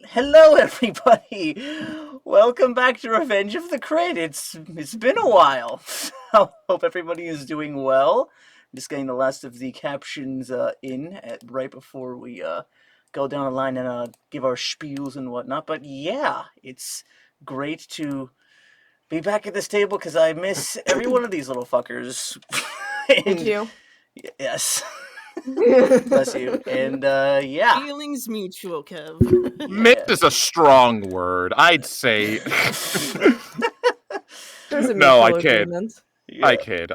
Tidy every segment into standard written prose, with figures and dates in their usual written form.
Hello, everybody. Welcome back to Revenge of the Crit. It's been a while. I hope everybody is doing well. I'm just getting the last of the captions right before we go down the line and give our spiels and whatnot. But yeah, it's great to be back at this table because I miss every one of these little fuckers. Me too. Yes. Bless you. And yeah. Feelings mutual, Kev. Miss is a strong word. I'd say. There's a No, I mutual kid. agreement. Yeah. I kid.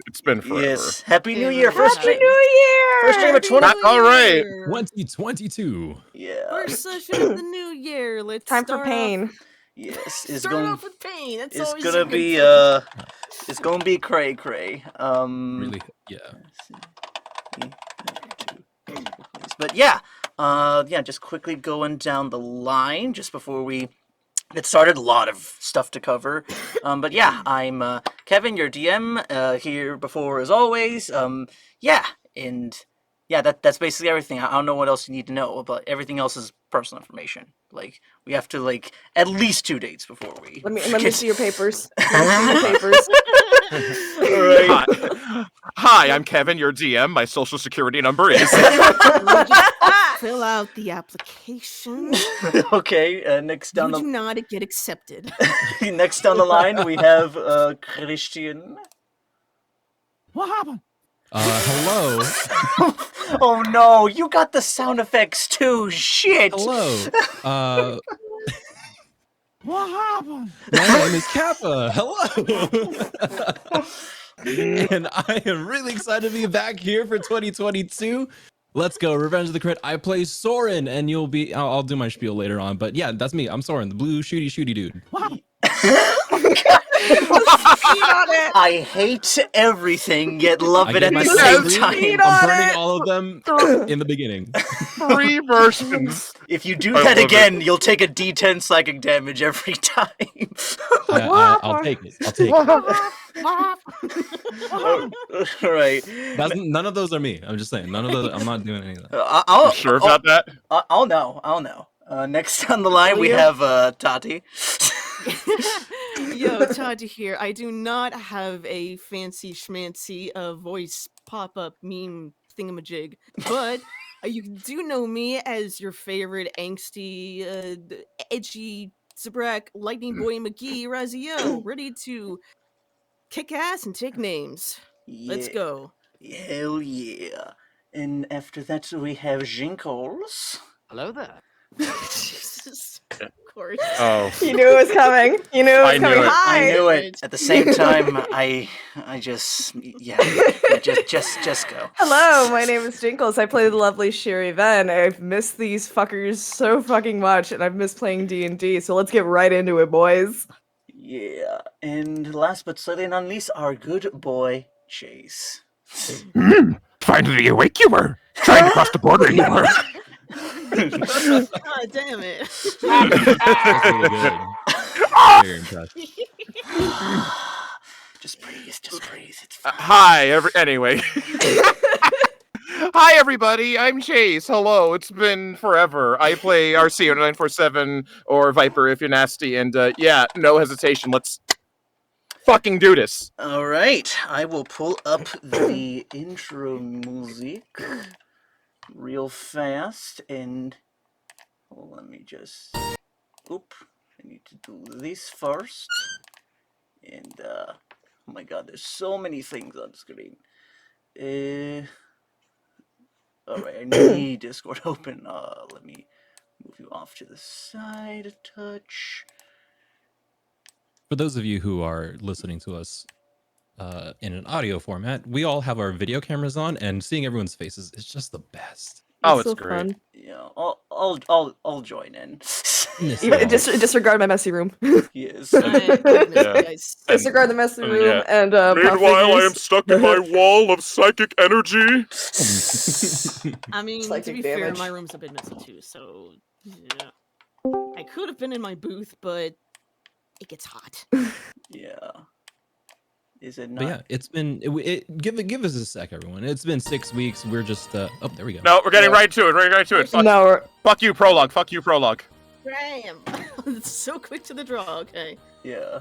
It's been forever. Yes. Happy New Year. First Happy stream. New Year! First stream of 20. All right. 2022. Yeah. First session of the new year. Let's Time for start pain. Off, Yes. It's start going. off with pain. That's It's always gonna a good be thing. It's gonna be cray cray. Really? Yeah. But yeah. Yeah. Just quickly going down the line just before we get started. A lot of stuff to cover. But yeah, I'm Kevin, your DM, here before as always. Yeah, and yeah, that's basically everything. I don't know what else you need to know, but everything else is personal information. Like we have to at least 2 dates before we. Let me see your papers. Let me see your papers. All right. Hi, I'm Kevin, your DM. My social security number is. Fill out the application. Okay. Next down You do not get accepted. next down the line we have Christian. What happened? Hello. Oh no, you got the sound effects too. Shit. Hello. What happened? My name is Kappa. Hello. And I am really excited to be back here for 2022. Let's go. Revenge of the Crit. I play Soren, and you'll be. I'll do my spiel later on. But yeah, that's me. I'm Soren, the blue shooty dude. Wow. I hate everything, yet love it at the myself same three. time. I'm burning all of them in the beginning. 3 versions. If you do I that love again, you'll take a D10 psychic damage every time. I'll take it. I'll take it. Right. None of those are me. I'm just saying. None of those. I'm not doing any of that. You sure about that? I'll know. Next on the line, we have Tati. Yo, Tati here. I do not have a fancy schmancy voice pop-up meme thingamajig, but you do know me as your favorite angsty, edgy Zabrak Lightning Boy McGee Raziel, ready to kick ass and take names. Let's go. Hell yeah. And after that, we have Jinkles. Hello there. Jesus. Of course. Oh. You knew it was coming. You knew it was I coming. knew it. Hi. I knew it. At the same time, I just go. Hello, my name is Jinkles. I play the lovely Shir'iven. I've missed these fuckers so fucking much, and I've missed playing D&D, so let's get right into it, boys. Yeah, and last but certainly not least, our good boy, Chase. Finally awake you were. Trying to cross the border you were. God damn it. That's really good. Very impressed. Just breathe. It's fine. Hi, anyway. Hi, everybody. I'm Chase. Hello. It's been forever. I play RC on 947 or Viper if you're nasty. And yeah, no hesitation. Let's fucking do this. All right, I will pull up the intro music real fast, and let me just. Oop! I need to do this first, and oh my God, there's so many things on the screen. All right, I need Discord open. Let me move you off to the side a touch. For those of you who are listening to us in an audio format, we all have our video cameras on, and seeing everyone's faces is just the best. Oh, it's so great. fun. Yeah, I'll join in. Disregard my messy room. Yes. Disregard the messy room Yeah. and Meanwhile, I am stuck in my wall of psychic energy. I mean, Psychic to be damage. fair, my room's a bit messy too, so yeah. I could have been in my booth, but it gets hot. Yeah. Is it not? But yeah, it's been give us a sec, everyone. It's been 6 weeks. We're just oh, there we go. No, we're getting Yeah. right to it. We're right to it. Fuck, No, fuck you, prologue. Fuck you, prologue. Damn. It's so quick to the draw. Okay. Yeah.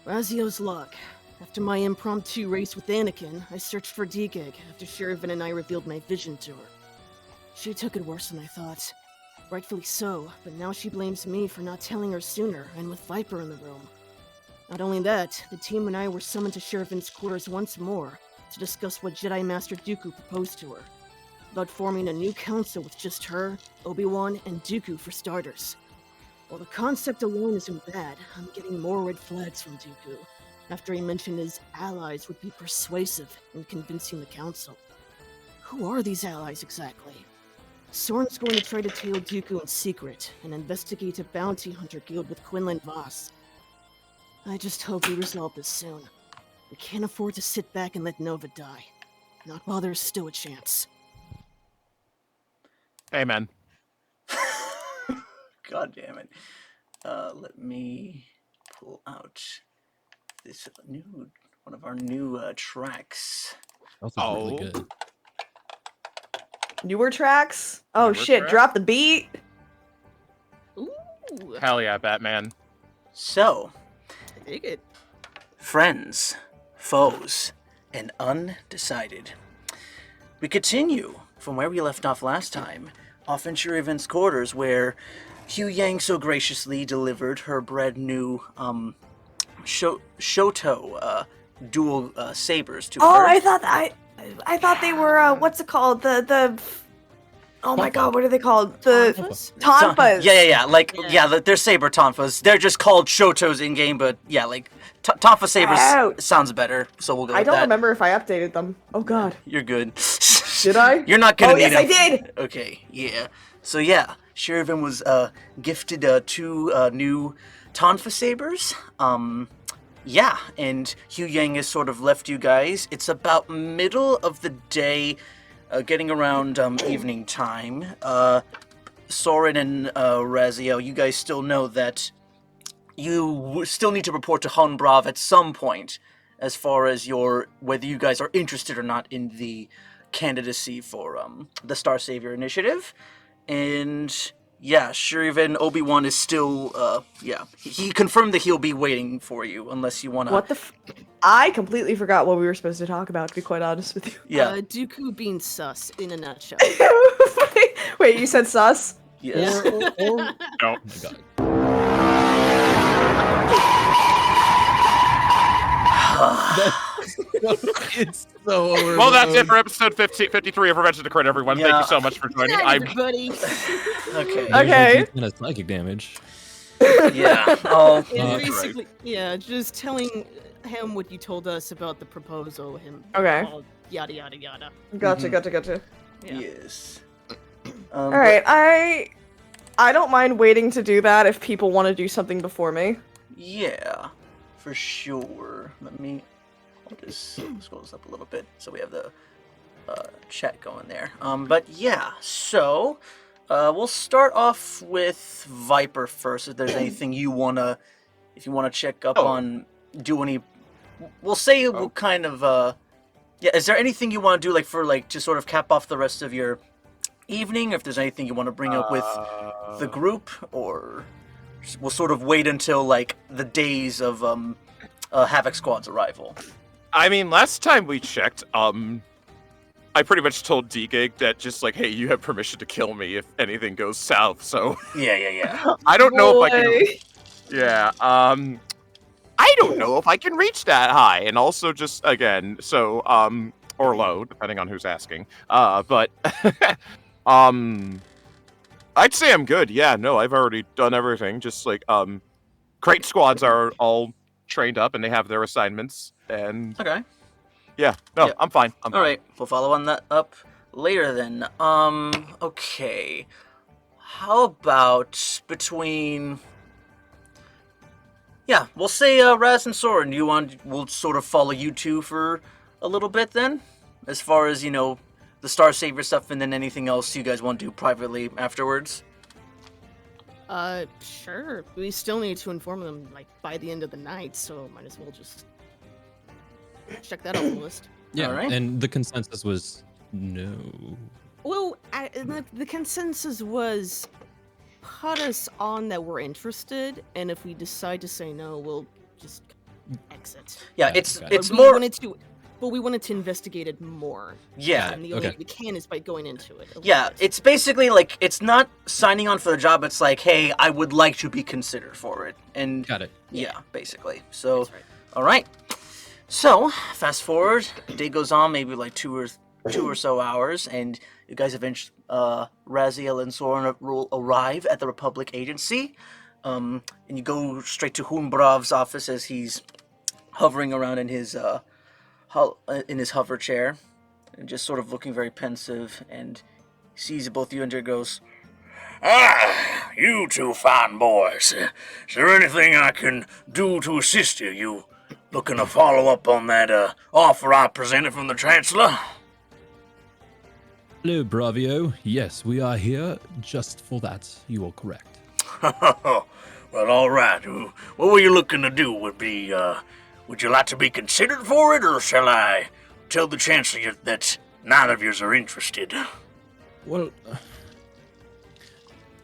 Raziel's luck. After my impromptu race with Anakin, I searched for D-Gig after Shir'iven and I revealed my vision to her. She took it worse than I thought. Rightfully so, but now she blames me for not telling her sooner, and with Viper in the room. Not only that, the team and I were summoned to Shir'iven's quarters once more to discuss what Jedi Master Dooku proposed to her, about forming a new council with just her, Obi-Wan, and Dooku for starters. While the concept alone isn't bad, I'm getting more red flags from Dooku, after he mentioned his allies would be persuasive in convincing the council. Who are these allies exactly? Soren's going to try to tail Dooku in secret and investigate a bounty hunter guild with Quinlan Voss. I just hope we resolve this soon. We can't afford to sit back and let Nova die. Not while there's still a chance. Amen. God damn it. Let me pull out this new one of our new tracks. Also really Oh. good. newer tracks. Oh Newer shit! tracks? Drop the beat. Ooh, Hell yeah, Batman. So, I dig it. friends, foes, and undecided. We continue from where we left off last time, off in Shir'iven's quarters, where Hugh Yang so graciously delivered her brand new Shoto dual sabers to Oh, her. I thought they were what's it called? The oh my god, what are they called? The Tonfas? tonfas. Yeah. Like, Yeah. they're saber tonfas. They're just called Shotos in game, but yeah, like tonfa sabers Ouch. sounds better. So we'll go with I don't that. remember if I updated them. Oh god. You're good. Did I? You're not gonna Oh need yes, I them. did. Okay, yeah. So yeah, Shir'iven was gifted two new Tonfa sabers. Yeah, and Hugh Yang has sort of left you guys. It's about middle of the day, getting around evening time. Soren and Raziel, you guys still know that you still need to report to Honbrav at some point, as far as whether you guys are interested or not in the candidacy for the Star Savior Initiative. And yeah, Shir'iven, Obi-Wan is still, he confirmed that he'll be waiting for you, unless you want to... What the I completely forgot what we were supposed to talk about, to be quite honest with you. Yeah, Dooku being sus in a nutshell. Wait, you said sus? yes. Or No. oh my god. It's so over. Well, that's it for episode 53 of Revenge of the Crit, everyone. Thank Yeah. you so much for Good joining. night, I'm everybody. Okay. Okay. And a psychic damage. Yeah. Oh, Yeah, That's basically, yeah, just telling him what you told us about the proposal. Him. Okay. all yada yada yada. Gotcha, gotcha. Yeah. yes. All right, I don't mind waiting to do that if people want to do something before me. Yeah, for sure. I'll just scroll this up a little bit so we have the chat going there. But yeah, so we'll start off with Viper first. If there's anything if you wanna check up on, do any, we'll say we'll kind of yeah. Is there anything you want to do to sort of cap off the rest of your evening? If there's anything you want to bring up with the group, or we'll sort of wait until the days of Havoc Squad's arrival. I mean, last time we checked, I pretty much told D-Gig that just hey, you have permission to kill me if anything goes south, so Yeah. I don't know if I can... Boy. Yeah, I don't know if I can reach that high, and also just, again, so, or low, depending on who's asking, but, I'd say I'm good, yeah, no, I've already done everything, just, Crate squads are all trained up, and they have their assignments, and, Okay. yeah, no, Yeah. I'm fine, I'm All fine. right. We'll follow on that up later then. Okay. How about between? Yeah, we'll say Raz and Soren. We'll sort of follow you two for a little bit then, as far as the the Star Saver stuff, and then anything else you guys want to do privately afterwards? Sure. We still need to inform them, like, by the end of the night, so might as well just check that off the list. Yeah, Alright. and the consensus was no. Well, the consensus was put us on that we're interested, and if we decide to say no, we'll just exit. Yeah, Got it, it's got it. it's But more. we wanted to investigate it more. Yeah, And the only way okay. we can is by going into it. a little yeah. bit. It's basically like it's not signing on for the job. It's like, hey, I would like to be considered for it, and Got it. yeah, basically. So, That's right. all right. So, fast forward. Day goes on, maybe like two or so hours, and you guys eventually, Raziel and Soren will arrive at the Republic Agency. And you go straight to Hunbrav's office as he's hovering around in his hover chair, and just sort of looking very pensive. And he sees both you and her, goes, Ah, you two fine boys. Is there anything I can do to assist you? You looking to follow up on that offer I presented from the Chancellor? Hello, Bravio. Yes, we are here just for that. You are correct. Well, all right. What were you looking to do? Would you like to be considered for it, or shall I tell the Chancellor that none of yous are interested? Well,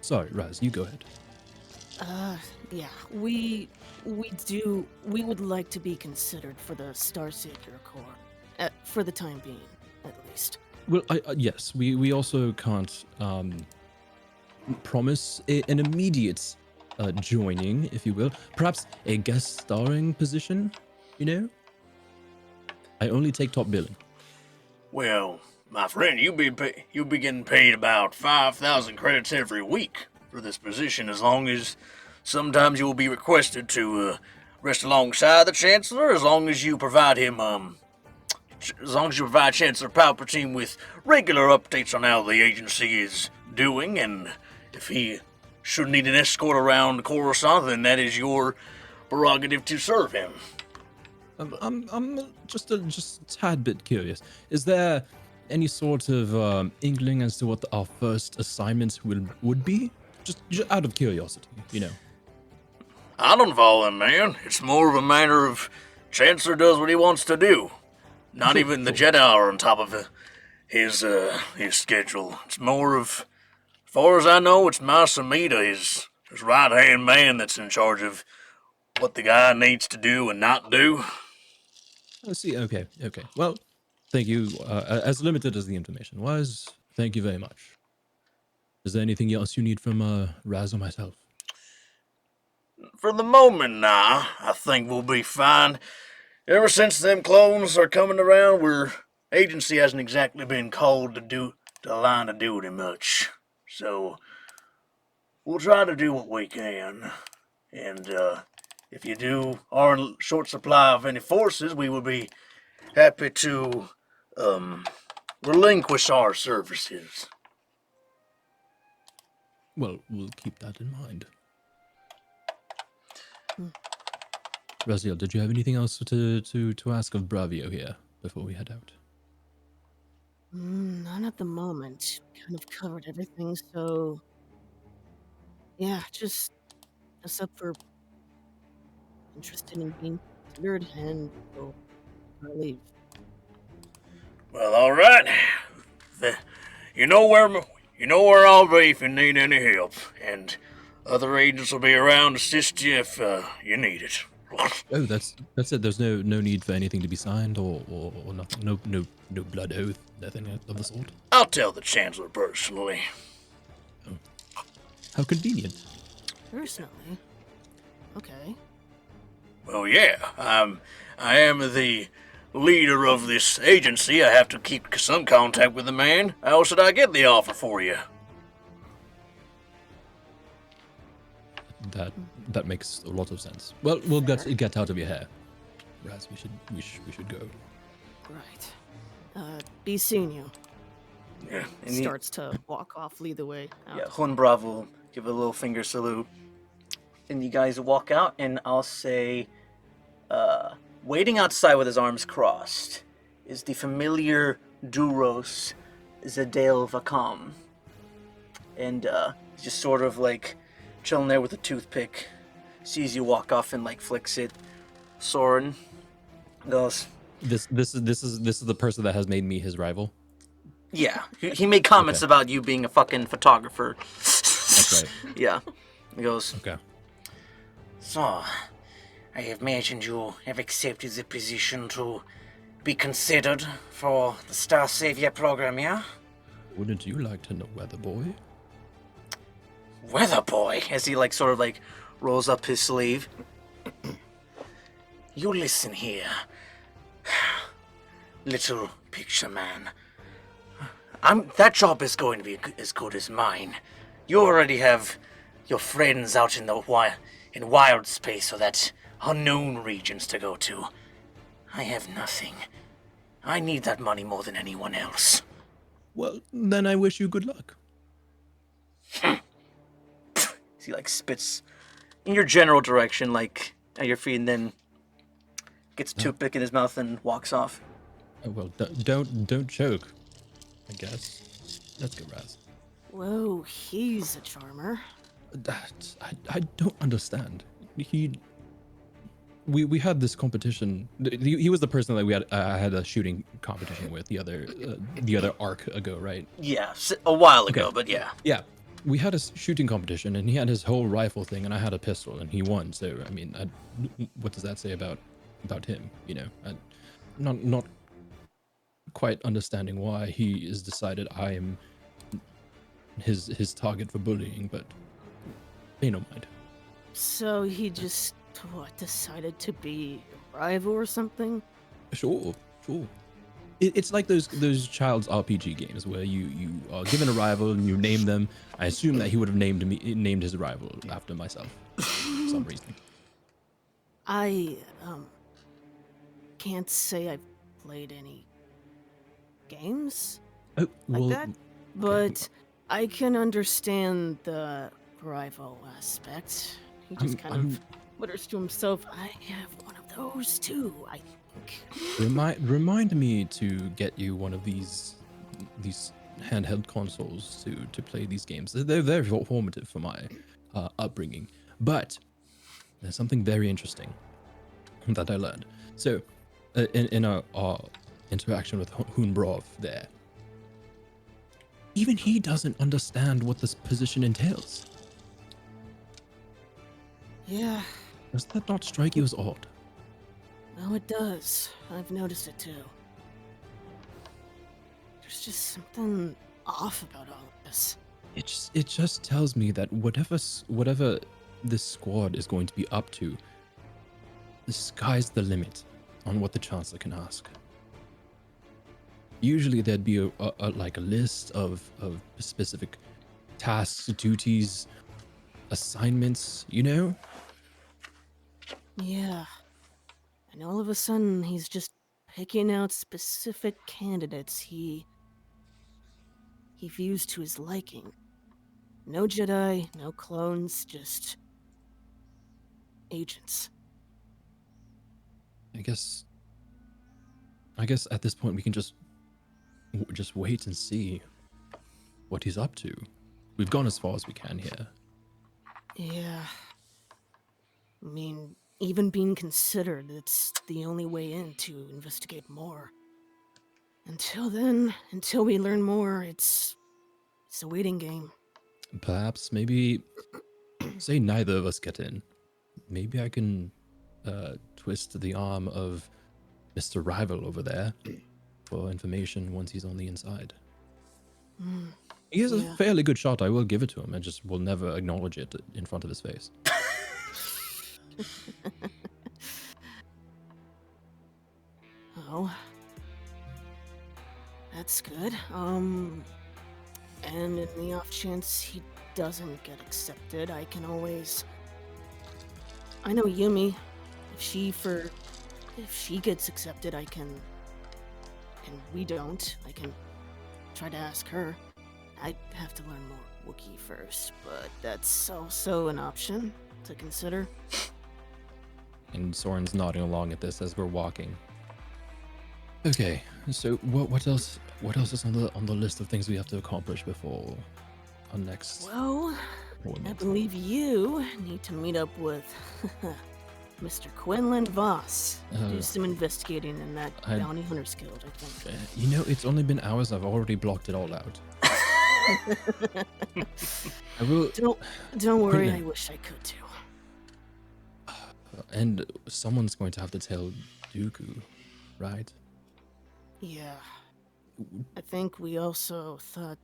sorry, Raz, you go ahead. Yeah, we would like to be considered for the Star Savior Corps, for the time being, at least. Well, yes, we also can't promise an immediate joining, if you will. Perhaps a guest starring position, you know? I only take top billing. Well, my friend, you'll be getting paid about 5,000 credits every week for this position, as long as sometimes you will be requested to rest alongside the Chancellor, as long as you provide him, as long as you provide Chancellor Palpatine with regular updates on how the agency is doing, and if he should need an escort around Coruscant, then that is your prerogative to serve him. I'm just a tad bit curious. Is there any sort of inkling as to what our first assignment would be? Just out of curiosity, you know. I don't follow him, man. It's more of a matter of Chancellor does what he wants to do. Not even the Jedi are on top of his schedule. It's more of, as far as I know, it's Master Mita, his right-hand man, that's in charge of what the guy needs to do and not do. I see. Okay. Well, thank you. As limited as the information was, thank you very much. Is there anything else you need from Raz or myself? For the moment, nah, I think we'll be fine. Ever since them clones are coming around, agency hasn't exactly been called to line of duty much. So, we'll try to do what we can. And, if you are in short supply of any forces, we would be happy to, relinquish our services. Well, we'll keep that in mind. Raziel, did you have anything else to ask of Bravio here before we head out? Not at the moment. Kind of covered everything, so yeah, just up for interested in being considered, and we'll leave. Well, all right. You know where I'll be if you need any help, and other agents will be around to assist you if you need it. Oh, that's it. There's no need for anything to be signed or nothing. No blood oath, nothing of the sort. I'll tell the Chancellor personally. How convenient. Personally, okay. Well, yeah, I am the leader of this agency. I have to keep some contact with the man. How else did I get the offer for you? That makes a lot of sense. Well, we'll get out of your hair, Raz. We should go. Right. Be seeing you. Yeah. And Starts to walk off, lead the way out. yeah, Hunbrav will give a little finger salute. And you guys walk out, and I'll say, waiting outside with his arms crossed is the familiar Duros Zadale Vakam. And he's just sort of like chilling there with a toothpick. Sees you walk off and like flicks it. Soren goes, This is the person that has made me his rival. yeah. He made comments about you being a fucking photographer. That's right. Yeah. He goes, Okay. So, I imagine you have accepted the position to be considered for the Star Savior program, yeah? Wouldn't you like to know, Weather Boy? Weather boy. as he like sort of like rolls up his sleeve. You listen here, little picture man. That job is going to be as good as mine. You already have your friends out in in wild space or that unknown regions to go to. I have nothing. I need that money more than anyone else. Well, then I wish you good luck. He like spits in your general direction, like at your feet, and then gets a toothpick in his mouth and walks off. Oh, well, don't choke. I guess. Let's go, Raz. Whoa, he's a charmer. I don't understand. We had this competition. He was the person that we had. I had a shooting competition with the other arc ago, right? Yeah, a while ago, Okay. but yeah. Yeah, we had a shooting competition, and he had his whole rifle thing, and I had a pistol, and he won. So I mean, what does that say about him? You know, not quite understanding why he is decided I am his target for bullying, but pay no mind. So he just, decided to be a rival or something? Sure. It's like those child's RPG games where you are given a rival and you name them. I assume that he would have named his rival after myself for some reason. I, can't say I've played any games Oh, like well, that, but I can understand the rival aspect. He just kind of mutters to himself, I have one of those too, I think. remind me to get you one of these handheld consoles to play these games. They're very formative for my upbringing. But there's something very interesting that I learned. So, in our interaction with Hoonbrov there, even he doesn't understand what this position entails. Yeah, Does that not strike you as odd? no, it does. I've noticed it too. There's just something off about all of this. It just tells me that whatever this squad is going to be up to, the sky's the limit on what the Chancellor can ask. Usually there'd be a list of specific tasks, duties, assignments, you know? Yeah. And all of a sudden, he's just picking out specific candidates he views to his liking. No Jedi, no clones, just agents. I guess at this point we can just wait and see what he's up to. We've gone as far as we can here. Yeah. I mean, even being considered, it's the only way in to investigate more. Until then, until we learn more, it's a waiting game. Perhaps, maybe, say neither of us get in. Maybe I can twist the arm of Mr. Rival over there for information once he's on the inside. He is Yeah. a fairly good shot, I will give it to him. I just will never acknowledge it in front of his face. Oh. That's good. And in the off chance he doesn't get accepted, I can always... I know Yumi. If she gets accepted, I can... And we don't, I can try to ask her. I'd have to learn more Wookiee first, but that's also an option to consider. And Soren's nodding along at this as we're walking. Okay, so what else? What else is on the list of things we have to accomplish before our next Well, I appointment? believe you need to meet up with Mr. Quinlan Voss. Do some investigating in that Bounty Hunters Guild, I think. You know, it's only been hours. I've already blocked it all out. I will. Don't worry. Quinlan. I wish I could too. And someone's going to have to tell Dooku, right? Yeah. I think we also thought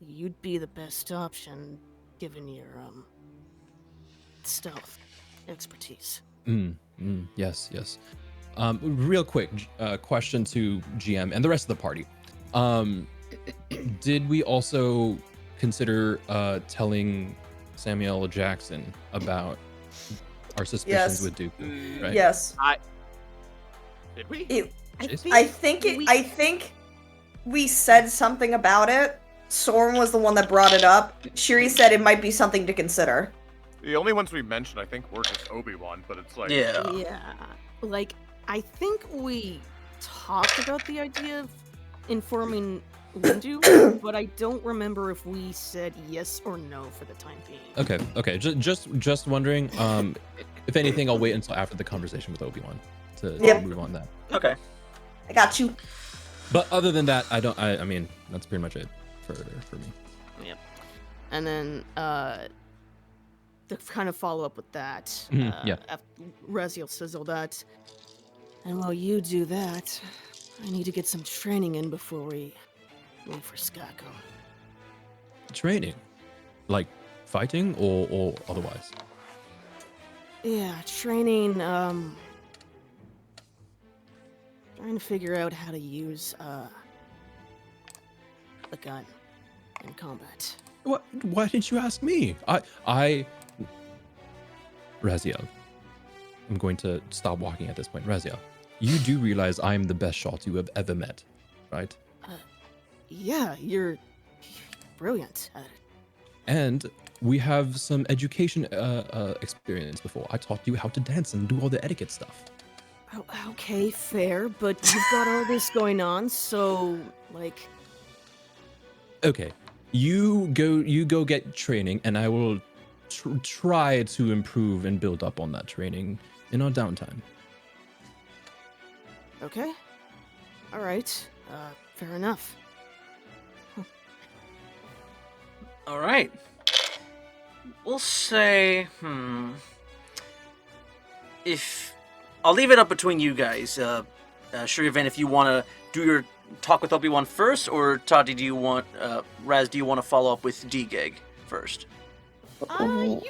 you'd be the best option, given your stealth expertise. Yes. Real quick, question to GM and the rest of the party. Did we also consider telling Samuel Jackson about our suspicions Yes. with Dooku? Right? Yes. Did we? I think we said something about it. Soren was the one that brought it up. Shiri said it might be something to consider. The only ones we mentioned, I think, were just Obi-Wan, but it's like... Yeah. Yeah. Like, I think we talked about the idea of informing Windu, but I don't remember if we said yes or no for the time being. Okay. Just wondering. If anything, I'll wait until after the conversation with Obi-Wan to move on that. Okay. I got you. But other than that, I mean, that's pretty much it for me. Yep. And then to kind of follow up with that, Yeah. after Raziel says all that, and while you do that, I need to get some training in before we leave for Skako. Training, like fighting or otherwise. Yeah, training, trying to figure out how to use a gun in combat. What? Why didn't you ask me? Raziel, I'm going to stop walking at this point. Raziel, you do realize I'm the best shot you have ever met, right? Yeah, you're brilliant at it. And we have some education experience before. I taught you how to dance and do all the etiquette stuff. Oh, okay, fair, but you've got all this going on, so, like... Okay, you go get training, and I will try to improve and build up on that training in our downtime. Okay. Alright, fair enough. Alright. We'll say, if... I'll leave it up between you guys. Shir'iven, if you want to do your talk with Obi-Wan first, or Tati, do you want, Raz, do you want to follow up with D-Gag first? You can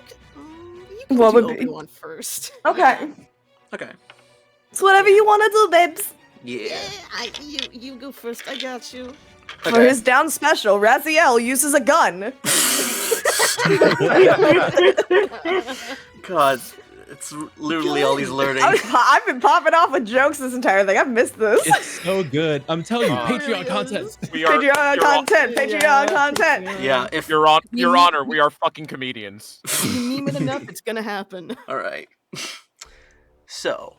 What do would be- Obi-Wan first. Okay. Okay. It's whatever you want to do, babes. Yeah. You go first, I got you. For his down special, Raziel uses a gun. God, it's literally all he's learning. I've been popping off with jokes this entire thing. I've missed this. It's so good. I'm telling you, Patreon content. We are, Patreon content. Patreon content. Yeah, if... Your Honor, we are fucking comedians. You meme it enough, it's gonna happen. Alright. So,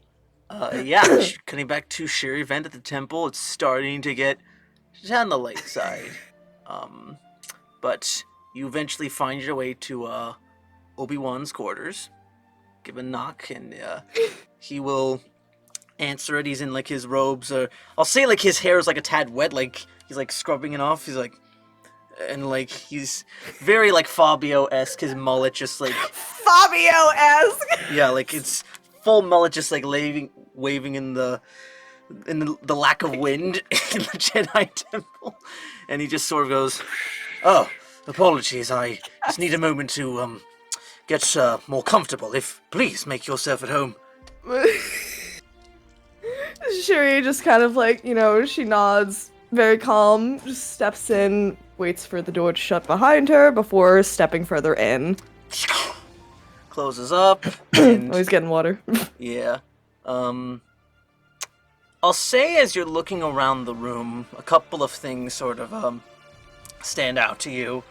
cutting back to Shir'iven at the temple, it's starting to get on the late side. But you eventually find your way to Obi-Wan's quarters. Give a knock, and he will answer it. He's in like his robes, or I'll say like his hair is like a tad wet, like he's like scrubbing it off. He's like, and like he's very like Fabio-esque. His mullet just like Fabio-esque. yeah, like it's full mullet, just like waving in the lack of wind in the Jedi temple, and he just sort of goes, "Oh, apologies, I just need a moment to get more comfortable. If please make yourself at home." Shiri just kind of like, she nods, very calm, just steps in, waits for the door to shut behind her before stepping further in. Closes up, and Oh, he's getting water. yeah. I'll say as you're looking around the room, a couple of things sort of stand out to you.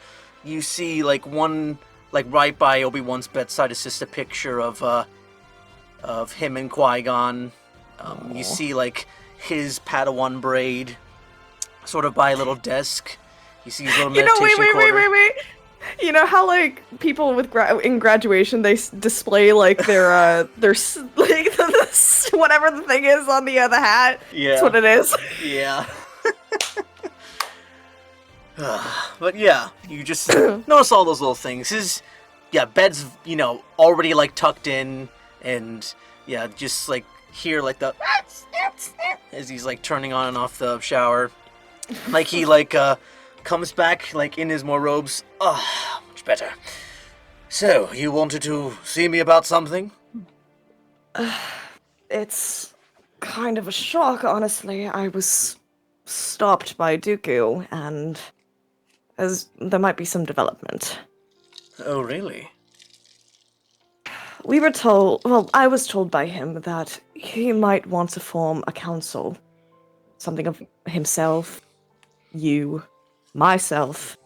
You see like one, like right by Obi-Wan's bedside is just a picture of him and Qui-Gon You see, like, his Padawan braid sort of by a little desk. You see his little meditation quarter. Wait. You know how, like, people with in graduation, they display, like, their like, whatever the thing is on the hat? Yeah. That's what it is. Yeah. But yeah, you just notice all those little things. His, bed's, already, like, tucked in, and, just, like, hear, like, the as he's, like, turning on and off the shower. Like, he, like, comes back, like, in his more robes. Much better. So, you wanted to see me about something? It's kind of a shock, honestly. I was stopped by Dooku, and there might be some development. Oh, really? We were told, I was told by him that he might want to form a council. Something of himself, you, myself,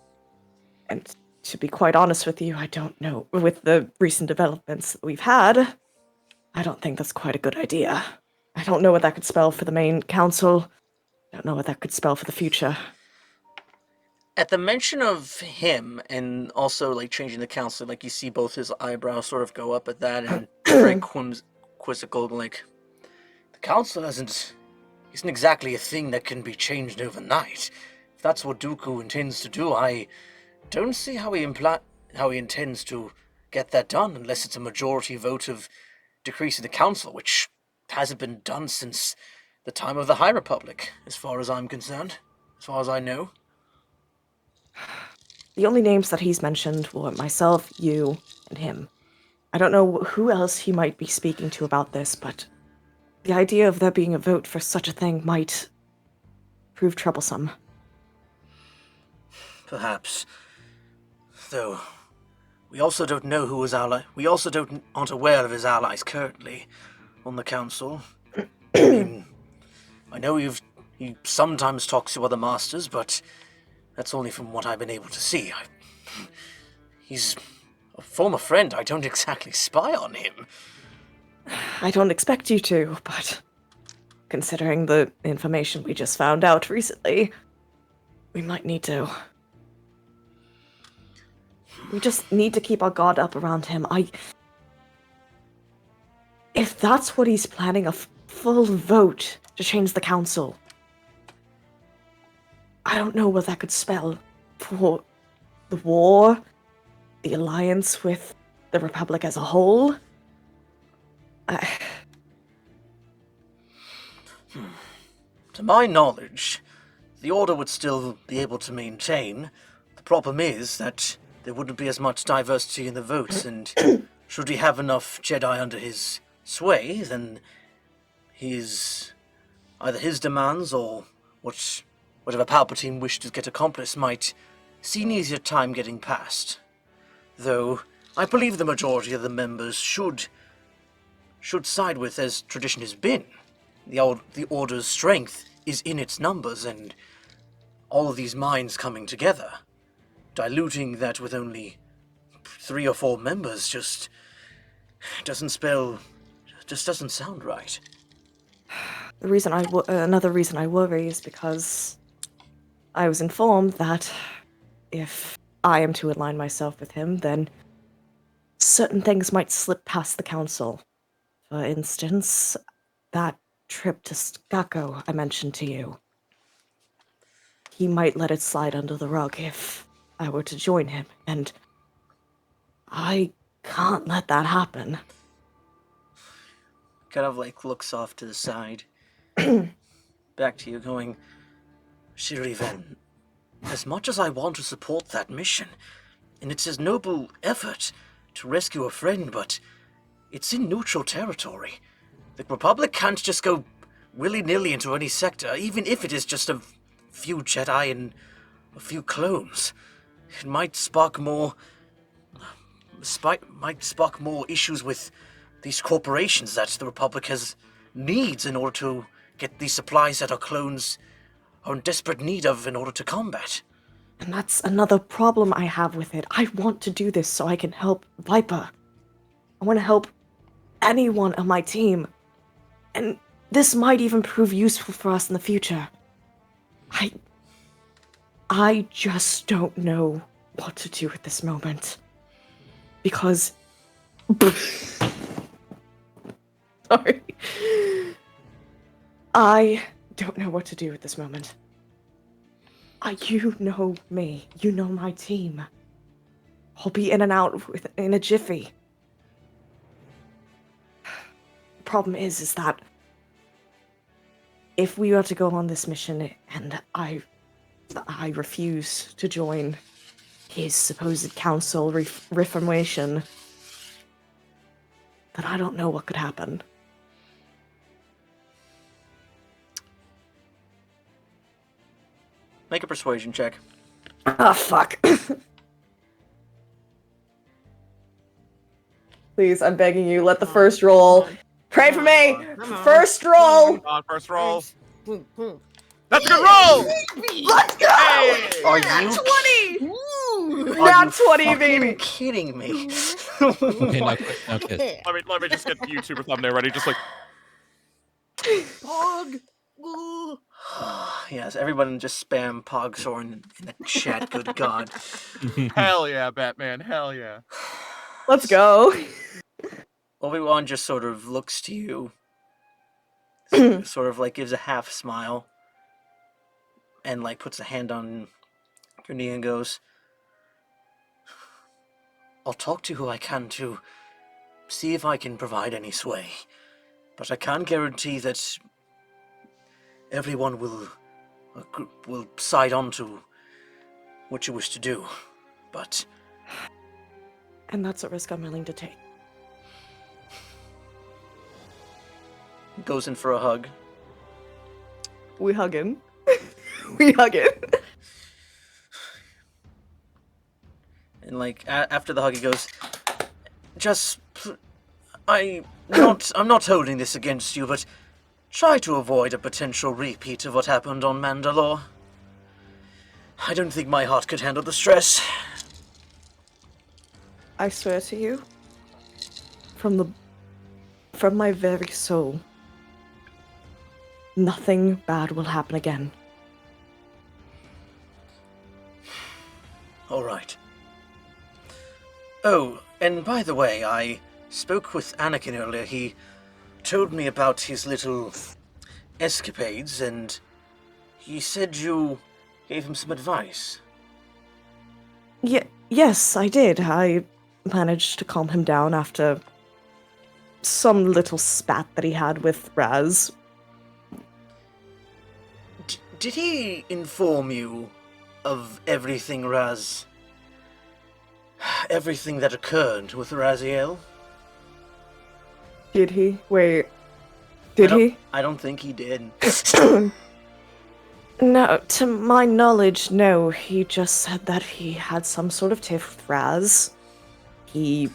and to be quite honest with you, I don't know. With the recent developments that we've had, I don't think that's quite a good idea. I don't know what that could spell for the main council. I don't know what that could spell for the future. At the mention of him, and also, like, changing the council, like, you see both his eyebrows sort of go up at that, and very quizzical, like, the council isn't exactly a thing that can be changed overnight. If that's what Dooku intends to do, I don't see how he intends to get that done, unless it's a majority vote of decreasing the council, which hasn't been done since the time of the High Republic, as far as I'm concerned, as far as I know. The only names that he's mentioned were myself, you, and him. I don't know who else he might be speaking to about this, but the idea of there being a vote for such a thing might prove troublesome. Perhaps. Though, we also don't know who his ally. We also aren't aware of his allies currently on the council. I mean, I know he sometimes talks to other masters, but that's only from what I've been able to see. He's a former friend. I don't exactly spy on him. I don't expect you to, but considering the information we just found out recently, we might need to. We just need to keep our guard up around him. If that's what he's planning, a full vote to change the council, I don't know what that could spell for the war, the alliance with the Republic as a whole. To my knowledge, the Order would still be able to maintain. The problem is that there wouldn't be as much diversity in the votes, and should he have enough Jedi under his sway, then either his demands or whatever Palpatine wished to get accomplished might see an easier time getting past. Though, I believe the majority of the members should side with, as tradition has been. The Order's strength is in its numbers, and all of these minds coming together. Diluting that with only 3 or 4 members just doesn't sound right. Another reason I worry is because I was informed that if I am to align myself with him, then certain things might slip past the council. For instance, that trip to Skako I mentioned to you. He might let it slide under the rug if I were to join him, and I can't let that happen. Kind of like looks off to the side. Back to you going, Shir'iven, as much as I want to support that mission, and it's a noble effort to rescue a friend, but it's in neutral territory. The Republic can't just go willy-nilly into any sector, even if it is just a few Jedi and a few clones. It might spark more issues with these corporations that the Republic needs in order to get these supplies that our clones are in desperate need of in order to combat. And that's another problem I have with it. I want to do this so I can help Viper. I want to help anyone on my team. And this might even prove useful for us in the future. I just don't know what to do at this moment. Because... Sorry. I don't know what to do at this moment. You know me. You know my team. I'll be in and out in a jiffy. The problem is that if we are to go on this mission and I refuse to join his supposed council reformation, then I don't know what could happen. Make a persuasion check. Ah, fuck. Please, I'm begging you, let the first roll. Pray for me! Come on. First roll! Come on, first roll. Boom, boom. That's a good roll! Let's go! Hey! Are Nat you 20! Woo! Are Nat you 20, fucking baby! kidding me? Okay, now kiss. Let me just get the YouTuber thumbnail ready, just like... Pog. Ooh. Yes, everyone just spam Pog Soren in the chat, good god. Hell yeah, Batman, hell yeah. Let's go. Obi-Wan just sort of looks to you, sort of like gives a half smile, and like puts a hand on your knee and goes, I'll talk to who I can to see if I can provide any sway, but I can't guarantee that everyone will side on to what you wish to do, but... And that's a risk I'm willing to take. Goes in for a hug. We hugging. We hugging. And like after the hug, he goes, I'm not holding this against you, but try to avoid a potential repeat of what happened on Mandalore. I don't think my heart could handle the stress. I swear to you, from my very soul, nothing bad will happen again. All right. Oh, and by the way, I spoke with Anakin earlier. He told me about his little escapades, and he said you gave him some advice. Yes, I did. I managed to calm him down after some little spat that he had with Raz. Did he inform you of everything, Raz? Everything that occurred with Raziel? Did he? Wait. Did he? I don't think he did. No, to my knowledge, no. He just said that he had some sort of tiff with Raz. He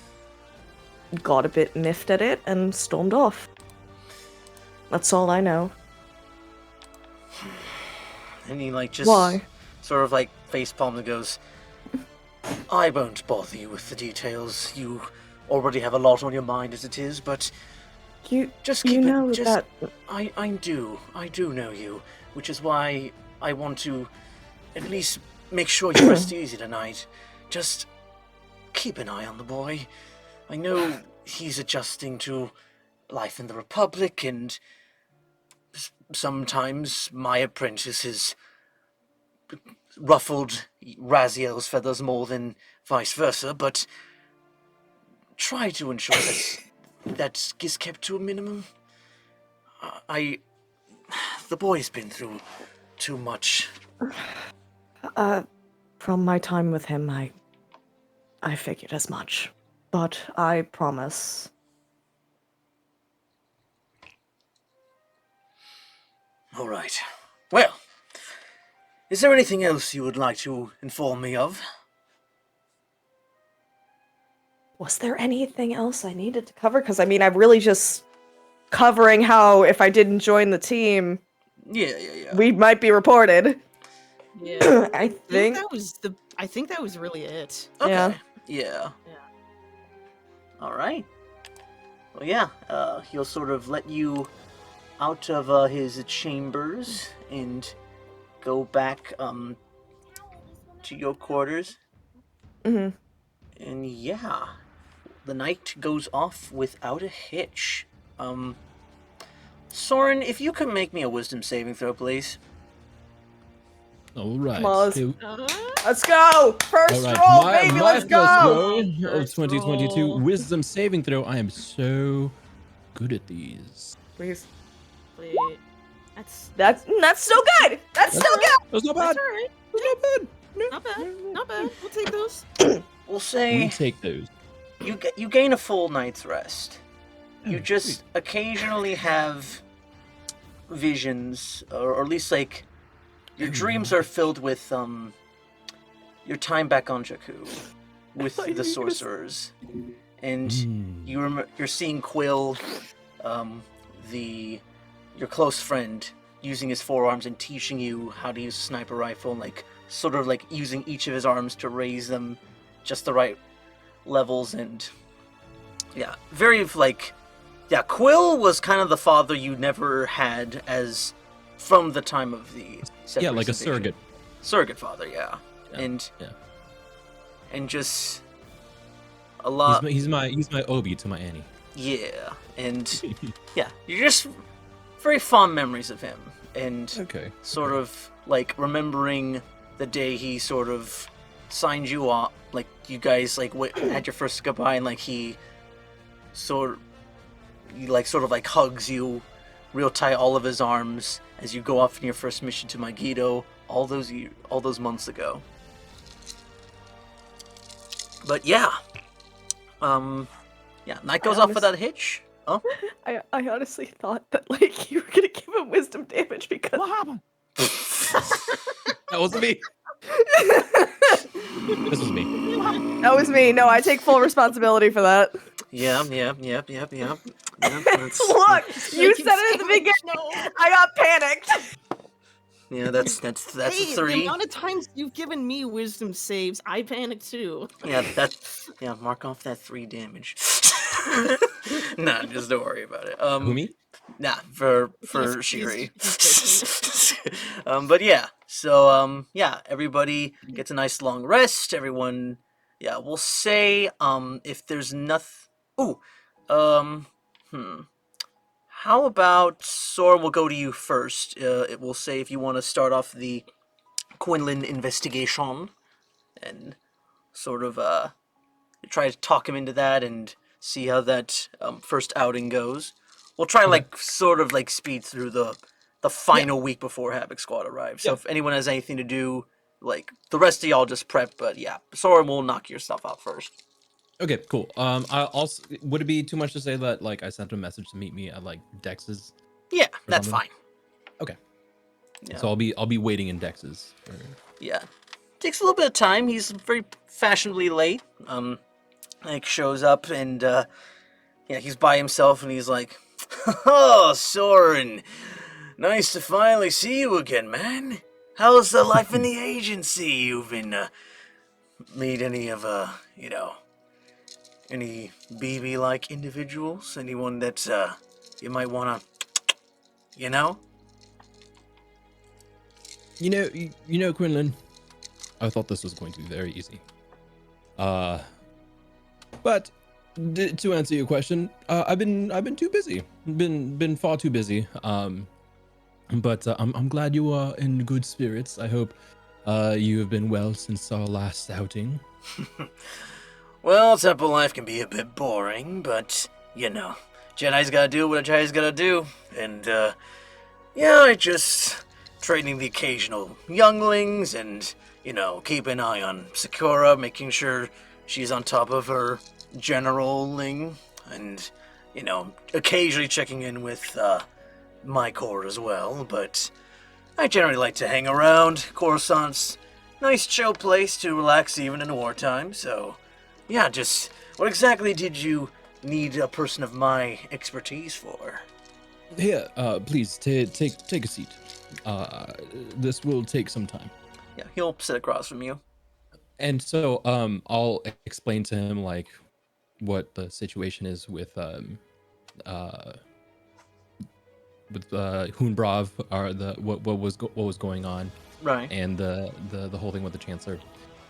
got a bit miffed at it and stormed off. That's all I know. And he like just Why? sort of like facepalms and goes, I won't bother you with the details. You already have a lot on your mind as it is, but just keep that I do know you, which is why I want to at least make sure you rest easy tonight. Just keep an eye on the boy. I know he's adjusting to life in the Republic, and sometimes my apprentice has ruffled Raziel's feathers more than vice versa, but try to ensure that is kept to a minimum. The boy's been through too much. From my time with him, I figured as much. But I promise. All right. Well, is there anything else you would like to inform me of? Was there anything else I needed to cover? Because, I mean, I'm really just covering how if I didn't join the team, Yeah. we might be reported. Yeah. I think. I think that was really it. Okay. Yeah. Yeah. All right. Well, yeah. He'll sort of let you out of his chambers and go back to your quarters. Mm-hmm. And yeah, the night goes off without a hitch. Soren, if you could make me a wisdom saving throw, please. All right. Maz. Here- Let's go! First all right. roll, my, baby, my let's first go! roll of First 2022 roll. wisdom saving throw. I am so good at these. Please. Wait, that's That's still good! That's still good! That's not that's bad. all right. That's not bad. No. Not bad. Not bad. We'll take those. We'll We say take those. you gain a full night's rest. You Oh, just sweet. occasionally have visions, or at least like your dreams are filled with your time back on Jakku with thought you the were gonna say- sorcerers, and Mm. you're seeing Quill, your close friend, using his forearms and teaching you how to use a sniper rifle, and like sort of like using each of his arms to raise them just the right levels, and yeah, very like, yeah, Quill was kind of the father you never had as from the time of the Yeah, like a Separatist invasion. surrogate. Father, yeah, Yeah, and yeah. and just a lot, He's my Obi to my Annie. yeah, and yeah, you're just very fond memories of him, and Okay. sort of like remembering the day he sort of signed you off, like you guys like had your first goodbye, and like he sort of like hugs you real tight, all of his arms, as you go off in your first mission to Megiddo all those months ago. But yeah, night goes off without a hitch. Oh, I honestly thought that, like, you were gonna give him wisdom damage because... What happened? That wasn't me. This was me. That was me. No, I take full responsibility for that. yeah. Look, you said it at the beginning. No. I got panicked. Yeah, that's a Hey, the 3. amount of times you've given me wisdom saves, I panic too. Yeah, mark off that 3 damage. Nah, just don't worry about it. Who, me? Nah, for He's Shiri. joking. But yeah, so yeah, everybody gets a nice long rest. Everyone, yeah, we'll say if there's nothing. Ooh, how about Soren? We'll go to you first. It will say if you want to start off the Quinlan investigation, and sort of try to talk him into that and see how that first outing goes. We'll try like sort of like speed through the final week before Havoc Squad arrives. So Yeah. if anyone has anything to do, like the rest of y'all just prep. But yeah, Soren will knock your stuff out first. Okay, cool. I also would it be too much to say that like I sent him a message to meet me at like Dex's? Yeah, that's something? fine. Okay. Yeah. So I'll be waiting in Dex's. Yeah. Takes a little bit of time. He's very fashionably late. Like shows up and yeah, he's by himself and he's like, "Oh, Soren, nice to finally see you again, man. How's the life in the agency? You've been meet any of any BB-like individuals? Anyone that you might wanna, you know?" You know, Quinlan. I thought this was going to be very easy. But to answer your question, I've been too busy. Been far too busy. But I'm glad you are in good spirits. I hope you have been well since our last outing. Well, temple life can be a bit boring, but, you know, Jedi's gotta do what a Jedi's gotta do, and, yeah, I just training the occasional younglings and, you know, keep an eye on Sakura, making sure she's on top of her generaling, and, you know, occasionally checking in with, my corps as well, but I generally like to hang around. Coruscant's nice chill place to relax even in wartime, so yeah, just what exactly did you need a person of my expertise for? Here, please take a seat. This will take some time. Yeah, he'll sit across from you. And so I'll explain to him like what the situation is with Hoonbrav, are what was going on, Right. and the whole thing with the Chancellor,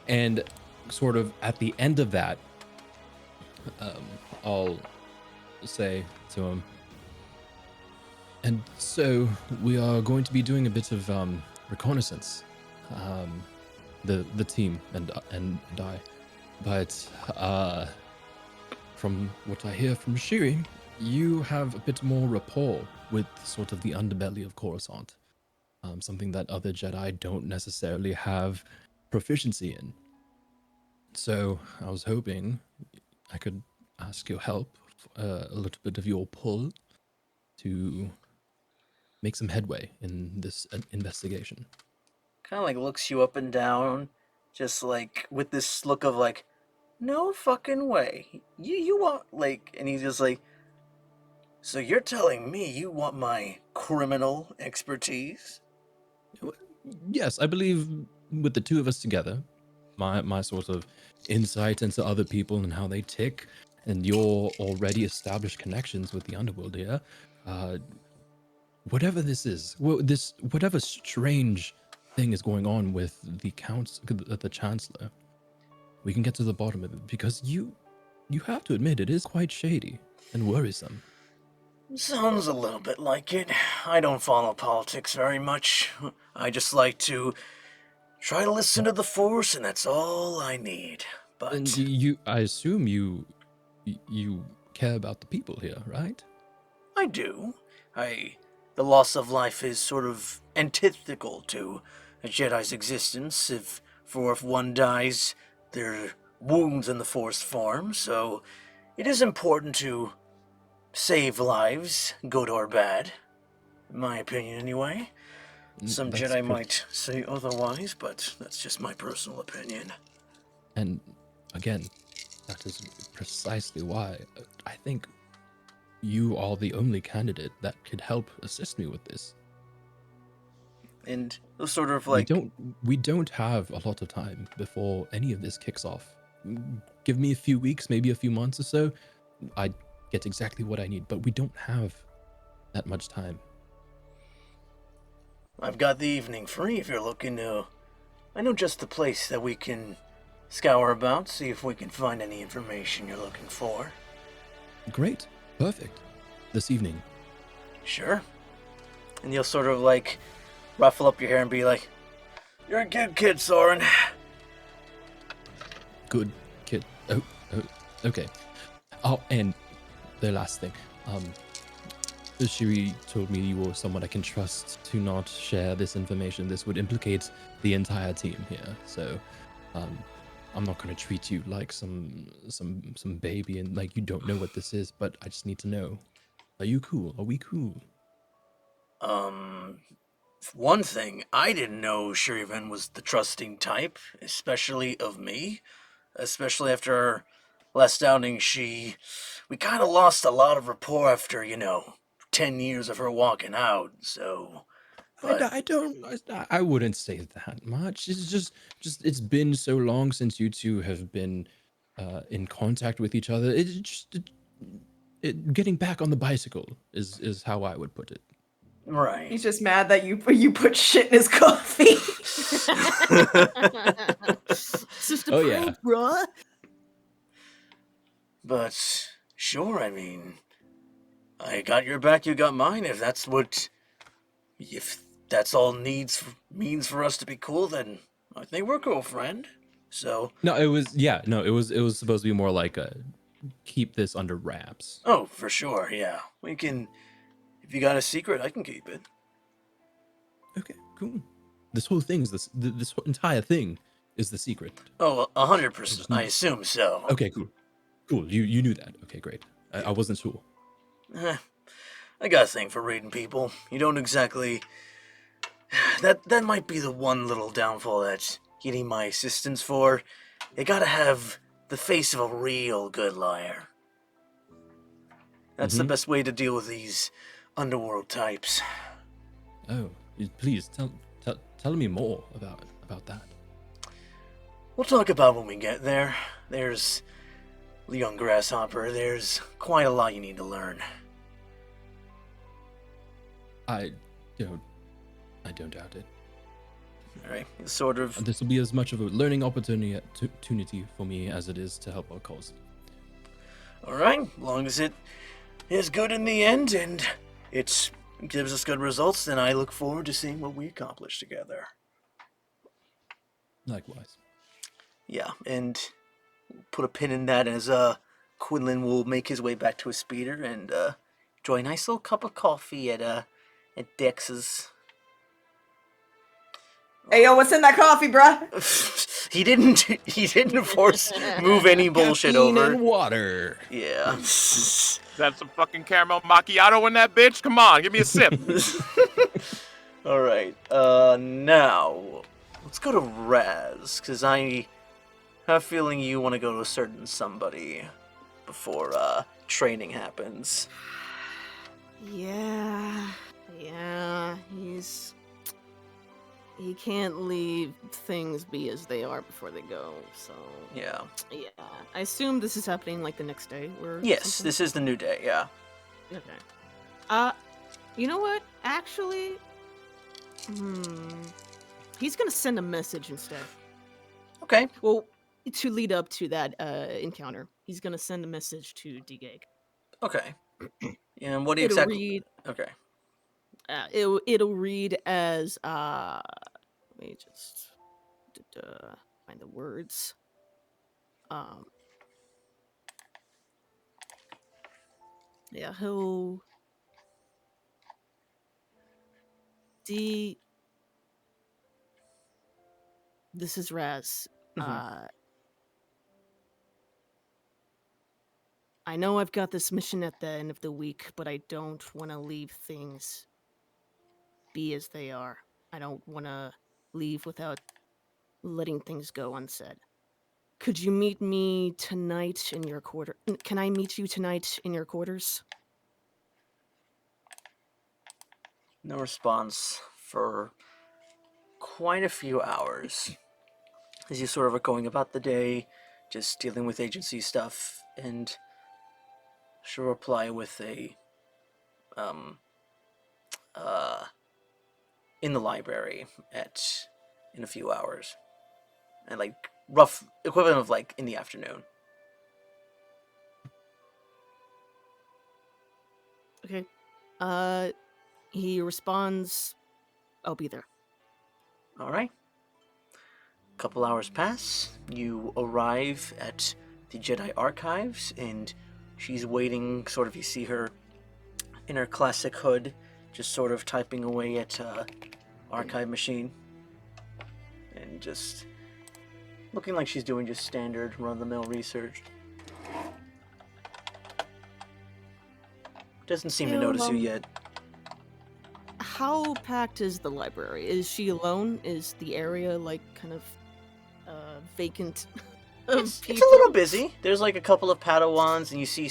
and sort of at the end of that, I'll say to him, and so we are going to be doing a bit of reconnaissance, the team and I, but from what I hear from Shiri, you have a bit more rapport with sort of the underbelly of Coruscant, something that other Jedi don't necessarily have proficiency in. So I was hoping I could ask your help, a little bit of your pull, to make some headway in this investigation. Kind of like looks you up and down, just like with this look of like, no fucking way. You want like, and he's just like, so you're telling me you want my criminal expertise? Yes, I believe with the two of us together, my sort of insight into other people and how they tick, and your already established connections with the underworld here, whatever this is, whatever strange thing is going on with the Chancellor, we can get to the bottom of it, because you have to admit it is quite shady and worrisome. Sounds a little bit like it. I don't follow politics very much. I just like to try to listen to the Force, and that's all I need. But And I assume you care about the people here, right? I do. The loss of life is sort of antithetical to a Jedi's existence. If one dies, their wounds in the Force form, so it is important to save lives, good or bad. In my opinion, anyway. Some That's Jedi pre- might say otherwise, but that's just my personal opinion. And again, that is precisely why I think you are the only candidate that could help assist me with this. And it was sort of like, We don't have a lot of time before any of this kicks off. Give me a few weeks, maybe a few months or so, I get exactly what I need, but we don't have that much time. I've got the evening free if you're looking to... I know just the place that we can scour about, see if we can find any information you're looking for. Great. Perfect. This evening. Sure. and you'll sort of like ruffle up your hair and be like, "You're a good kid, Soren." Good kid. Oh, okay. Oh, and the last thing. Shiri told me you were someone I can trust to not share this information. This would implicate the entire team here. So, I'm not going to treat you like some baby and like you don't know what this is. But I just need to know: are you cool? Are we cool? One thing, I didn't know Shir'iven was the trusting type, especially of me. Especially after our last outing, we kind of lost a lot of rapport after, 10 years of her walking out, so... But I wouldn't say that much. It's just it's been so long since you two have been in contact with each other. It's just getting back on the bicycle is how I would put it. right. He's just mad that you put shit in his coffee. It's just a Oh, prank, yeah. bruh. But, sure, I mean... I got your back, you got mine. If that's all means for us to be cool, then I think we're cool, friend. So... No, it was supposed to be more like a keep this under wraps. Oh, for sure, yeah. We can... If you got a secret, I can keep it. Okay, cool. This whole thing is this whole entire thing is the secret. Oh, 100%. I assume so. Okay, cool. You knew that. Okay, great. I wasn't sure. I got a thing for reading people. You don't exactly... That might be the one little downfall that you need my assistance for. You gotta have the face of a real good liar. That's the best way to deal with these underworld types. Oh, please tell me more about that. We'll talk about when we get there. There's the young grasshopper. There's quite a lot you need to learn. I don't doubt it. All right, sort of. And this will be as much of a learning opportunity for me as it is to help our cause. All right, as long as it is good in the end and it gives us good results, then I look forward to seeing what we accomplish together. Likewise. Yeah, and put a pin in that as Quinlan will make his way back to his speeder and enjoy a nice little cup of coffee at Dex's. Hey, yo, what's in that coffee, bruh? He didn't force move any bullshit Caffeine over. and water. Yeah. Is that some fucking caramel macchiato in that bitch? Come on, give me a sip. All right. Now let's go to Raz, because I have a feeling you want to go to a certain somebody before training happens. Yeah, he can't leave things be as they are before they go, so... Yeah. Yeah, I assume this is happening, like, the next day, or Yes, something? this is the new day, yeah. Okay. You know what? Actually... He's gonna send a message instead. Okay. Well, to lead up to that, encounter. He's gonna send a message to D-Gag. Okay. And what do you It'll exactly... read... Okay. It'll read as, let me just... find the words. Yeah, he'll... This is Raz. I know I've got this mission at the end of the week, but I don't want to leave things be as they are. I don't want to leave without letting things go unsaid. Could you meet me tonight in your quarter? Can I meet you tonight in your quarters? No response for quite a few hours. As you sort of are going about the day, just dealing with agency stuff, and she'll reply with a, in the library in a few hours. And like, rough equivalent of like in the afternoon. Okay. He responds, I'll be there. Alright. Couple hours pass. You arrive at the Jedi Archives, and she's waiting, sort of, you see her in her classic hood, just sort of typing away at archive machine. And just looking like she's doing just standard run-of-the-mill research. Doesn't seem to notice you yet. How packed is the library? Is she alone? Is the area, like, kind of vacant of It's people? a little busy. There's like a couple of Padawans, and you see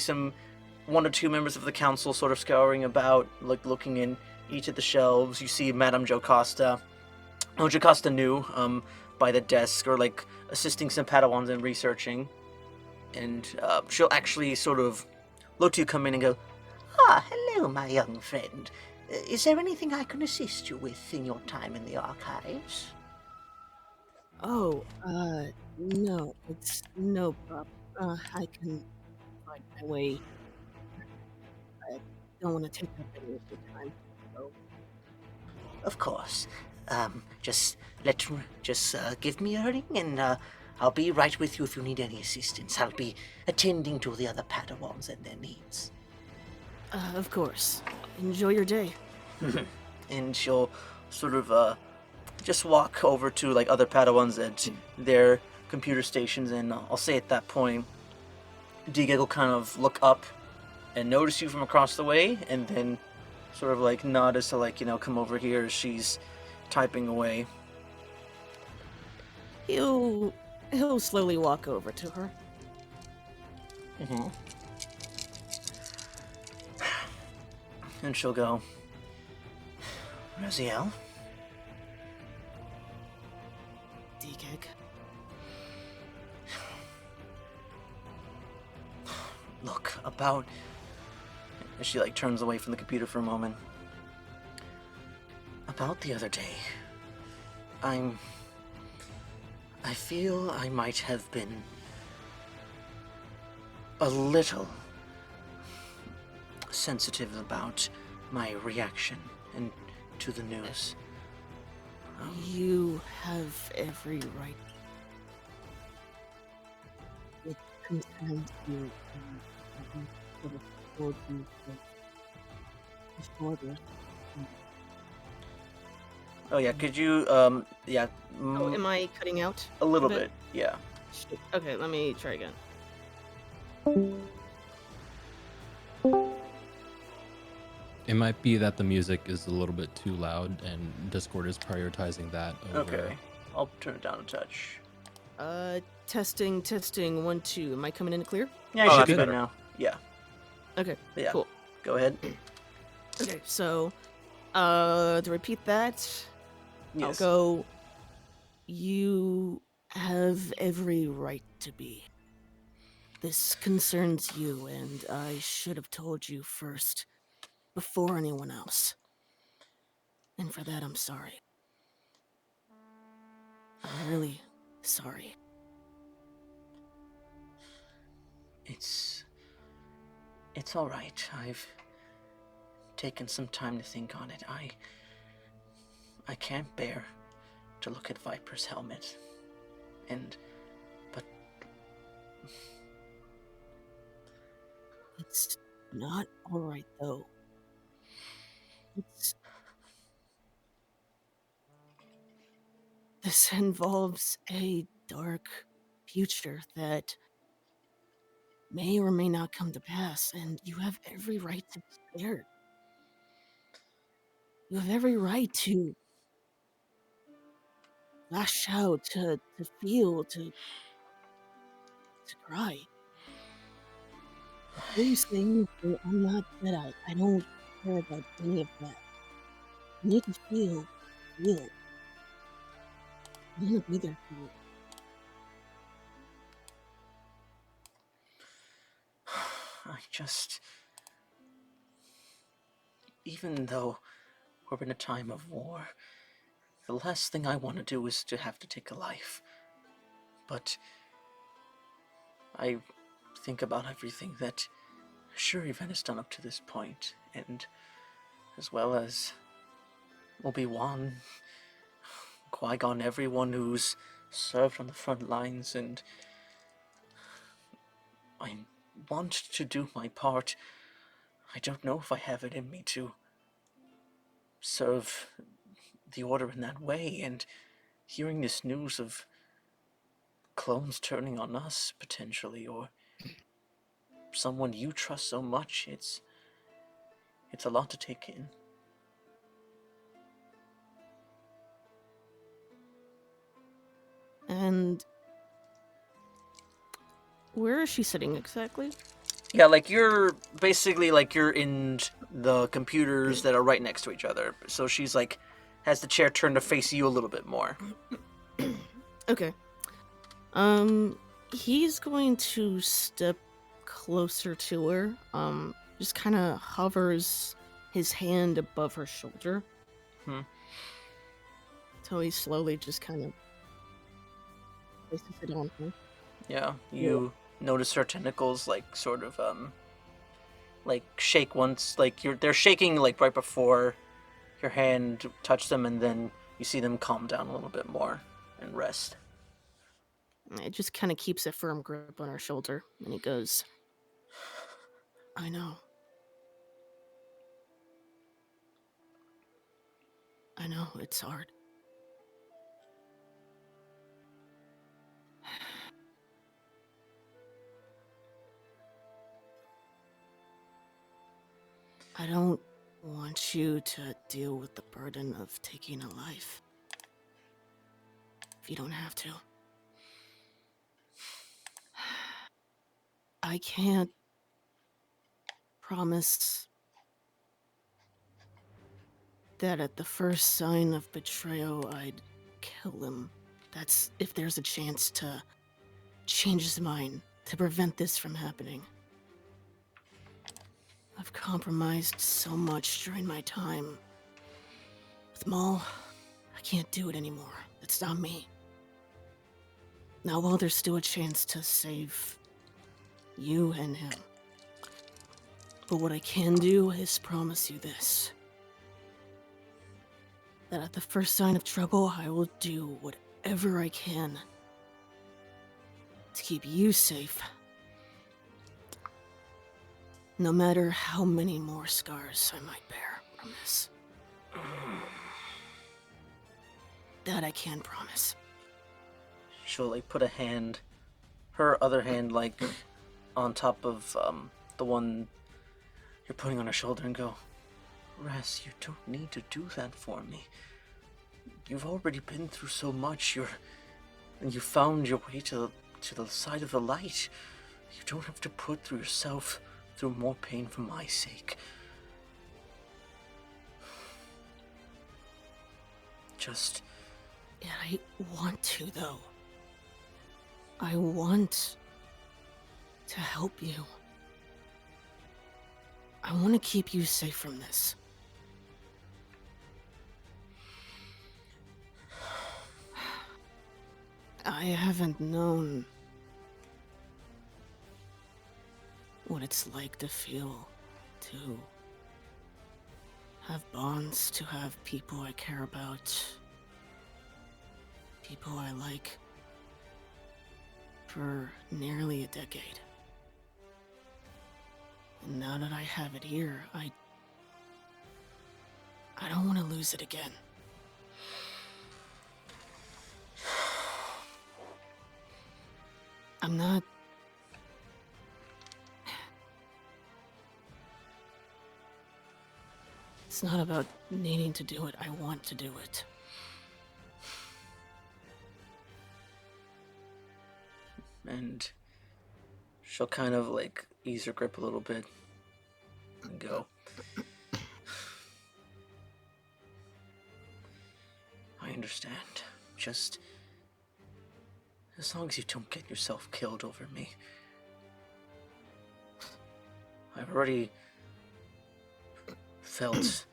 one or two members of the council sort of scouring about, like looking in each of the shelves. You see Madame Jocasta. Oh, Jocasta knew, by the desk, or like assisting some Padawans in researching. And she'll actually sort of look to you, come in and go, "Ah, hello, my young friend. Is there anything I can assist you with in your time in the archives?" Oh, no, it's no problem. I can find my way. I don't want to take up any of your time, so... Of course. Just give me a ring, and I'll be right with you if you need any assistance. I'll be attending to the other Padawans and their needs. Of course. Enjoy your day. And she'll sort of just walk over to like other Padawans at their computer stations, and I'll say at that point, D-Gag will kind of look up and notice you from across the way, and then sort of like nod as to like, come over here as she's typing away. He'll slowly walk over to her. And she'll go, "Raziel?" D-Gag. Look, about... She like turns away from the computer for a moment. about the other day. I feel I might have been a little sensitive about my reaction and to the news. You have every right. It concerns you, and I should have told you before this. Oh yeah, could you yeah, Oh, am I cutting out? a little bit? bit, yeah. Shit. Okay, let me try again. It might be that the music is a little bit too loud, and Discord is prioritizing that over. Okay, I'll turn it down a touch. Testing, 1, 2. Am I coming in clear? Yeah, Oh, you should that's be good better. now. Yeah, Okay, yeah. cool. Go ahead. Okay, so, to repeat that, Yes. I'll go, you have every right to be. This concerns you, and I should have told you first, before anyone else. And for that, I'm sorry. I'm really sorry. It's all right. I've taken some time to think on it. I can't bear to look at Viper's helmet. But It's not alright, though. This involves a dark future that may or may not come to pass, and you have every right to be scared. You have every right to lash out, to feel, to cry. Before you say anything, I'm not Jedi. I don't care about any of that. You need to feel. I'm gonna be there for you. even though we're in a time of war, the last thing I want to do is to have to take a life. But I think about everything that Shir'iven has done up to this point, and as well as Obi-Wan, Qui-Gon, everyone who's served on the front lines, and I want to do my part. I don't know if I have it in me to serve the Order in that way, and hearing this news of clones turning on us, potentially, or someone you trust so much, it's a lot to take in. And where is she sitting exactly? Yeah, like you're basically like you're in the computers that are right next to each other. So she's like has the chair turned to face you a little bit more. Okay. He's going to step closer to her. Just kind of hovers his hand above her shoulder. So he slowly just kind of places it on her. Yeah, you notice her tentacles like sort of like shake once, like they're shaking like right before your hand touched them, and then you see them calm down a little bit more and rest. It just kind of keeps a firm grip on her shoulder, and he goes, I know. I know, it's hard. I don't want you to deal with the burden of taking a life. If you don't have to. I can't promise that at the first sign of betrayal, I'd kill him. That's if there's a chance to change his mind, to prevent this from happening. I've compromised so much during my time With Maul, I can't do it anymore. It's not me. Now, while there's still a chance to save you and him. But what I can do is promise you this. That at the first sign of trouble, I will do whatever I can to keep you safe. No matter how many more scars I might bear from this. That I can promise. She'll like put a hand, her other hand, like on top of the one you're putting on her shoulder, and go, Raz, you don't need to do that for me. You've already been through so much. You found your way to the side of the light. You don't have to put through yourself through more pain for my sake. Just... Yeah, I want to, though. I want to help you. I want to keep you safe from this. I haven't known what it's like to feel, to have bonds, to have people I care about, people I like, for nearly a decade. And now that I have it here, I don't want to lose it again. I'm not... It's not about needing to do it. I want to do it. And she'll kind of like ease her grip a little bit and go, I understand. Just as long as you don't get yourself killed over me. I've already felt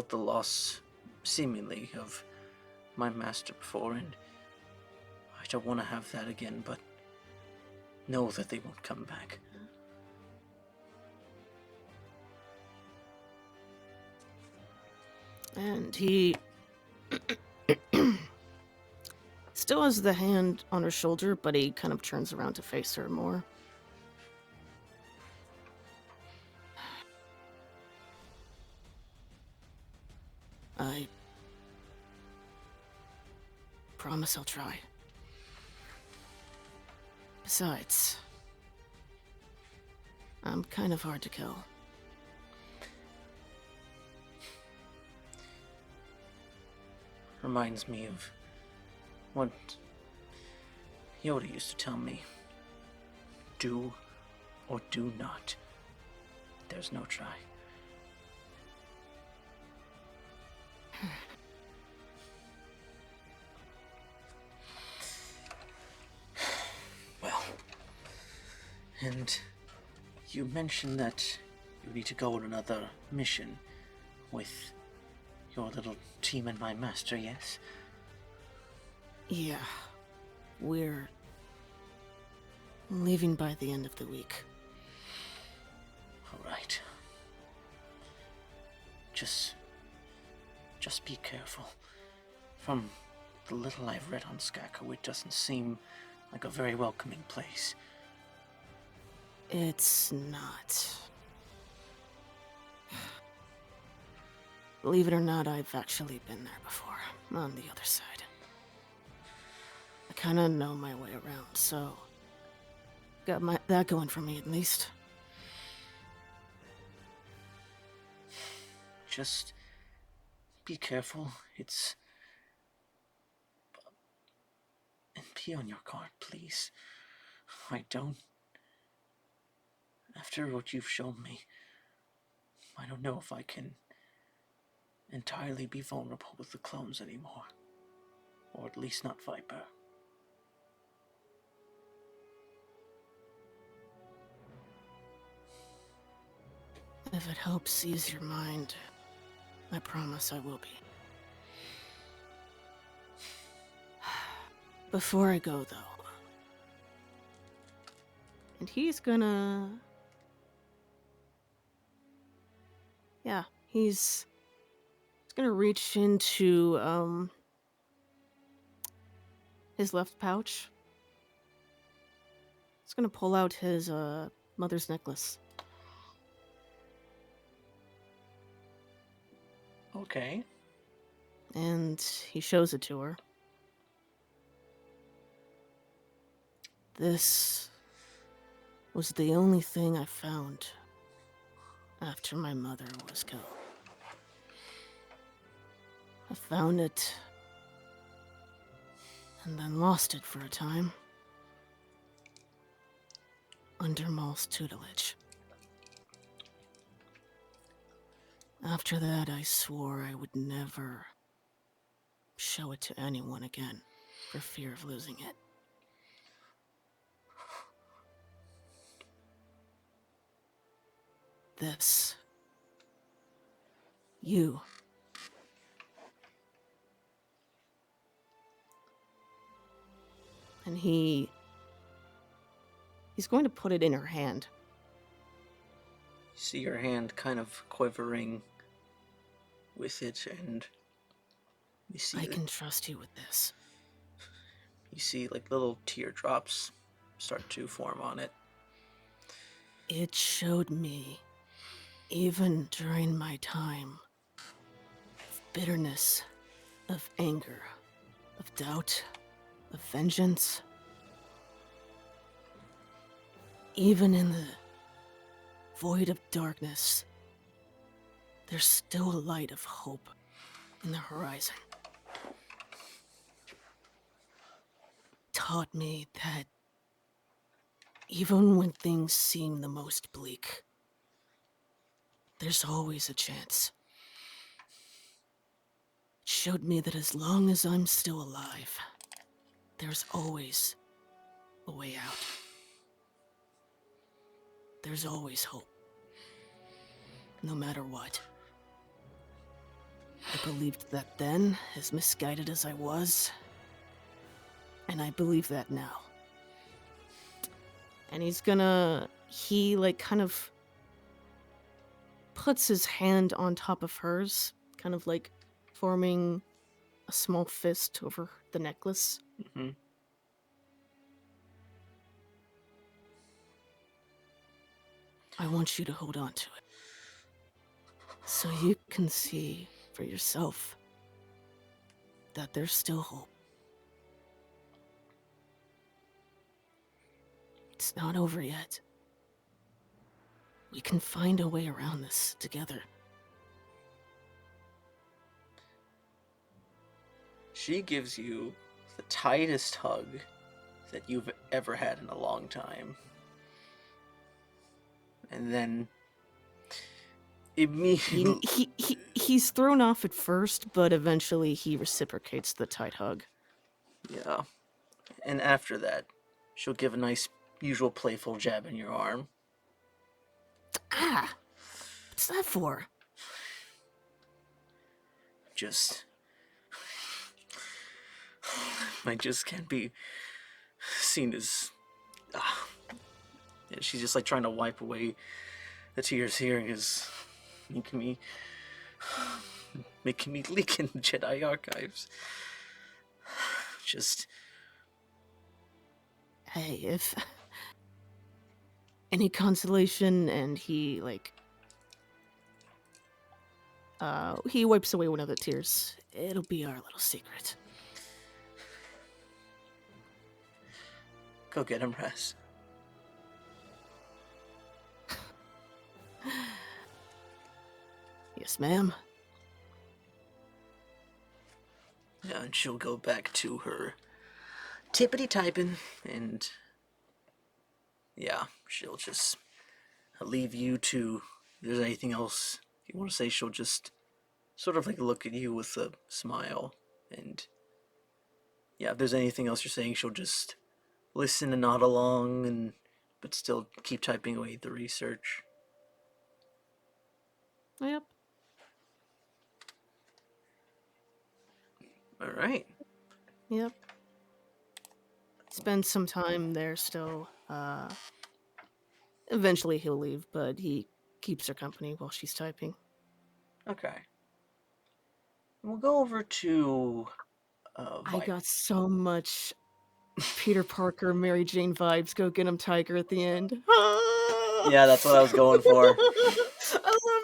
the loss, seemingly, of my master before, and I don't want to have that again, but know that they won't come back. And he still has the hand on her shoulder, but he kind of turns around to face her more. I promise I'll try. Besides, I'm kind of hard to kill. Reminds me of what Yoda used to tell me. Do or do not. There's no try. Well, and you mentioned that you need to go on another mission with your little team and my master, yes? Yeah, we're leaving by the end of the week. All right. Just be careful. From the little I've read on Skako, it doesn't seem like a very welcoming place. It's not. Believe it or not, I've actually been there before, on the other side. I kinda know my way around, so... got that going for me, at least. Just be careful. It's... And be on your guard, please. I don't... After what you've shown me, I don't know if I can entirely be vulnerable with the clones anymore. Or at least not Viper. If it helps ease your mind, I promise I will be. Before I go, though, and he's gonna... Yeah, he's gonna reach into, his left pouch. He's gonna pull out his, mother's necklace. Okay. And he shows it to her. This was the only thing I found after my mother was killed. I found it and then lost it for a time under Maul's tutelage. After that, I swore I would never show it to anyone again for fear of losing it. This. You. And he's going to put it in her hand. You see your hand kind of quivering with it, and you see I can trust you with this. you see like little teardrops start to form on it. It showed me, even during my time of bitterness, of anger, of doubt, of vengeance, even in the void of darkness, there's still a light of hope in the horizon. Taught me that even when things seem the most bleak, there's always a chance. It showed me that as long as I'm still alive, there's always a way out. There's always hope. No matter what. I believed that then, as misguided as I was, and I believe that now. And he like kind of puts his hand on top of hers, kind of like forming a small fist over the necklace. Mm-hmm. I want you to hold on to it. So you can see for yourself that there's still hope. It's not over yet. We can find a way around this together. She gives you the tightest hug that you've ever had in a long time. And then immediately He's thrown off at first, but eventually he reciprocates the tight hug. yeah. And after that, she'll give a nice usual playful jab in your arm. Ah! What's that for? Just I just can't be seen as yeah, she's just like trying to wipe away the tears here is making me leak in the Jedi archives. Just Hey, if any consolation, and he wipes away one of the tears. It'll be our little secret. go get him, Raz. Yes, ma'am. Yeah, and she'll go back to her tippity typing, and yeah, she'll just leave you to. If there's anything else you want to say, she'll just sort of like look at you with a smile, and yeah, if there's anything else you're saying, she'll just listen and nod along, and but still keep typing away the research. Yep. All right. Yep. Spend some time there still. Eventually he'll leave, but he keeps her company while she's typing. Okay. We'll go over to I Viper. got so much Peter Parker, Mary Jane vibes. Go get him, Tiger, at the end. Yeah, that's what I was going for. I love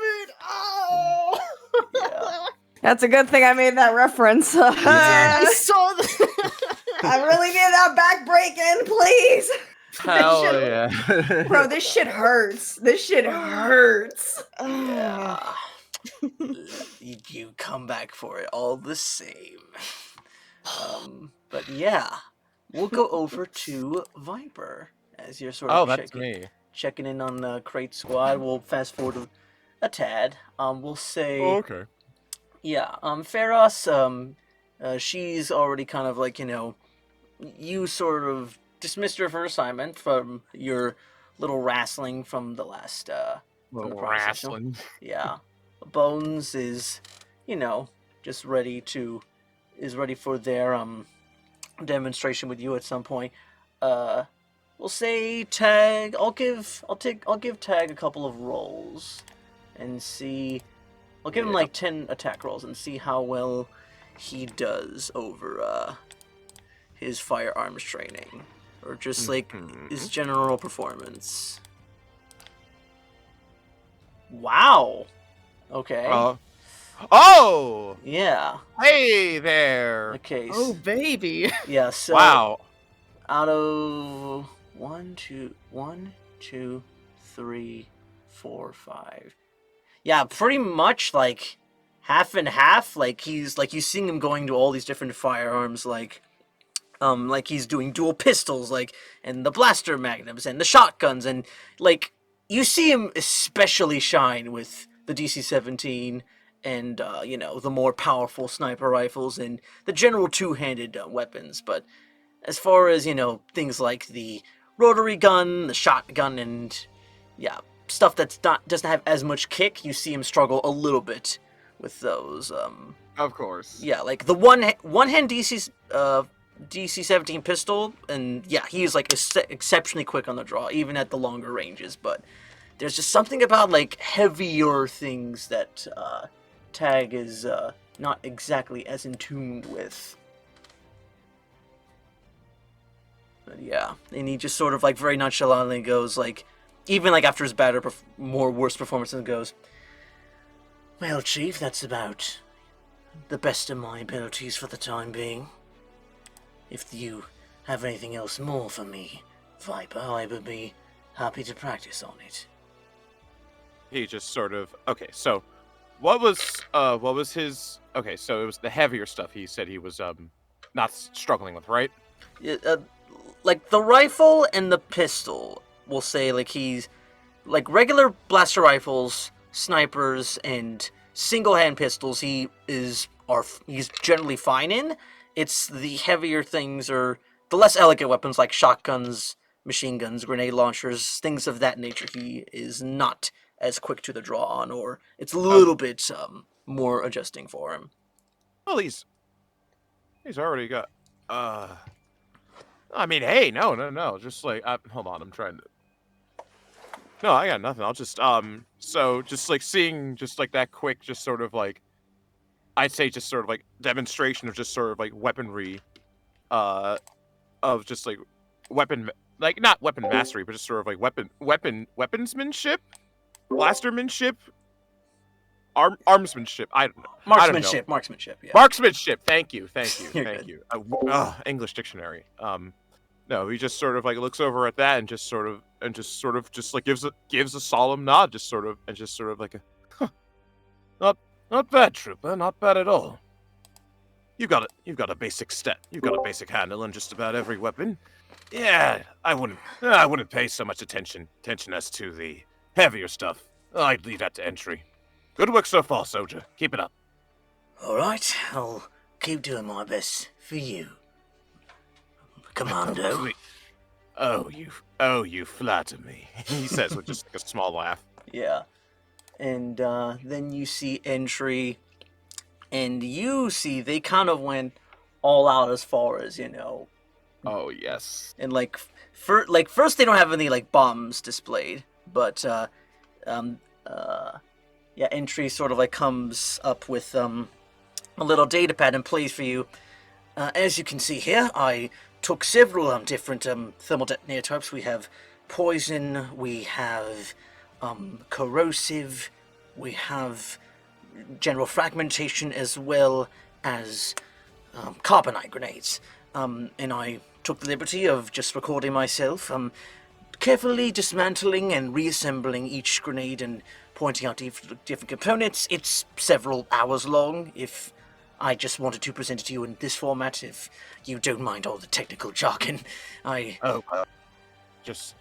it. Oh. Yeah. That's a good thing I made that reference. I saw that. I really need that back breaking, please. Hell shit- yeah. Bro, this shit hurts. This shit hurts. Yeah. You come back for it all the same. But yeah, we'll go over to Viper as you're sort of Oh, that's me. checking in on the Crate Squad. We'll fast forward a tad. We'll say, Oh, okay. yeah, Feros, she's already kind of like, you sort of dismissed her for assignment from your little wrestling from the last, from the prior session. Wrestling. Yeah. Bones is, just ready for their demonstration with you at some point. We'll say Tag. I'll give Tag a couple of rolls, and see. I'll give him like 10 attack rolls and see how well he does over his firearms training, or just like his general performance. Wow. Okay. Oh! Yeah. Hey there! Okay. Oh, baby. Yeah. So. Wow. Out of 1, 2, 3, 4, 5. Yeah, pretty much like half and half. Like he's like you seeing him going to all these different firearms, like he's doing dual pistols, like, and the blaster magnums and the shotguns, and like you see him especially shine with the DC-17 and the more powerful sniper rifles and the general two-handed weapons. But as far as things like the rotary gun, the shotgun, and stuff that's doesn't have as much kick, you see him struggle a little bit with those. Of course. Yeah, like the one hand DC-17 pistol, and yeah, he is like exceptionally quick on the draw, even at the longer ranges. But there's just something about like heavier things that Tag is not exactly as in tune with. But yeah, and he just sort of like very nonchalantly goes like, even like after his worse performance, and goes, "Well, Chief, that's about the best of my abilities for the time being. If you have anything else more for me, Viper, I would be happy to practice on it." He just sort of so what was his so it was the heavier stuff he said he was not struggling with, right? Like the rifle and the pistol, we'll say, like he's like regular blaster rifles, snipers, and single hand pistols he's generally fine in. It's the heavier things, or the less elegant weapons like shotguns, machine guns, grenade launchers, things of that nature, he is not as quick to the draw on, or it's a little bit more adjusting for him. Well, he's already got I mean, hey, no. Just like, hold on, I'm trying to. No, I got nothing. I'll just so just like seeing just like that quick, just sort of like, I'd say just sort of like demonstration of just sort of like weaponry, of just like like not weapon mastery, but just sort of like weaponsmanship, blastermanship, armsmanship. I don't know. Marksmanship. Yeah. Marksmanship. Thank you. Good. English dictionary. No, he just sort of like looks over at that and just sort of like gives a solemn nod, just sort of like not bad, trooper, not bad at all. You've got a basic stat. You've got a basic handle on just about every weapon. Yeah, I wouldn't pay so much attention as to the heavier stuff. I'd leave that to entry. Good work so far, soldier. Keep it up. All right, I'll keep doing my best for you, Commando. Sweet. Oh, you flatter me, he says with just like a small laugh. Yeah. And then you see entry, and you see they kind of went, all out as far as Oh yes. and first they don't have any like bombs displayed, but entry sort of like comes up with a little data pad and plays for you. As you can see here, I took several different thermal detonator types. We have poison, we have corrosive, we have general fragmentation, as well as carbonite grenades. And I took the liberty of just recording myself, carefully dismantling and reassembling each grenade and pointing out different components. It's several hours long. If I just wanted to present it to you in this format, if you don't mind all the technical jargon, just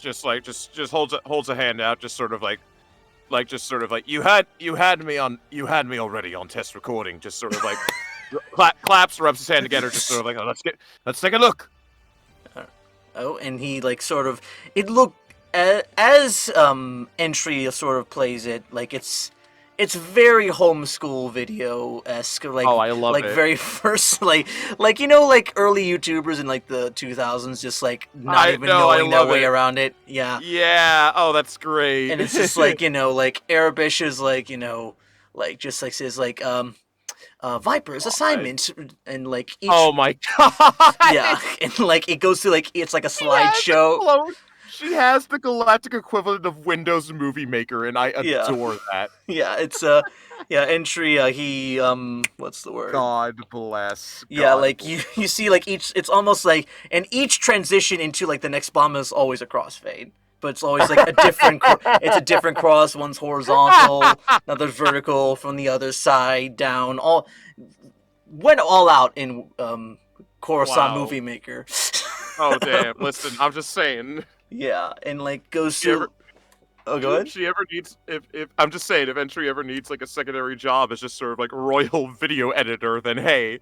holds a hand out, just sort of like you had me already on test recording, just sort of like claps, rubs his hand together, just sort of like, let's take a look. Oh, and he like sort of as entry sort of plays it, like it's very homeschool video-esque, like I love it. Very first like like early YouTubers in like the 2000s, just like not even knowing their way around it. Yeah. Oh, that's great. And it's just like like Arabish is like like just like says like Viper's assignment, and like each... Oh my god. Yeah, and like it goes through like it's like a slideshow. She has the galactic equivalent of Windows Movie Maker, and I adore that. Yeah, it's entry. He what's the word? God bless. Yeah, like you see like it's almost like, and each transition into like the next bomb is always a crossfade. But it's always like a different. It's a different cross. One's horizontal, another's vertical from the other side down. Went all out in Coruscant Movie Maker. Oh damn! Listen, I'm just saying. Yeah, and like goes through. Oh, go ahead. If she ever needs, if I'm just saying, if entry ever needs like a secondary job as just sort of like royal video editor, then hey.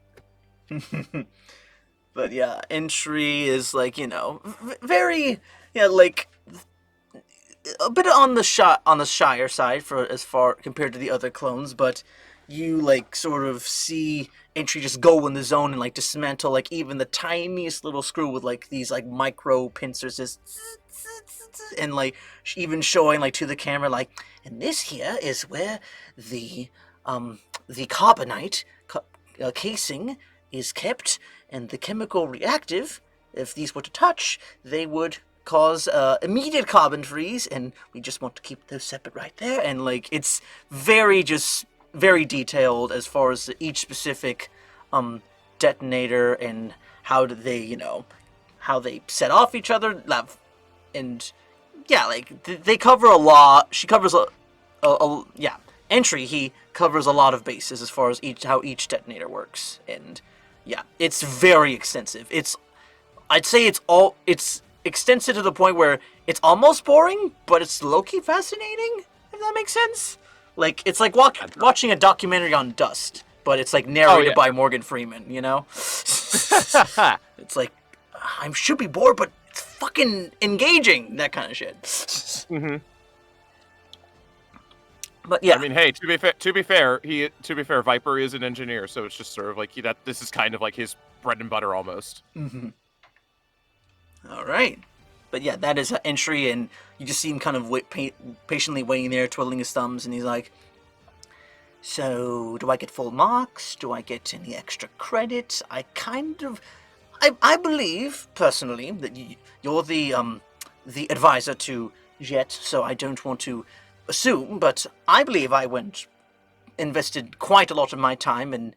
But yeah, entry is like very like a bit on the shyer side for as far compared to the other clones, but you like sort of see entry just go in the zone and like dismantle like even the tiniest little screw with like these like micro pincers, just and like even showing like to the camera like, and this here is where the carbonite casing is kept, and the chemical reactive, if these were to touch, they would cause immediate carbon freeze, and we just want to keep those separate right there. And like it's very detailed as far as each specific detonator and how do they how they set off each other, and yeah, like they cover a lot. She covers entry, he covers a lot of bases as far as how each detonator works, and yeah, it's very extensive. I'd say it's extensive to the point where it's almost boring, but it's low-key fascinating, if that makes sense. Like, it's like watching a documentary on dust, but it's like narrated by Morgan Freeman, It's like, I should be bored, but it's fucking engaging, that kind of shit. Mm-hmm. But yeah, I mean, hey, to be fair, Viper is an engineer, so it's just sort of like this is kind of like his bread and butter almost. Mm-hmm. All right, but yeah, that is entry, and you just see him kind of patiently waiting there, twiddling his thumbs, and he's like, "So, do I get full marks? Do I get any extra credit? I believe personally that you're the advisor to Jet, so I don't want to assume, but I believe I invested quite a lot of my time in,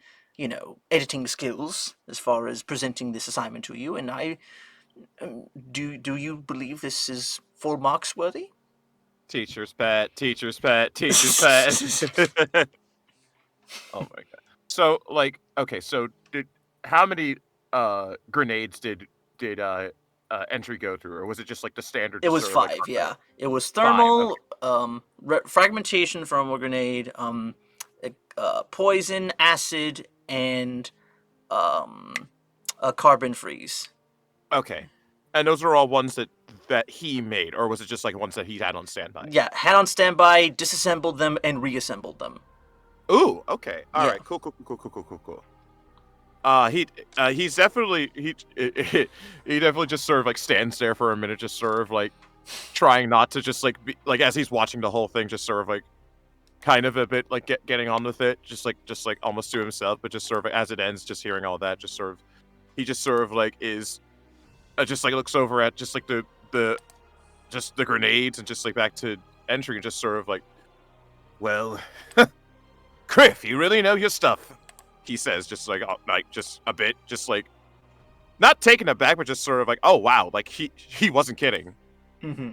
editing skills as far as presenting this assignment to you, and I do you believe this is full marks worthy?" Teacher's pet, teacher's pet, teacher's pet. Oh my god. So, like, okay, so how many grenades did entry go through, or was it just like the standard? It was 5, yeah. It was thermal, fragmentation from a grenade, poison, acid, and a carbon freeze. Okay, and those are all ones that he made, or was it just like ones that he had on standby? Yeah, had on standby, disassembled them, and reassembled them. Ooh, okay, all right, cool. He's definitely he definitely just sort of like stands there for a minute, just sort of like trying not to just like be like as he's watching the whole thing, just sort of like kind of a bit like getting on with it, just like almost to himself, but just sort of as it ends, just hearing all that, just sort of he just sort of like is just like looks over at just like the just the grenades and just like back to entry and just sort of like, well, Criff, you really know your stuff. He says, just like just a bit, just like not taken aback, but just sort of like, oh wow, like he wasn't kidding. Mm-hmm.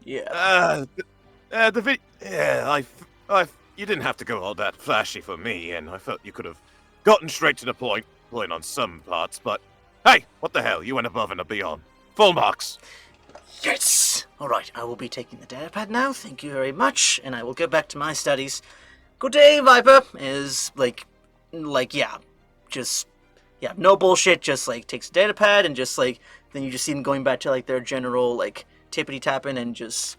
Yeah. The video, yeah, you didn't have to go all that flashy for me, and I felt you could have gotten straight to the point on some parts, but hey, what the hell, you went above and beyond. Full marks. Yes! Alright, I will be taking the datapad now, thank you very much, and I will go back to my studies. Good day, Viper, is yeah, no bullshit, just like takes the datapad and just like, then you just see them going back to like their general like tippity-tapping and just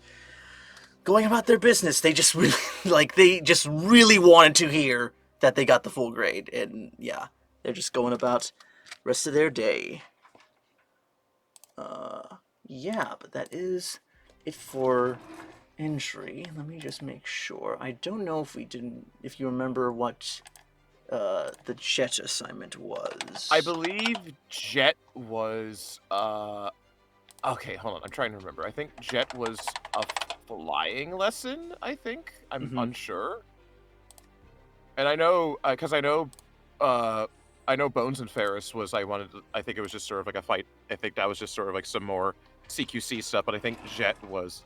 going about their business. They just really wanted to hear that they got the full grade, and yeah, they're just going about rest of their day. Yeah, but that is it for entry. Let me just make sure. I don't know if you remember what the Jet assignment was. I believe Jet was okay, hold on, I'm trying to remember. I think Jet was a flying lesson, I think. I'm unsure. And I know because I know Bones and Ferris was I think it was just sort of like a fight. I think that was just sort of like some more CQC stuff, but I think Jet was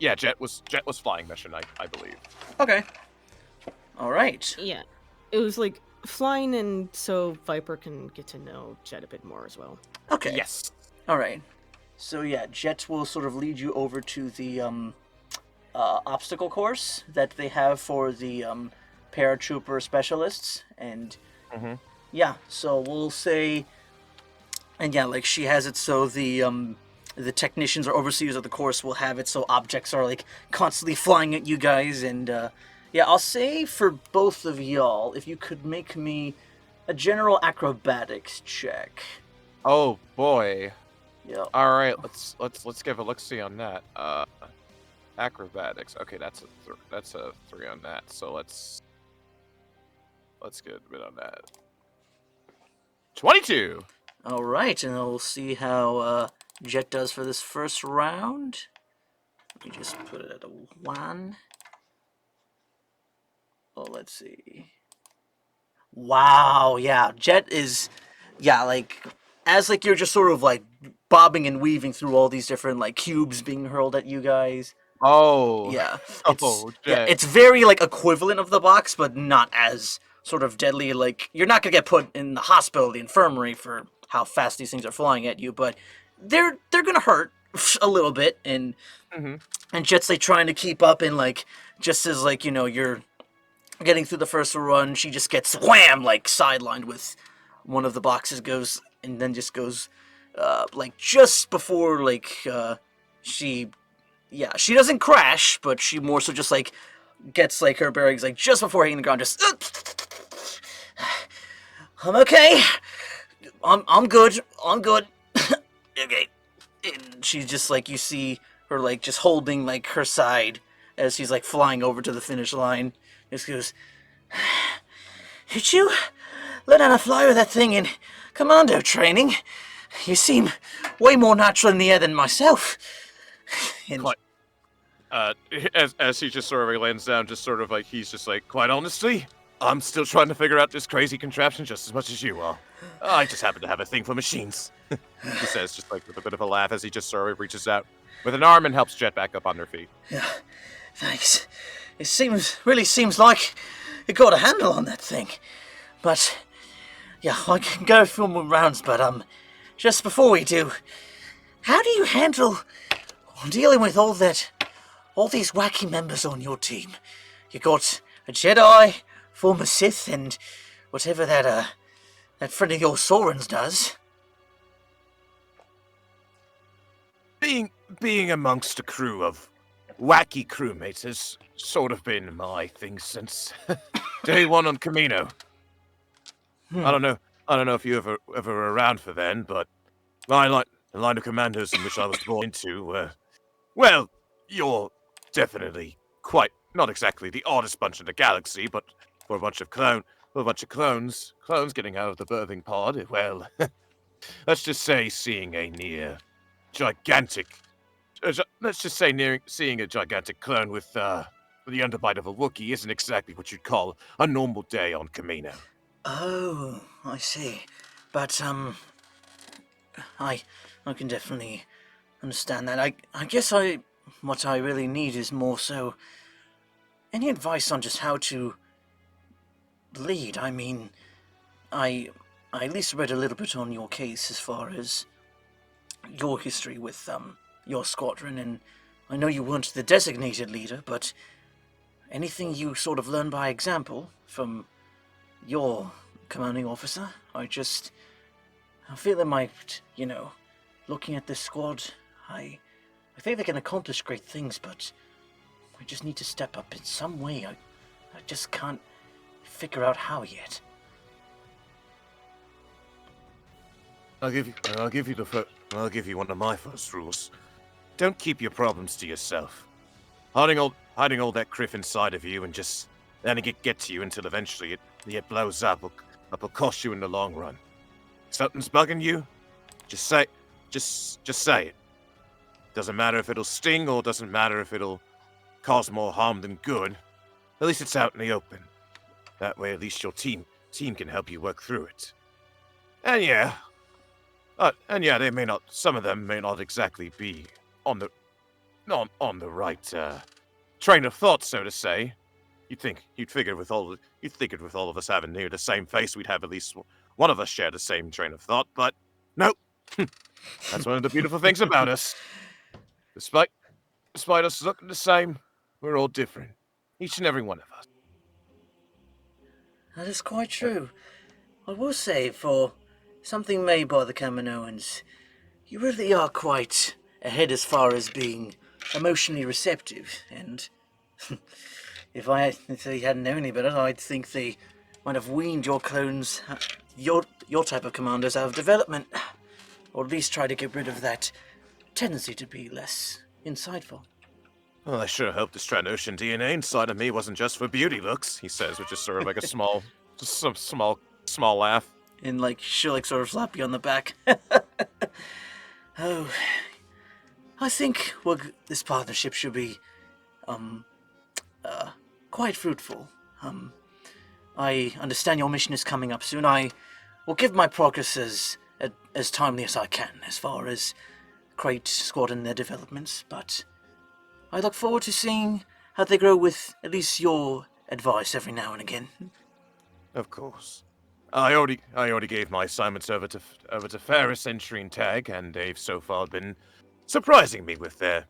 flying mission, I believe. Okay. All right. Yeah, it was like flying, and so Viper can get to know Jet a bit more as well. Okay. Yes. All right. So yeah, Jet will sort of lead you over to the obstacle course that they have for the paratrooper specialists, and yeah. So we'll say, and yeah, like she has it so the technicians or overseers of the course will have it so objects are like constantly flying at you guys, and yeah, I'll say for both of y'all, if you could make me a general acrobatics check. Oh boy. Yeah. All right, let's give a look-see on that. Acrobatics. Okay, that's a 3 on that. So let's get a bit on that. 22. All right, and we'll see how Jet does for this first round. Let me just put it at a 1. Oh, let's see. Wow, yeah, Jet is, yeah, like, as like you're just sort of like bobbing and weaving through all these different like cubes being hurled at you guys. Oh. Yeah. Jet. It's very like equivalent of the box, but not as sort of deadly. Like, you're not gonna get put in the hospital, the infirmary for how fast these things are flying at you, but they're gonna hurt a little bit, and Jet's like trying to keep up, and like just as like, you know, you're getting through the first run, she just gets wham, like sidelined with one of the boxes goes, and then just goes like just before like she doesn't crash, but she more so just like gets like her bearings like just before hitting the ground, just I'm okay. I'm good. Okay. And she's just like, you see her like just holding like her side as she's like flying over to the finish line. Just goes, did you learn how to fly with that thing in commando training? You seem way more natural in the air than myself. And Quite. As he just sort of lands down, just sort of like he's just like, quite honestly, I'm still trying to figure out this crazy contraption just as much as you are. I just happen to have a thing for machines. He says, just like with a bit of a laugh, as he just sort of reaches out with an arm and helps Jet back up on their feet. yeah, thanks. It really seems like you got a handle on that thing. But yeah, I can go a few more rounds, but just before we do, how do you handle dealing with all these wacky members on your team? You got a Jedi, former Sith, and whatever that friend of yours Soren's does. Being amongst a crew of wacky crewmates has sort of been my thing since day one on Camino. I don't know. I don't know if you ever were around for then, but the line of commandos in which I was born into, well, you're definitely quite not exactly the oddest bunch in the galaxy, but for a bunch of clones getting out of the birthing pod, well, let's just say seeing a near gigantic, let's just say seeing a gigantic clone with the underbite of a Wookiee isn't exactly what you'd call a normal day on Kamino. Oh, I see. But, I can definitely understand that. I guess what I really need is more so any advice on just how to lead. I mean, I at least read a little bit on your case as far as your history with, your squadron, and I know you weren't the designated leader, but anything you sort of learned by example from your commanding officer? I feel it might, looking at this squad, I think they can accomplish great things, but I just need to step up in some way. I just can't figure out how yet. I'll give you one of my first rules. Don't keep your problems to yourself. Hiding all that criff inside of you and just letting it get to you until eventually it blows up will cost you in the long run. Something's bugging you? Just say it. Doesn't matter if it'll sting or doesn't matter if it'll cause more harm than good. At least it's out in the open. That way at least your team can help you work through it. And yeah, some of them may not exactly be on the right train of thought, so to say. You'd figure with all of us having near the same face, we'd have at least one of us share the same train of thought, but nope. That's one of the beautiful things about us. Despite us looking the same, we're all different. Each and every one of us. That is quite true. I will say, for something made by the Kaminoans, you really are quite ahead as far as being emotionally receptive, and if they hadn't known any better, I'd think they might have weaned your clones, your type of commanders, out of development, or at least try to get rid of that tendency to be less insightful. Well, I sure hope this Tranosian DNA inside of me wasn't just for beauty looks, he says, with just sort of like a small laugh. And she'll sort of slap you on the back. Oh, I think this partnership should be quite fruitful. I understand your mission is coming up soon. I will give my progress as timely as I can as far as Crate Squad and their developments, but I look forward to seeing how they grow with at least your advice every now and again. Of course. I already gave my assignments over to Ferris, Entry, and Tag, and they've so far been surprising me with their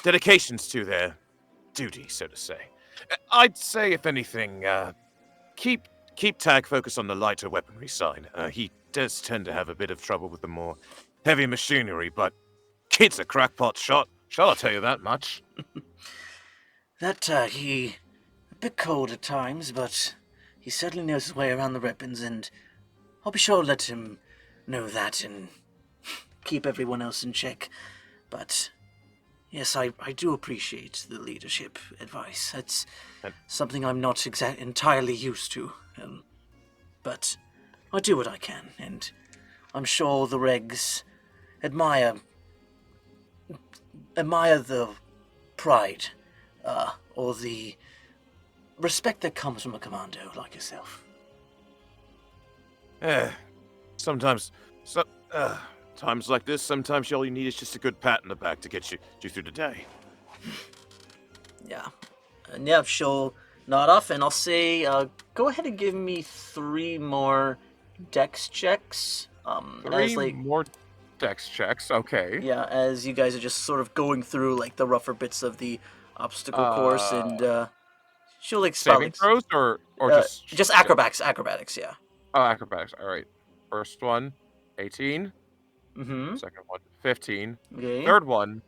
dedications to their duty, so to say. I'd say, if anything, keep Tag focused on the lighter weaponry side. He does tend to have a bit of trouble with the more heavy machinery, but kid's a crackpot shot. Shall I tell you that much? He a bit cold at times, but he certainly knows his way around the weapons, and I'll be sure to let him know that and keep everyone else in check. But yes, I do appreciate the leadership advice. That's something I'm not entirely used to. But I do what I can, and I'm sure the regs admire the pride or the respect that comes from a commando like yourself. Times like this, sometimes all you need is just a good pat in the back to get you through the day. Yeah. And yeah, sure. Not often. I'll say, go ahead and give me 3 more dex checks. More dex checks, okay. Yeah, as you guys are just sort of going through the rougher bits of the obstacle course, and she'll saving throws or just acrobatics, yeah. Oh, acrobatics. All right. First one, 18. Mm-hmm. Second one, 15. Okay. Third one,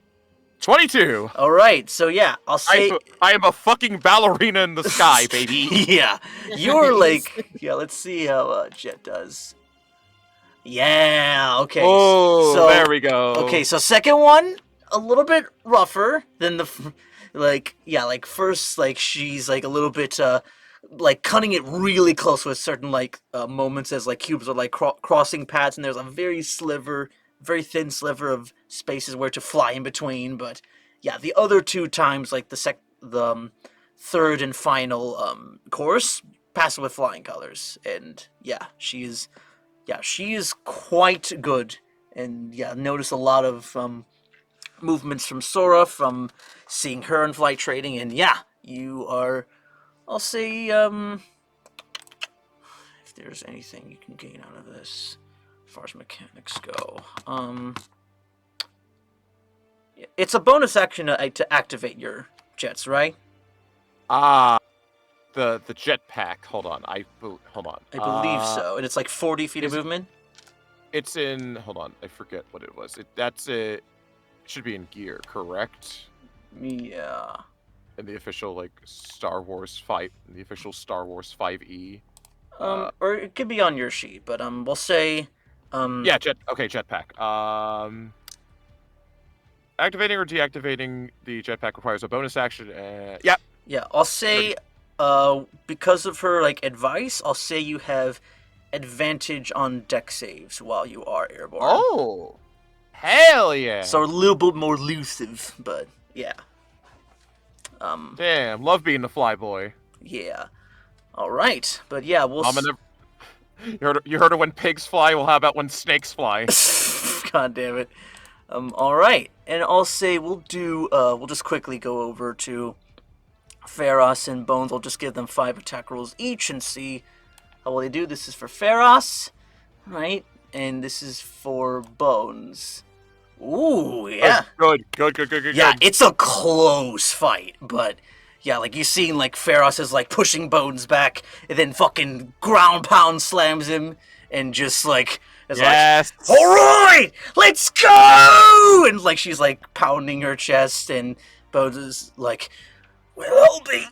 22. All right, so yeah, I'll say. I am a fucking ballerina in the sky, baby. Yeah, you're Nice. like. Yeah, let's see how Jet does. Yeah. Okay. Oh, so there we go. Okay, so second one a little bit rougher than the like first she's like a little bit like cutting it really close with certain moments as like cubes are like crossing paths and there's a very thin sliver of spaces where to fly in between, but yeah, the other two times like the third and final course pass with flying colors, and she is quite good. And yeah, notice a lot of movements from Sora from seeing her in flight trading, and yeah, you are, I'll say, if there's anything you can gain out of this as far as mechanics go. It's a bonus action to activate your jets, right? The jetpack. Hold on. I believe so. And it's like 40 feet of movement? It's in... Hold on. I forget what it was. It should be in gear, correct? Yeah. In the official, Star Wars 5... The official Star Wars 5e. Or it could be on your sheet, but we'll say... Yeah, jetpack. Activating or deactivating the jetpack requires a bonus action. Yeah. Yeah, I'll say, because of her advice, I'll say you have advantage on deck saves while you are airborne. Oh, hell yeah! So a little bit more elusive, but yeah. Damn, love being the flyboy. Yeah. All right, but yeah, we'll. You heard of when pigs fly? Well, how about when snakes fly? God damn it. All right, and I'll say we'll just quickly go over to Pharos and Bones. I'll just give them 5 attack rolls each and see how well they do. This is for Pharos, right? And this is for Bones. Ooh, yeah. Oh, good. Yeah, it's a close fight, but yeah, you seen Pharos is pushing Bones back, and then fucking ground pound slams him, and just is yes. all right, let's go, and she's pounding her chest, and Bones is well, I'll be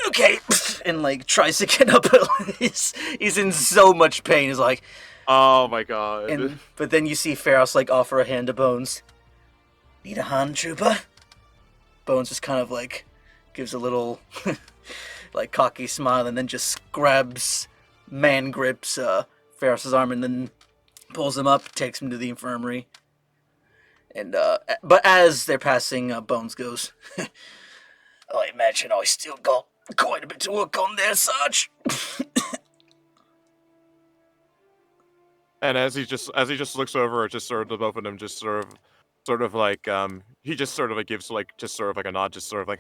okay, and tries to get up, but he's in so much pain. He's like, oh my god. But then you see Pharos offer a hand to Bones. Need a hand, trooper? Bones just kind of gives a little cocky smile and then just grips Pharos' arm and then pulls him up, takes him to the infirmary. And but as they're passing, Bones goes, I imagine I still got quite a bit to work on there, Sarge. And as he just looks over at just sort of the both of them, just sort of he just sort of gives just sort of a nod, just sort of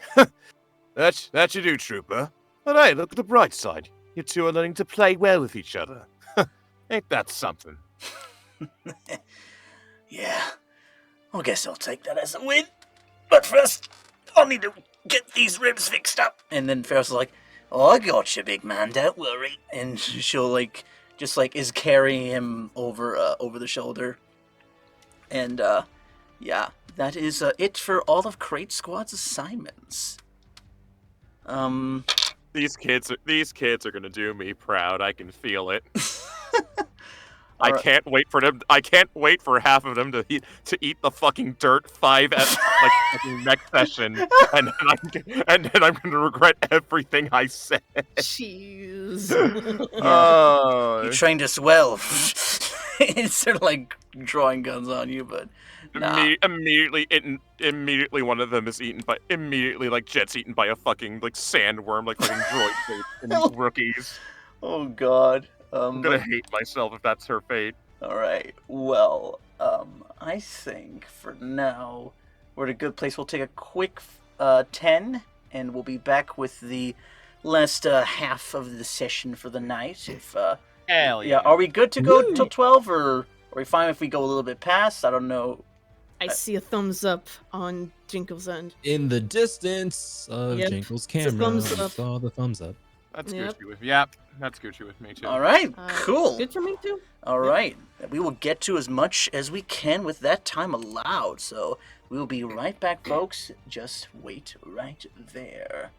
that you do, trooper. But hey, look at the bright side. You two are learning to play well with each other. Ain't that something? Yeah, I guess I'll take that as a win. But first, I'll need to get these ribs fixed up. And then Ferris is like, oh, I got you, big man, don't worry. And she'll is carrying him over the shoulder. And yeah, that is it for all of Crate Squad's assignments. These kids are gonna do me proud. I can feel it. I can't wait for half of them to eat the fucking dirt 5 at fucking next session, and then I'm gonna regret everything I said. Jeez. Oh, You trained us well. Instead of drawing guns on you, but nah. Immediately one of them is eaten by Jet's eaten by a fucking sandworm, fucking droid and rookies. Oh god. I'm gonna hate myself if that's her fate. Alright, well, I think for now we're at a good place. We'll take a quick 10, and we'll be back with the last half of the session for the night. If Hell yeah. Are we good to go till 12, or are we fine if we go a little bit past? I don't know. I see a thumbs up on Jinkles' end. In the distance of Yep. Jinkles' a camera, thumbs I up. saw the thumbs up. That's Yep. Gucci with that's Gucci with me too. All right, cool. Good for me too. All right. that we will get to as much as we can with that time allowed. So we will be right back, folks. Just wait right there.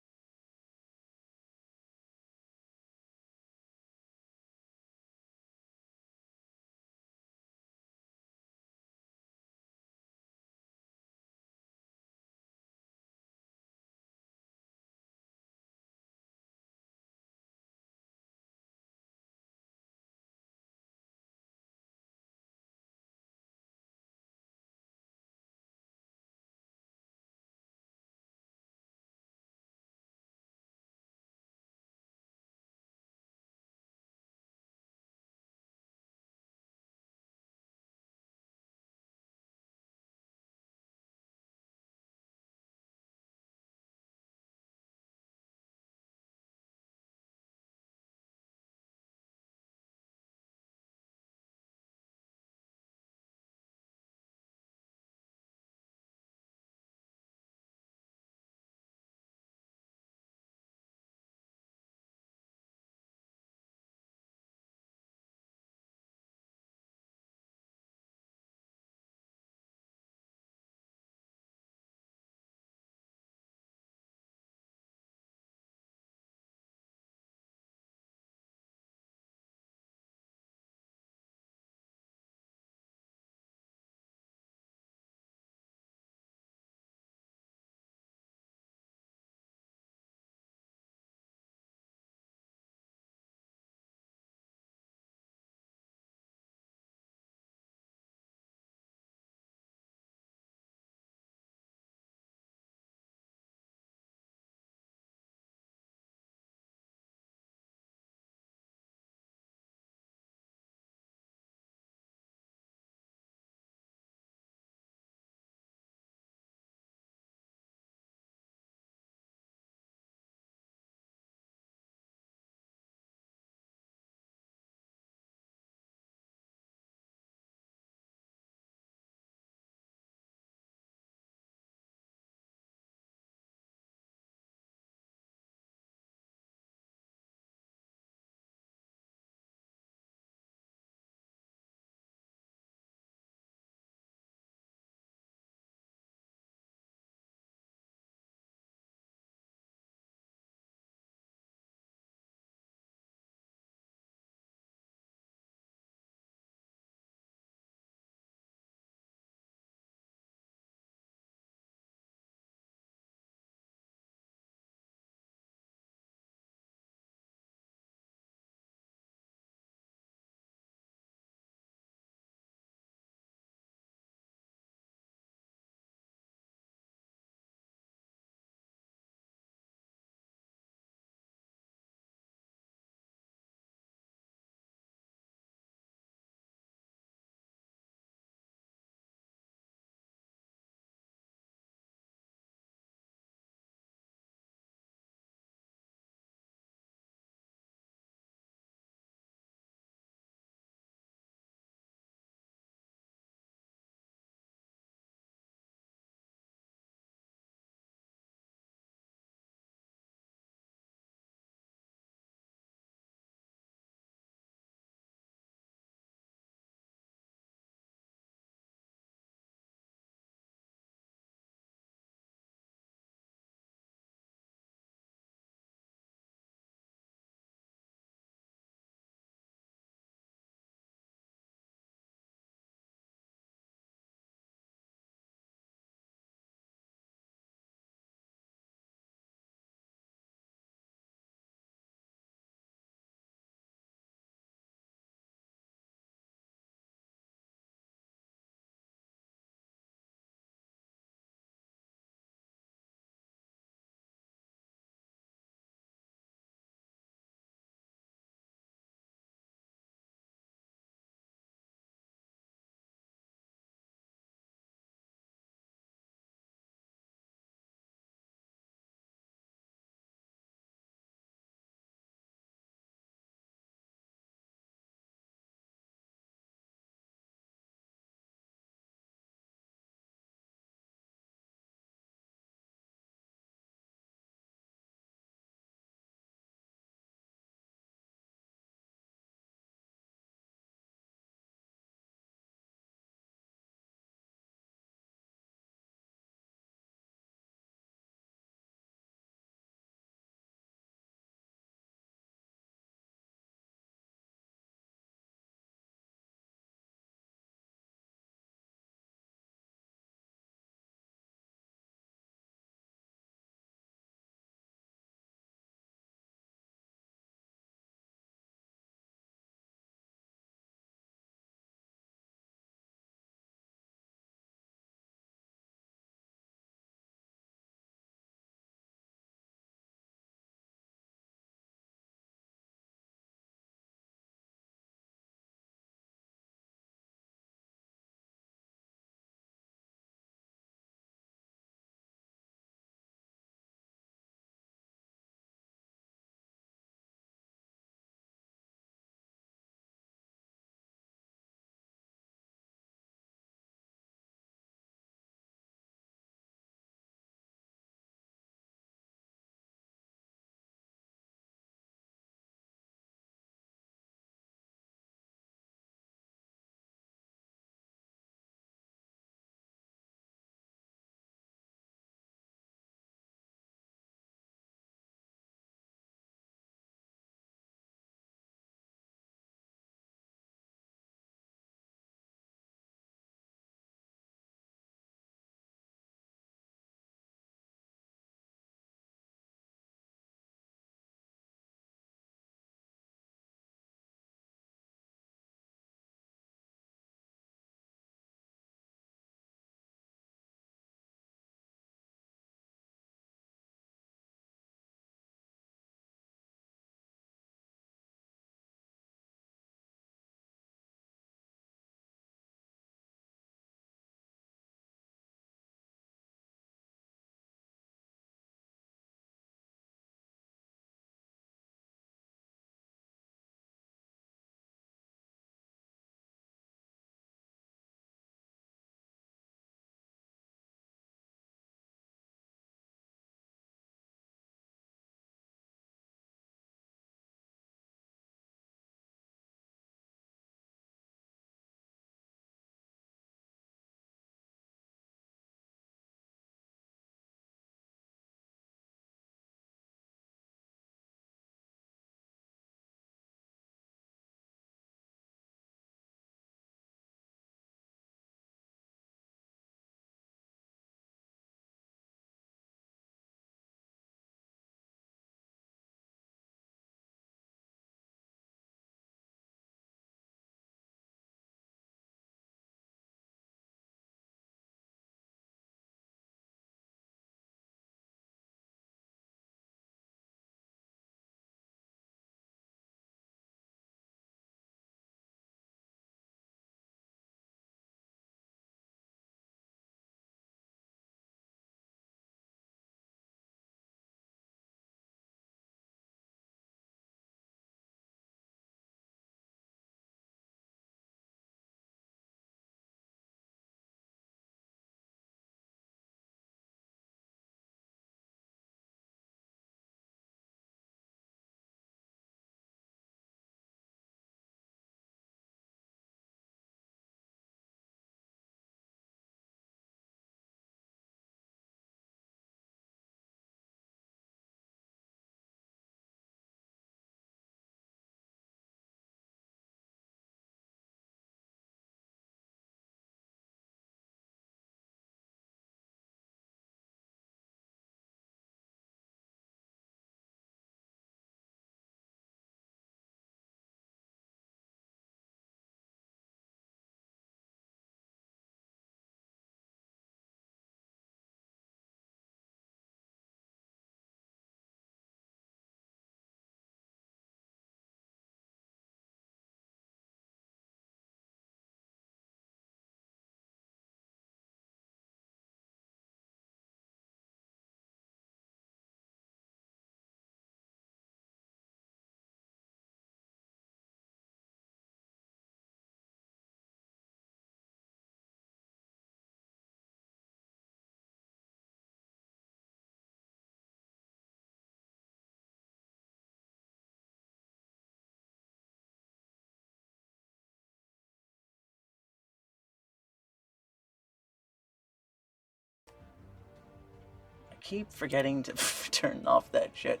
keep forgetting to turn off that shit.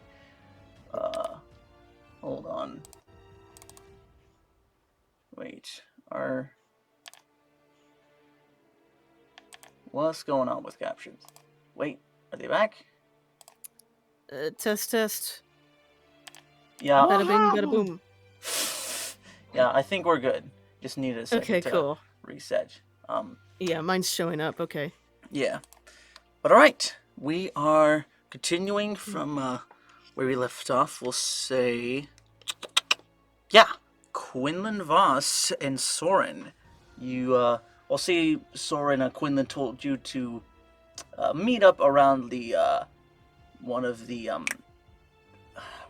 Hold on. Wait, what's going on with captions? Wait, are they back? Test. Yeah. Bada bing, bada boom. Yeah, I think we're good. Just need a second Okay, to cool. reset. Yeah, mine's showing up. Okay. Yeah. But alright, we are continuing from where we left off. We'll say, yeah, Quinlan Voss and Soren. I'll say Soren, Quinlan told you to meet up around the one of the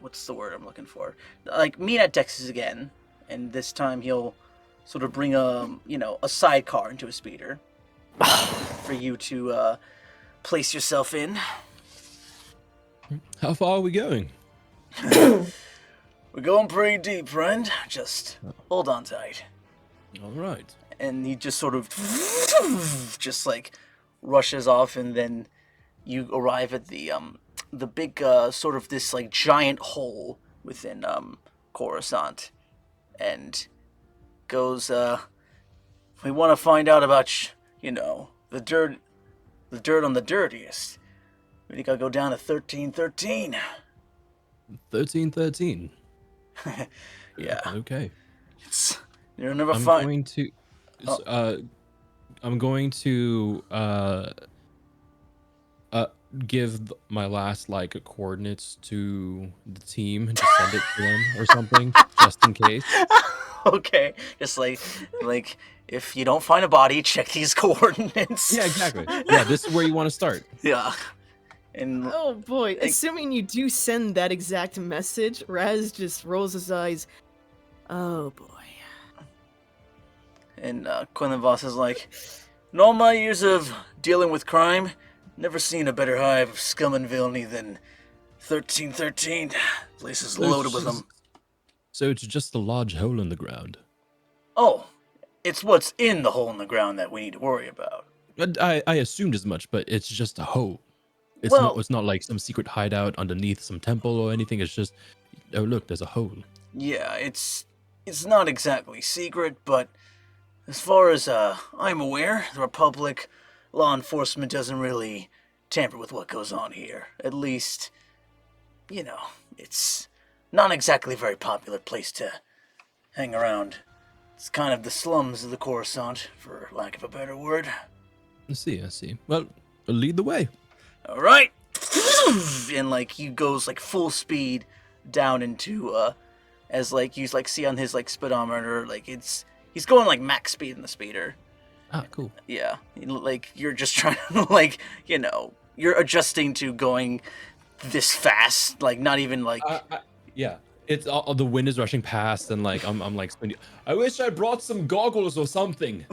what's the word I'm looking for? Like meet at Dex's again, and this time he'll sort of bring a sidecar into a speeder for you to place yourself in. How far are we going? We're going pretty deep, friend. Just hold on tight. All right. And he just sort of just like rushes off, and then you arrive at the big sort of this like giant hole within Coruscant, and goes we want to find out about the dirt on the dirtiest. We think I'll go down to 1313. 1313. Yeah. Okay. You'll never I'm find. going to. I'm going to give my last coordinates to the team and just send it to them or something, just in case. Okay, just like if you don't find a body, check these coordinates. Yeah, exactly. Yeah, this is where you want to start. Yeah. And Oh boy, assuming you do send that exact message, Raz just rolls his eyes. Oh boy. And Quinlan Voss is like, in all my years of dealing with crime, never seen a better hive of scum and villainy than 1313. Place is loaded with them. So it's just a large hole in the ground. Oh, it's what's in the hole in the ground that we need to worry about. I assumed as much, but it's just a hole. It's not like some secret hideout underneath some temple or anything. It's just, oh look, there's a hole. Yeah, it's not exactly secret, but as far as I'm aware, the Republic law enforcement doesn't really tamper with what goes on here. At least, it's not exactly a very popular place to hang around. It's kind of the slums of the Coruscant, for lack of a better word. I see. Well, lead the way. All right. And he goes full speed down into as you see on his speedometer, he's going max speed in the speeder. Ah, cool. Yeah, you're just trying to you're adjusting to going this fast, not even yeah. It's all the wind is rushing past, and I'm spinning. I wish I brought some goggles or something.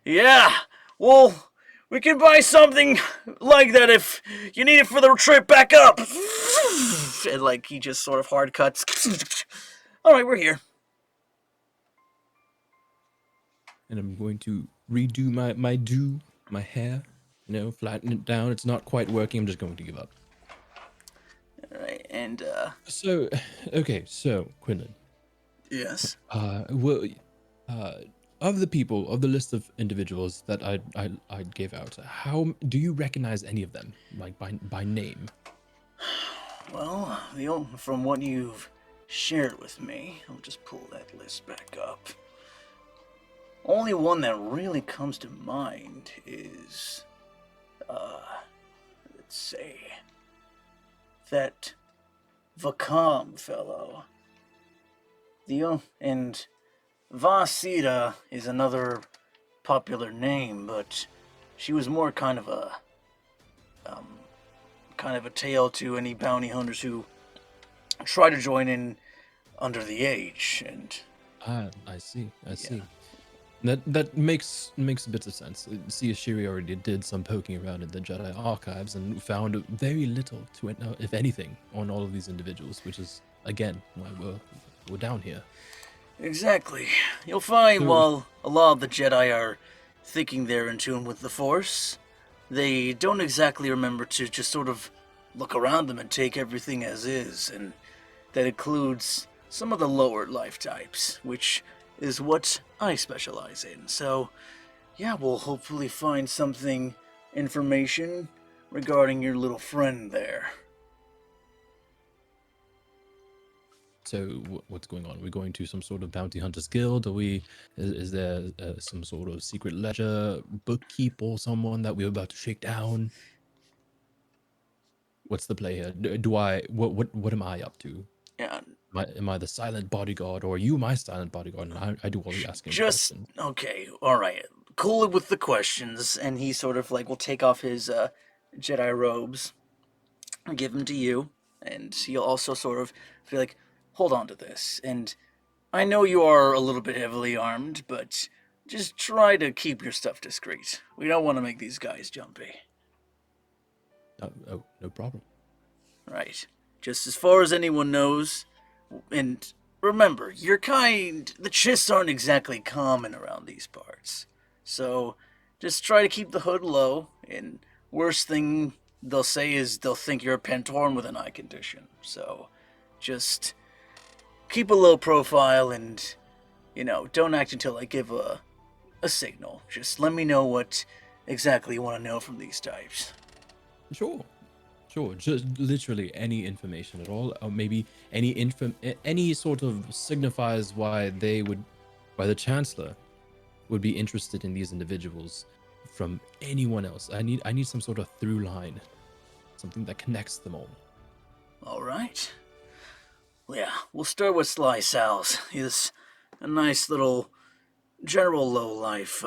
Yeah, well, we can buy something like that if you need it for the trip back up. And he just sort of hard cuts. All right, we're here. And I'm going to redo my hair, flatten it down. It's not quite working. I'm just going to give up. All right, and So Quinlan. yes. Of the list of individuals that I gave out, how do you recognize any of them, by name? Well, from what you've shared with me, I'll just pull that list back up. Only one that really comes to mind is, let's say, that Vakam fellow. And Vasida is another popular name, but she was more kind of a tale to any bounty hunters who try to join in under the age. And I see. That makes a bit of sense. See, Shiri already did some poking around in the Jedi archives and found very little to it, if anything, on all of these individuals, which is again why we're down here. Exactly. You'll find while a lot of the Jedi are thinking they're in tune with the Force, they don't exactly remember to just sort of look around them and take everything as is, and that includes some of the lower life types, which is what I specialize in. So, yeah, we'll hopefully find information regarding your little friend there. So what's going on? Are we going to some sort of bounty hunters guild? Is there some sort of secret ledger bookkeep or someone that we're about to shake down? What's the play here? What am I up to? Yeah, Am I the silent bodyguard, or are you my silent bodyguard? And I do all the asking just questions. okay. All right, cool it with the questions, and he sort of like will take off his Jedi robes and give them to you, and he'll also sort of feel like, hold on to this, and I know you are a little bit heavily armed, but just try to keep your stuff discreet. We don't want to make these guys jumpy. Oh, no problem. Right. Just as far as anyone knows, and remember, your kind, the chists aren't exactly common around these parts. So just try to keep the hood low, and worst thing they'll say is they'll think you're a Pentorn with an eye condition. So just keep a low profile and, don't act until I give a signal. Just let me know what exactly you want to know from these types. Sure. Just literally any information at all, or maybe any sort of signifies why the Chancellor would be interested in these individuals from anyone else. I need some sort of through line, something that connects them all. All right. Well, yeah, we'll start with Sly Sal's. He's a nice little general low-life,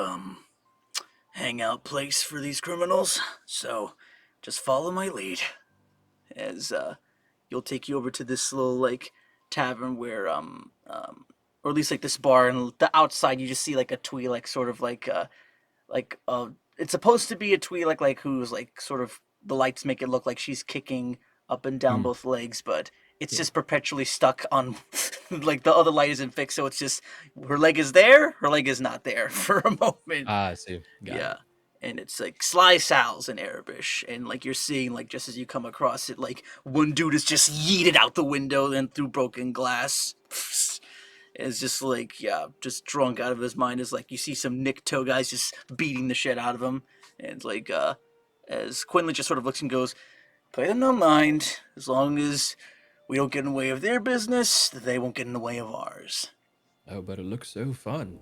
hangout place for these criminals. So, just follow my lead. As, you'll take you over to this little, like, tavern where, or at least, like, this bar, and the outside you just see, like, a Twi'lek sort of, it's supposed to be a Twi'lek, like, who's, like, sort of, the lights make it look like she's kicking up and down both legs, but it's just perpetually stuck on, like, the other light isn't fixed, so it's just, her leg is there, her leg is not there for a moment. I see. Got Yeah. it. And it's like Sly Sal's in Arabish, and like you're seeing, like, just as you come across it, like one dude is just yeeted out the window and through broken glass. It's just like, yeah, just drunk out of his mind. Is like you see some Nikto guys just beating the shit out of him, and like as Quinlan just sort of looks and goes, "Play them no mind. As long as we don't get in the way of their business, they won't get in the way of ours." Oh, but it looks so fun.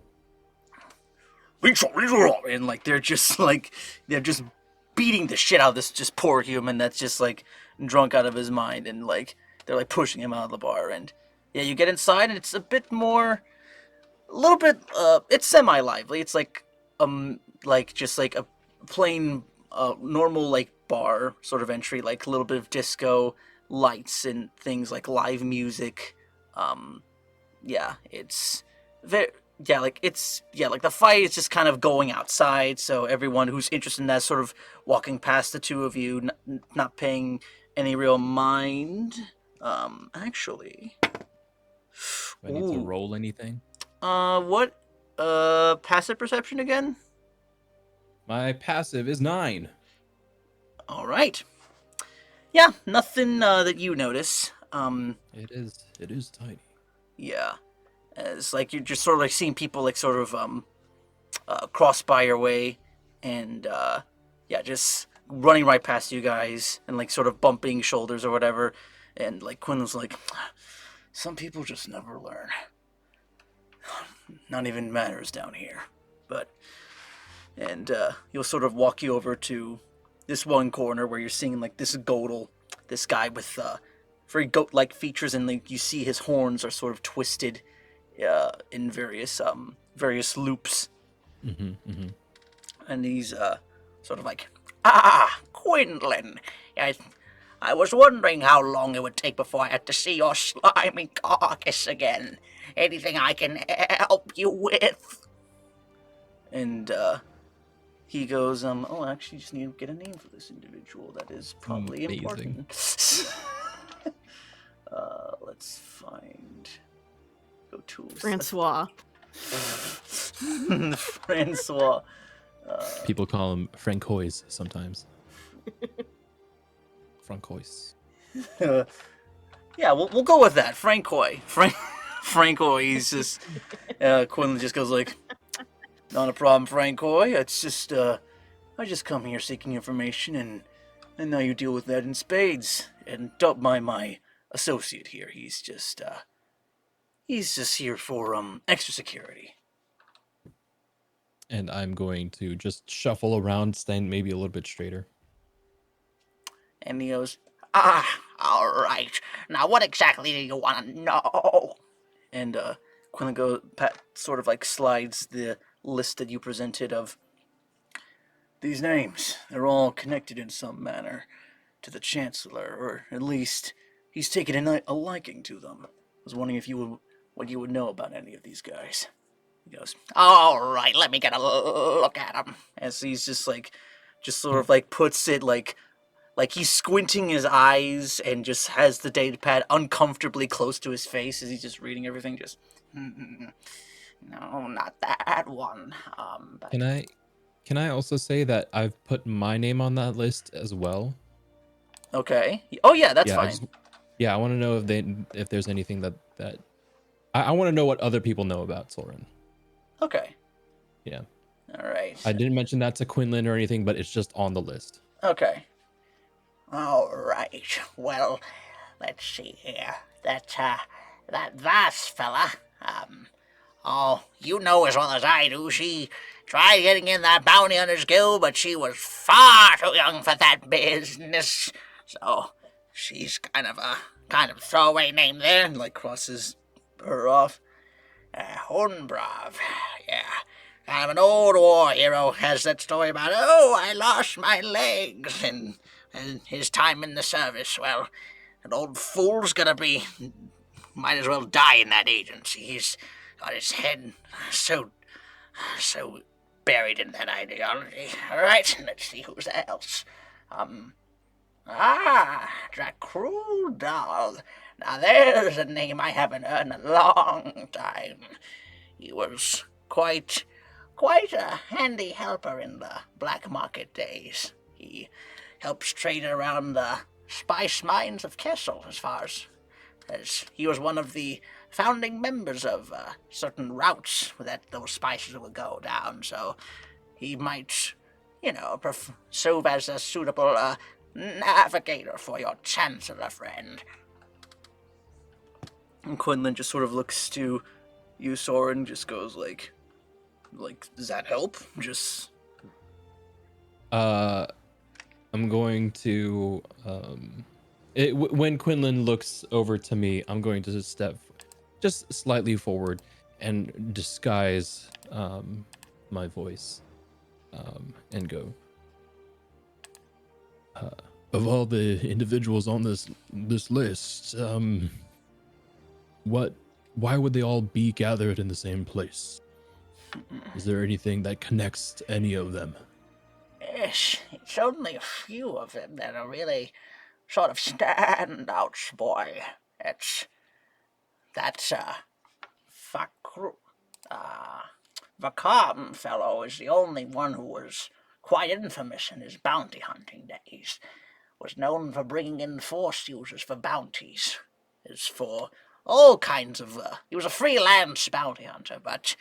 And like they're just beating the shit out of this just poor human that's just like drunk out of his mind, and like they're like pushing him out of the bar. And yeah, you get inside and it's a little bit it's semi lively. It's like just like a plain normal like bar sort of entry, like a little bit of disco lights and things, like live music. Yeah, it's very like the fight is just kind of going outside, so everyone who's interested in that sort of walking past the two of you, not paying any real mind. Actually, Do I need to roll anything? What passive perception again? My passive is 9. All right. Yeah, nothing that you notice. It is tiny. Yeah. It's like you're just sort of like seeing people like sort of cross by your way, and yeah, just running right past you guys and like sort of bumping shoulders or whatever. And like Quinlan's like, some people just never learn. Not even manners down here. But and he'll sort of walk you over to this one corner where you're seeing like this guy with very goat-like features, and like you see his horns are sort of twisted in various loops. And he's sort of like, Quinlan, I was wondering how long it would take before I had to see your slimy carcass again. Anything I can help you with? And he goes, actually, you just need to get a name for this individual. That is probably Amazing. important. Let's find... Go tools. Francois. Francois. People call him Francois sometimes. Francois. Yeah, we'll go with that. Francois. Francois, he's just... Quinlan just goes like, not a problem, Francois. It's just, I just come here seeking information, and now you deal with that in spades. And don't mind my associate here. He's just here for, extra security. And I'm going to just shuffle around, stand maybe a little bit straighter. And he goes, All right. Now, what exactly do you want to know? and, Quinlan sort of like slides the list that you presented of these names. They're all connected in some manner to the Chancellor, or at least he's taken a liking to them. I was wondering what you would know about any of these guys. He goes, All right, let me get a look at him. as he's just sort of like puts it like he's squinting his eyes and just has the data pad uncomfortably close to his face as he's just reading everything. Just No, not that one. But Can I also say that I've put my name on that list as well? okay. Oh yeah, that's fine. I want to know if there's anything that I want to know what other people know about Soren. Okay. Yeah. All right. I didn't mention that to Quinlan or anything, but it's just on the list. Okay. all right. Well, let's see here. That vast fella. Oh, you know as well as I do. She tried getting in that bounty hunters guild, but she was far too young for that business. So she's kind of a throwaway name there. And like crosses her off. Hornbrav. Yeah. Kind of an old war hero. Has that story about, I lost my legs and his time in the service. Well, an old fool's might as well die in that agency. He's got his head so buried in that ideology. All right, let's see who's else. Dracrudal. Now there's a name I haven't heard in a long time. He was quite a handy helper in the black market days. He helps trade around the spice mines of Kessel as far as he was one of the founding members of certain routes that those spices would go down, so he might, serve as a suitable navigator for your chancellor friend. And Quinlan just sort of looks to you, Soren, just goes like, does that help? Just... I'm going to, when Quinlan looks over to me, I'm going to step just slightly forward and disguise my voice and go, of all the individuals on this list, why would they all be gathered in the same place? Is there anything that connects any of them? Yes, it's only a few of them that are really sort of standouts, boy. That's Vakam fellow is the only one who was quite infamous in his bounty hunting days. Was known for bringing in force users for bounties. As for all kinds of... he was a freelance bounty hunter, but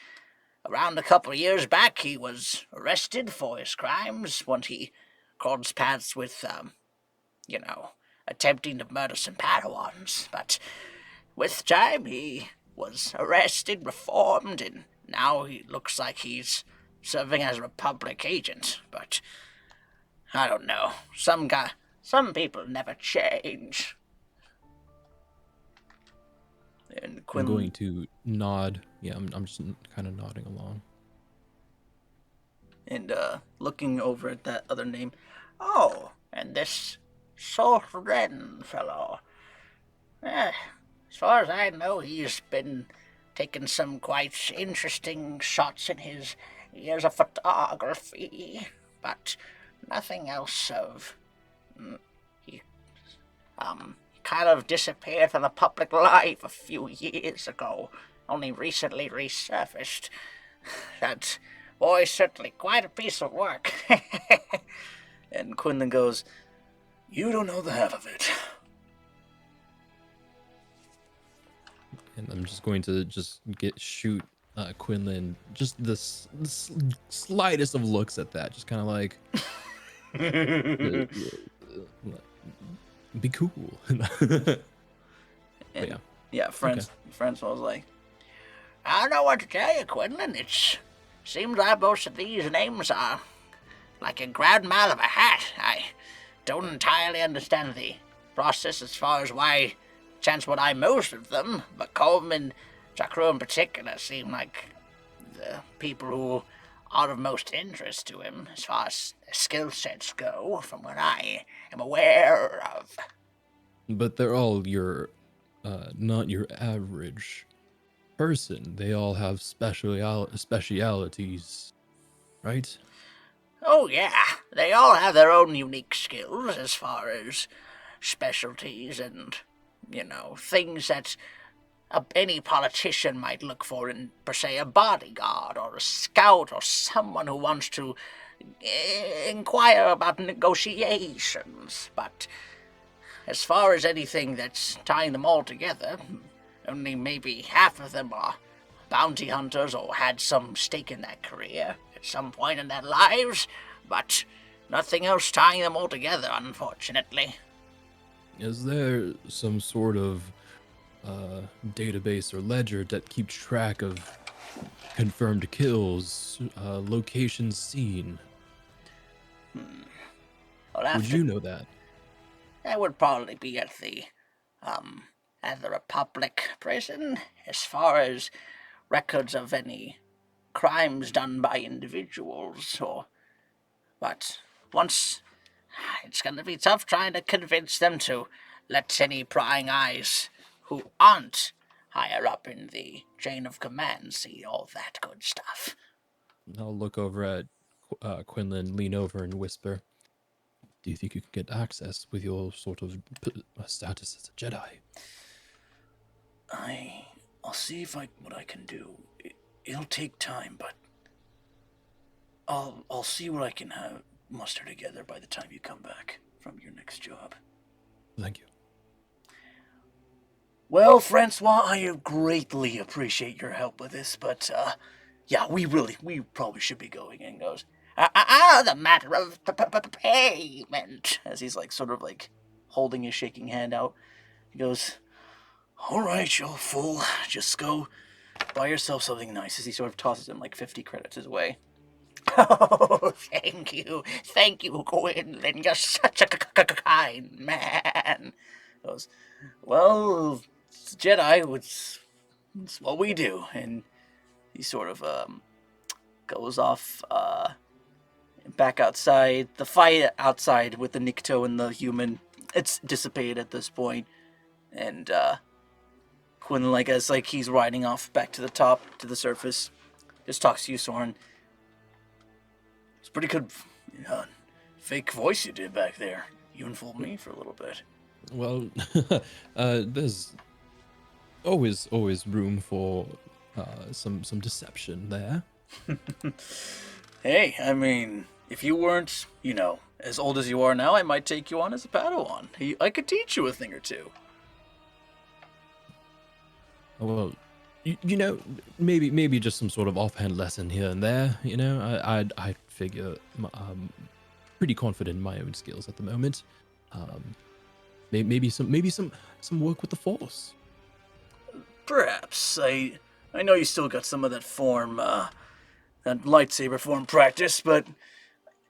around a couple of years back he was arrested for his crimes once he crossed paths with, attempting to murder some Padawans. But with time he was arrested, reformed, and now he looks like he's serving as a Republic agent. But I don't know. Some people never change. And I'm going to nod. Yeah, I'm just kind of nodding along. And looking over at that other name. Oh, and this Soren fellow. As far as I know, he's been taking some quite interesting shots in his years of photography, but nothing else of... He kind of disappeared from the public life a few years ago, only recently resurfaced. That Boy, certainly quite a piece of work. And Quinlan goes, You don't know the half of it. And I'm just going to shoot Quinlan just the slightest of looks at that, just kind of like be cool. But and, yeah. yeah, Francois was like, I don't know what to tell you, Quinlan. It seems like most of these names are like a grand mile of a hat. I don't entirely understand the process as far as why chance would I most of them, but Colm and Jakru in particular seem like the people who are of most interest to him as far as their skill sets go, from what I am aware of. But they're all not your average person. They all have specialities, right? Oh yeah, they all have their own unique skills as far as specialties and, things that any politician might look for in, per se, a bodyguard or a scout or someone who wants to inquire about negotiations. But as far as anything that's tying them all together, only maybe half of them are bounty hunters or had some stake in that career at some point in their lives, but nothing else tying them all together, unfortunately. Is there some sort of database or ledger that keeps track of confirmed kills, locations seen? Would you know that? That would probably be at the Republic prison, as far as records of any crimes done by individuals, but once it's going to be tough trying to convince them to let any prying eyes who aren't higher up in the chain of command see all that good stuff. I'll look over at Quinlan, lean over and whisper, do you think you can get access with your sort of status as a Jedi? I'll see what I can do. It'll take time, but I'll see what I can muster together by the time you come back from your next job. Thank you. Well, Francois, I greatly appreciate your help with this, but yeah, we probably should be going. And goes, the matter of payment, as he's like sort of like holding his shaking hand out. He goes, all right, you fool, just go buy yourself something nice, as he sort of tosses him like 50 credits his way. Oh, thank you, Quinlan, you're such a kind man. He goes, well, it's Jedi, it's what we do. And he sort of goes off back outside. The fight outside with the Nikto and the human, it's dissipated at this point. And Quinlan, as he's riding off back to the top, to the surface, just talks to you, Soren. It's pretty good fake voice you did back there. You even fooled me for a little bit. Well, there's always room for some deception there. Hey, I mean, if you weren't, as old as you are now, I might take you on as a Padawan. I could teach you a thing or two. Well, maybe just some sort of offhand lesson here and there. I figure I'm pretty confident in my own skills at the moment. Maybe some work with the Force. Perhaps. I know you still got some of that form, that lightsaber form practice, but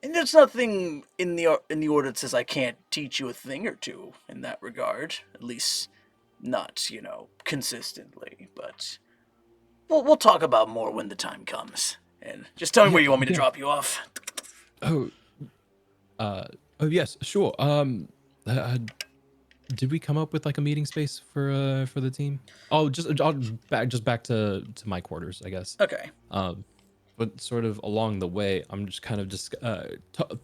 there's nothing in the order that says I can't teach you a thing or two in that regard. At least not, consistently. But we'll talk about more when the time comes. And just tell me where you want me to drop you off. Oh yes, sure. Did we come up with like a meeting space for the team? I'll back to my quarters, I guess. Okay. But sort of along the way, I'm just kind of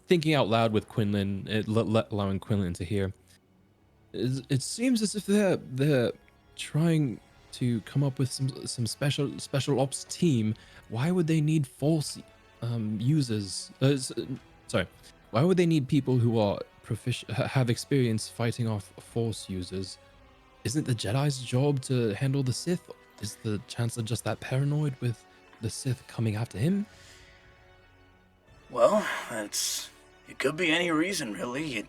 thinking out loud with Quinlan, allowing Quinlan to hear. It seems as if they're trying to come up with some special ops team. Why would they need Force users? Sorry, why would they need people who are have experience fighting off Force users? Isn't the Jedi's job to handle the Sith? Is the Chancellor just that paranoid with the Sith coming after him? Well, it could be any reason, really.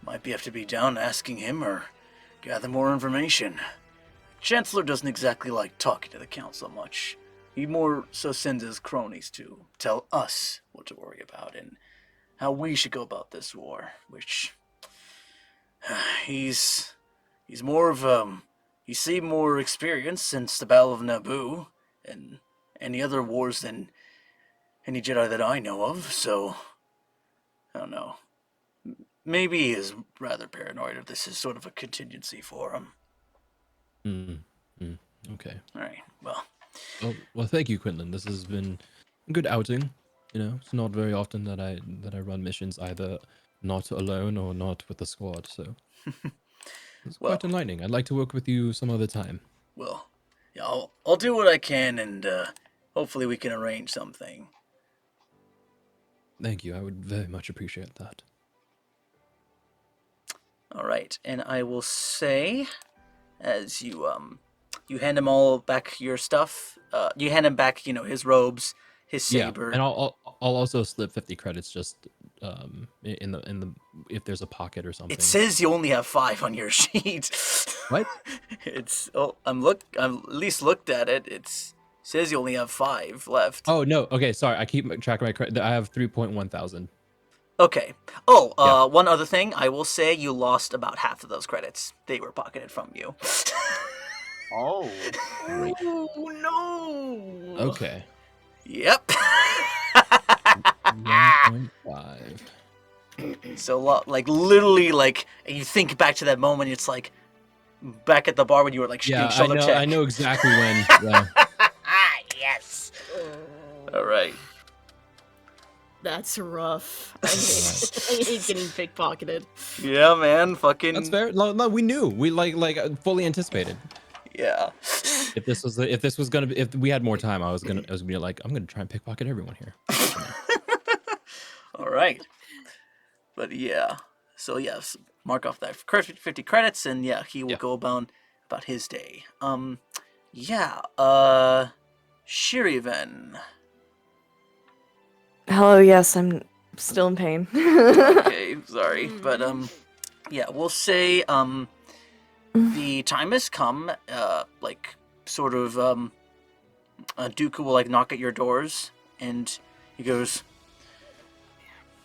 Might have to be down asking him or gather more information. Chancellor doesn't exactly like talking to the Council much. He more so sends his cronies to tell us what to worry about and how we should go about this war, which he's more of he's seen more experience since the Battle of Naboo and any other wars than any Jedi that I know of, so I don't know. Maybe he is rather paranoid if this is sort of a contingency for him. Okay. Alright, well. Well, thank you, Quinlan. This has been a good outing. You know, it's not very often that I run missions either not alone or not with the squad, so it's quite enlightening. I'd like to work with you some other time. Well, yeah, I'll do what I can, and hopefully we can arrange something. Thank you. I would very much appreciate that. All right, and I will say, as you hand him all back your stuff. You hand him back, his robes, his saber. Yeah, and I'll also slip 50 credits just in the if there's a pocket or something. It says you only have 5 on your sheet. What? I'm at least looked at it. It says you only have 5 left. Oh no. Okay, sorry. I keep track of my credit. I have 3.1 thousand. Okay. One other thing. I will say you lost about half of those credits. They were pocketed from you. Oh. Great. Oh no. Okay. Yep. 1.5. So, literally, you think back to that moment, it's like, back at the bar when you were, Yeah, shoulder check. I know exactly when. Yeah. Yes. All right. That's rough. I hate getting pickpocketed. Yeah, man. Fucking. That's fair. No, we knew. We fully anticipated. Yeah. If we had more time, I was gonna be like, I'm gonna try and pickpocket everyone here. All right. But yeah. So yes, mark off that 50 credits, and yeah, he will go about his day. Yeah. Shir'iven. Hello, yes, I'm still in pain. Okay, sorry, but yeah, we'll say the time has come. Dooku will knock at your doors, and he goes,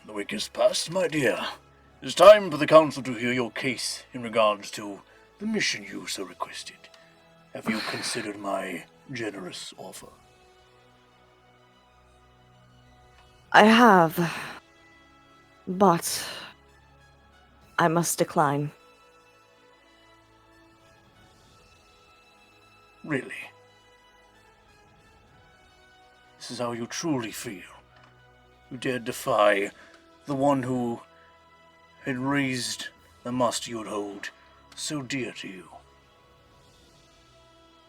The week is past, my dear. It is time for the council to hear your case in regards to the mission you so requested. Have you considered my generous offer? I have, but I must decline. Really? This is how you truly feel? You dared defy the one who had raised the master you would hold so dear to you.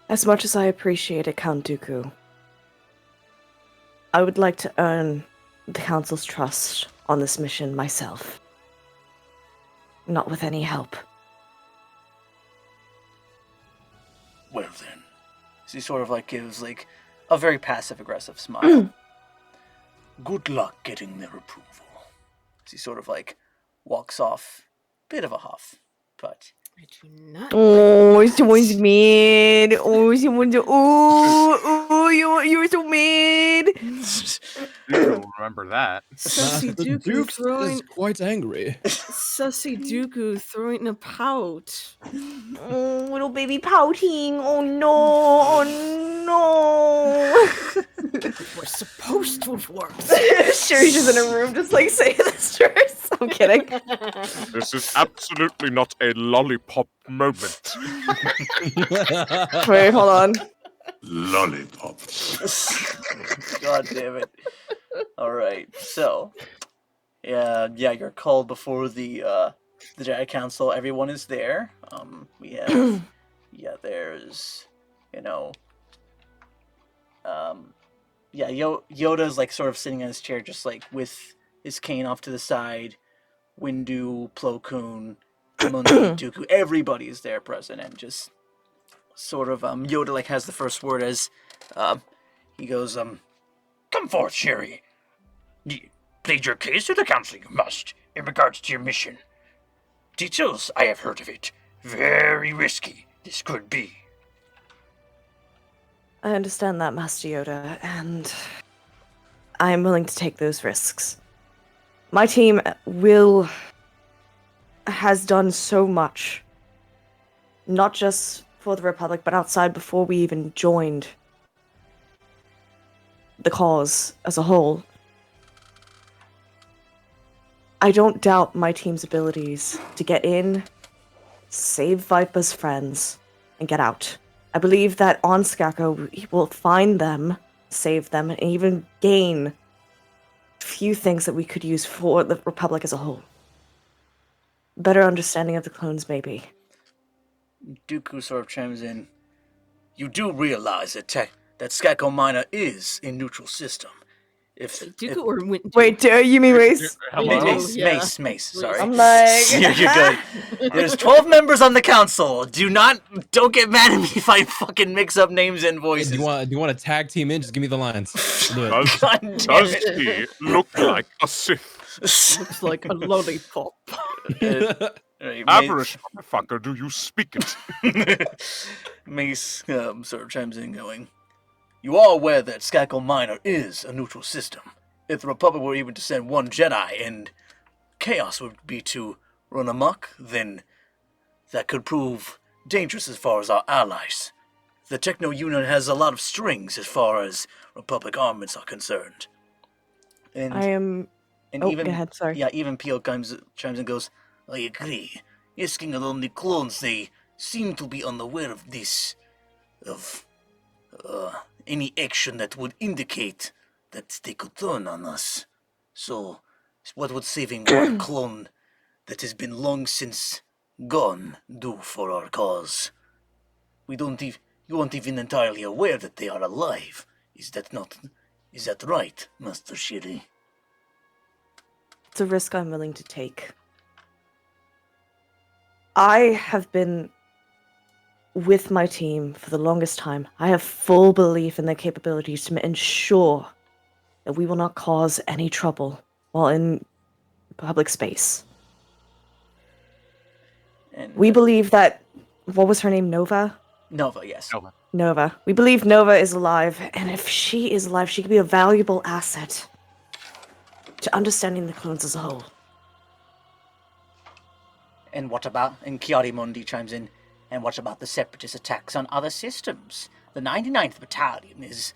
As much as I appreciate it, Count Dooku, I would like to earn the Council's trust on this mission myself. Not with any help. Well then. so he sort of gives a very passive-aggressive smile. Good luck getting their approval. So he sort of walks off, bit of a huff, but. I do not. Oh, someone's mad. Oh, you were so mad. You'll remember that. Sussy The Dooku Duke throwing. is quite angry. Sussy Dooku throwing a pout. Oh, little baby pouting. Oh no. Oh no. We're supposed to have worked. Sure, he's just in a room just saying this to us. I'm kidding. This is absolutely not a lollipop moment. Wait, hold on. Lollipop. God damn it. Alright, so. Yeah, you're called before the Jedi Council. Everyone is there. We have. There's. yeah, Yoda's like sort of sitting in his chair, just like with his cane off to the side. Windu, Plo Koon, Mundi, Dooku, everybody's there present, and just sort of Yoda like has the first word as he goes Come forth, Sherry. Plead your case to the council, you must, in regards to your mission. Details, I have heard of it. Very risky, this could be. I understand that, Master Yoda, and I am willing to take those risks. My team has done so much, not just for the Republic, but outside before we even joined the cause as a whole. I don't doubt my team's abilities to get in, save Viper's friends, and get out. I believe that on Skako we will find them, save them, and even gain a few things that we could use for the Republic as a whole. Better understanding of the clones, maybe. Dooku sort of chimes in. You do realize that Skako Minor is a neutral system. Dooku or Windu? Wait, you mean Race? Hello? Mace, sorry. I'm like... You're good. There's 12 members on the council. Don't get mad at me if I fucking mix up names and Hey, voices. do you want to tag team in? Just give me the lines. We'll do it. God damn Does it. he look like a Sith? Looks like a lollipop. Right, Average motherfucker, do you speak it? Mace sort of chimes in going, you are aware that Skako Minor is a neutral system. If the Republic were even to send one Jedi and chaos would be to run amok, then that could prove dangerous as far as our allies. The Techno Union has a lot of strings as far as Republic armaments are concerned. And, I am... and Oh, even, go ahead, sorry. Yeah, even Peel chimes in and goes, I agree. Asking along the clones, they seem to be unaware of this, of any action that would indicate that they could turn on us. So, what would saving one clone that has been long since gone do for our cause? You aren't even entirely aware that they are alive. Is that right, Master Shiri? It's a risk I'm willing to take. I have been with my team for the longest time. I have full belief in their capabilities to ensure that we will not cause any trouble while in public space. And We believe that... What was her name? Nova? Nova, yes. Nova. We believe Nova is alive, and if she is alive, she could be a valuable asset to understanding the clones as a whole. And Kiarimundi chimes in, and what about the Separatist attacks on other systems? The 99th Battalion is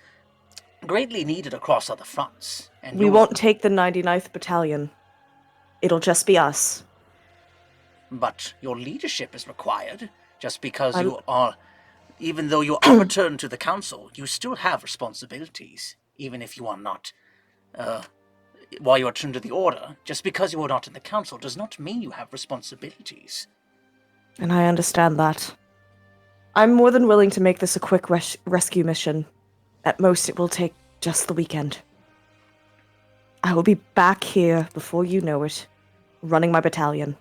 greatly needed across other fronts. And We won't take the 99th Battalion. It'll just be us. But your leadership is required, just because even though you are returned to the council, you still have responsibilities, even if you are not, while you are returned to the order. Just because you are not in the council does not mean you have responsibilities. And I understand that. I'm more than willing to make this a quick rescue mission. At most, it will take just the weekend. I will be back here before you know it, running my battalion.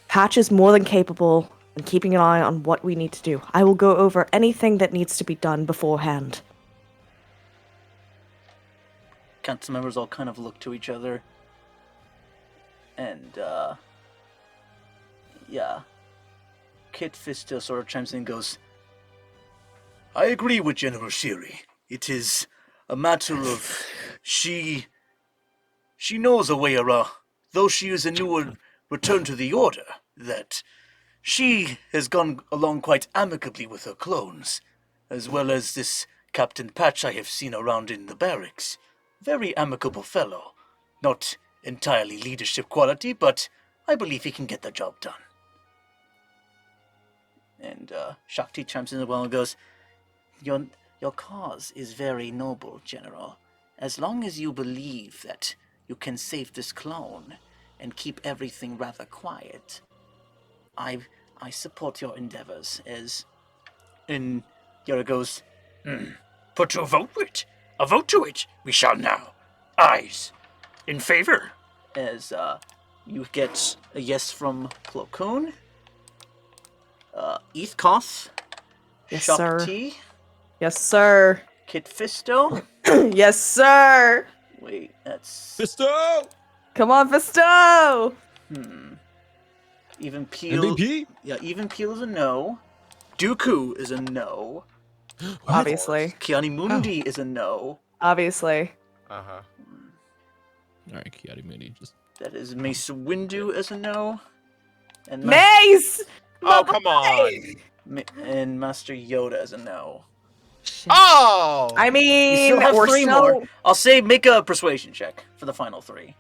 Patch is more than capable and keeping an eye on what we need to do. I will go over anything that needs to be done beforehand. Council members all kind of look to each other. And, yeah. Kit Fisto sort of chimes in and goes, I agree with General Shiri. It is a matter of she knows a way around, though she is a newer return to the order, that she has gone along quite amicably with her clones, as well as this Captain Patch I have seen around in the barracks. Very amicable fellow. Not entirely leadership quality, but I believe he can get the job done. And Shakti chimes in as well and goes, Your cause is very noble, General. As long as you believe that you can save this clone and keep everything rather quiet, I support your endeavors. And Yoda goes, Put to a vote it. A vote to it. We shall now. Ayes. In favor. as you get a yes from Plo Koon, Ethkoth, Yes, sir. Shakti, Yes, sir. Kit Fisto. Yes, sir. Wait, that's Fisto! Come on, Fisto. Even Peel. MVP? Yeah, Even Peel is a no. Dooku is a no. Obviously. Kiani Mundi is a no. Obviously. Uh-huh. All right, Kiadi Moody, just That is Mace Windu as a no. And Mace! Oh, come on. and Master Yoda as a no. Oh! I You mean, still have we're 3 still... more. I'll say make a persuasion check for the final 3.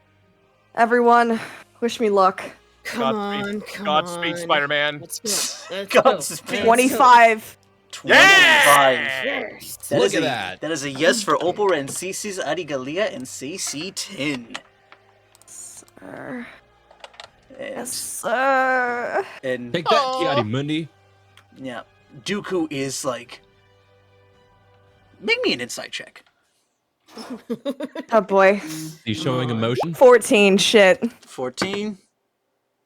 Everyone, wish me luck. Come Godspeed. on, come Godspeed, on. Spider-Man. Let's go. Let's go. Godspeed. 25. 25. Yes. That Look is at a, that. That is a yes for Opal and Cece's Adigalia and CC10. Sir. And, Yes, sir. and take that, Kiadi Mundi. yeah, Dooku is like, make me an insight check. Oh boy. He's showing emotion. 14, shit. 14.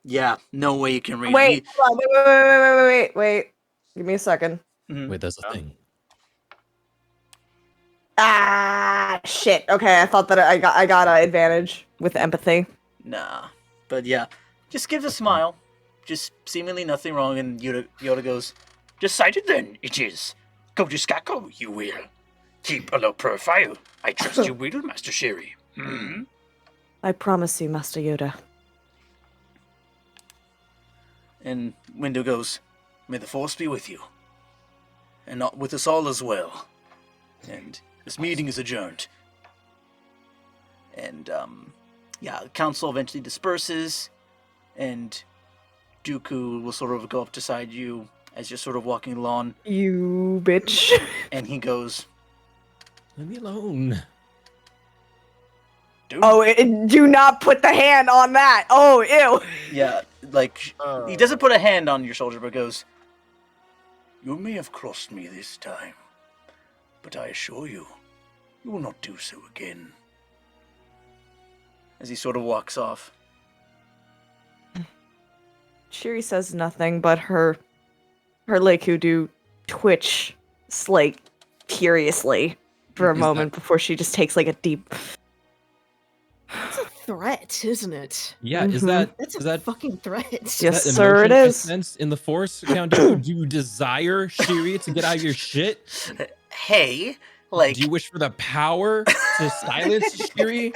Yeah, no way you can read Wait, it. hold on, wait. Give me a second. Mhm. Wait, that's the thing. Ah, shit. Okay, I thought that I got an advantage with empathy. Nah, but yeah, just give a smile. Just seemingly nothing wrong, and Yoda goes, Decided then, it is. Go to Skako, you will. Keep a low profile. I trust you will, Master Sherry. Hmm? I promise you, Master Yoda. and Windu goes, may the Force be with you. And not with us all as well. And this meeting is adjourned. And, yeah, the council eventually disperses, and Dooku will sort of go up beside you as you're sort of walking along, You bitch. and he goes, Leave me alone. Dude, Do not put the hand on that. Oh, ew. yeah, like, he doesn't put a hand on your shoulder, but goes, you may have crossed me this time, but I assure you, you will not do so again. as he sort of walks off. Shiri says nothing, but her Leiku do twitch, like, furiously for a Is moment before she just takes, like, a deep... That's a threat, isn't it? Yeah, is Mhm. that That's a is that fucking threat. Yes, that sir, it emotion is. sense in the Force account? Do you desire Shiri to get out of your shit? Hey, like, Do you wish for the power to silence Shiri?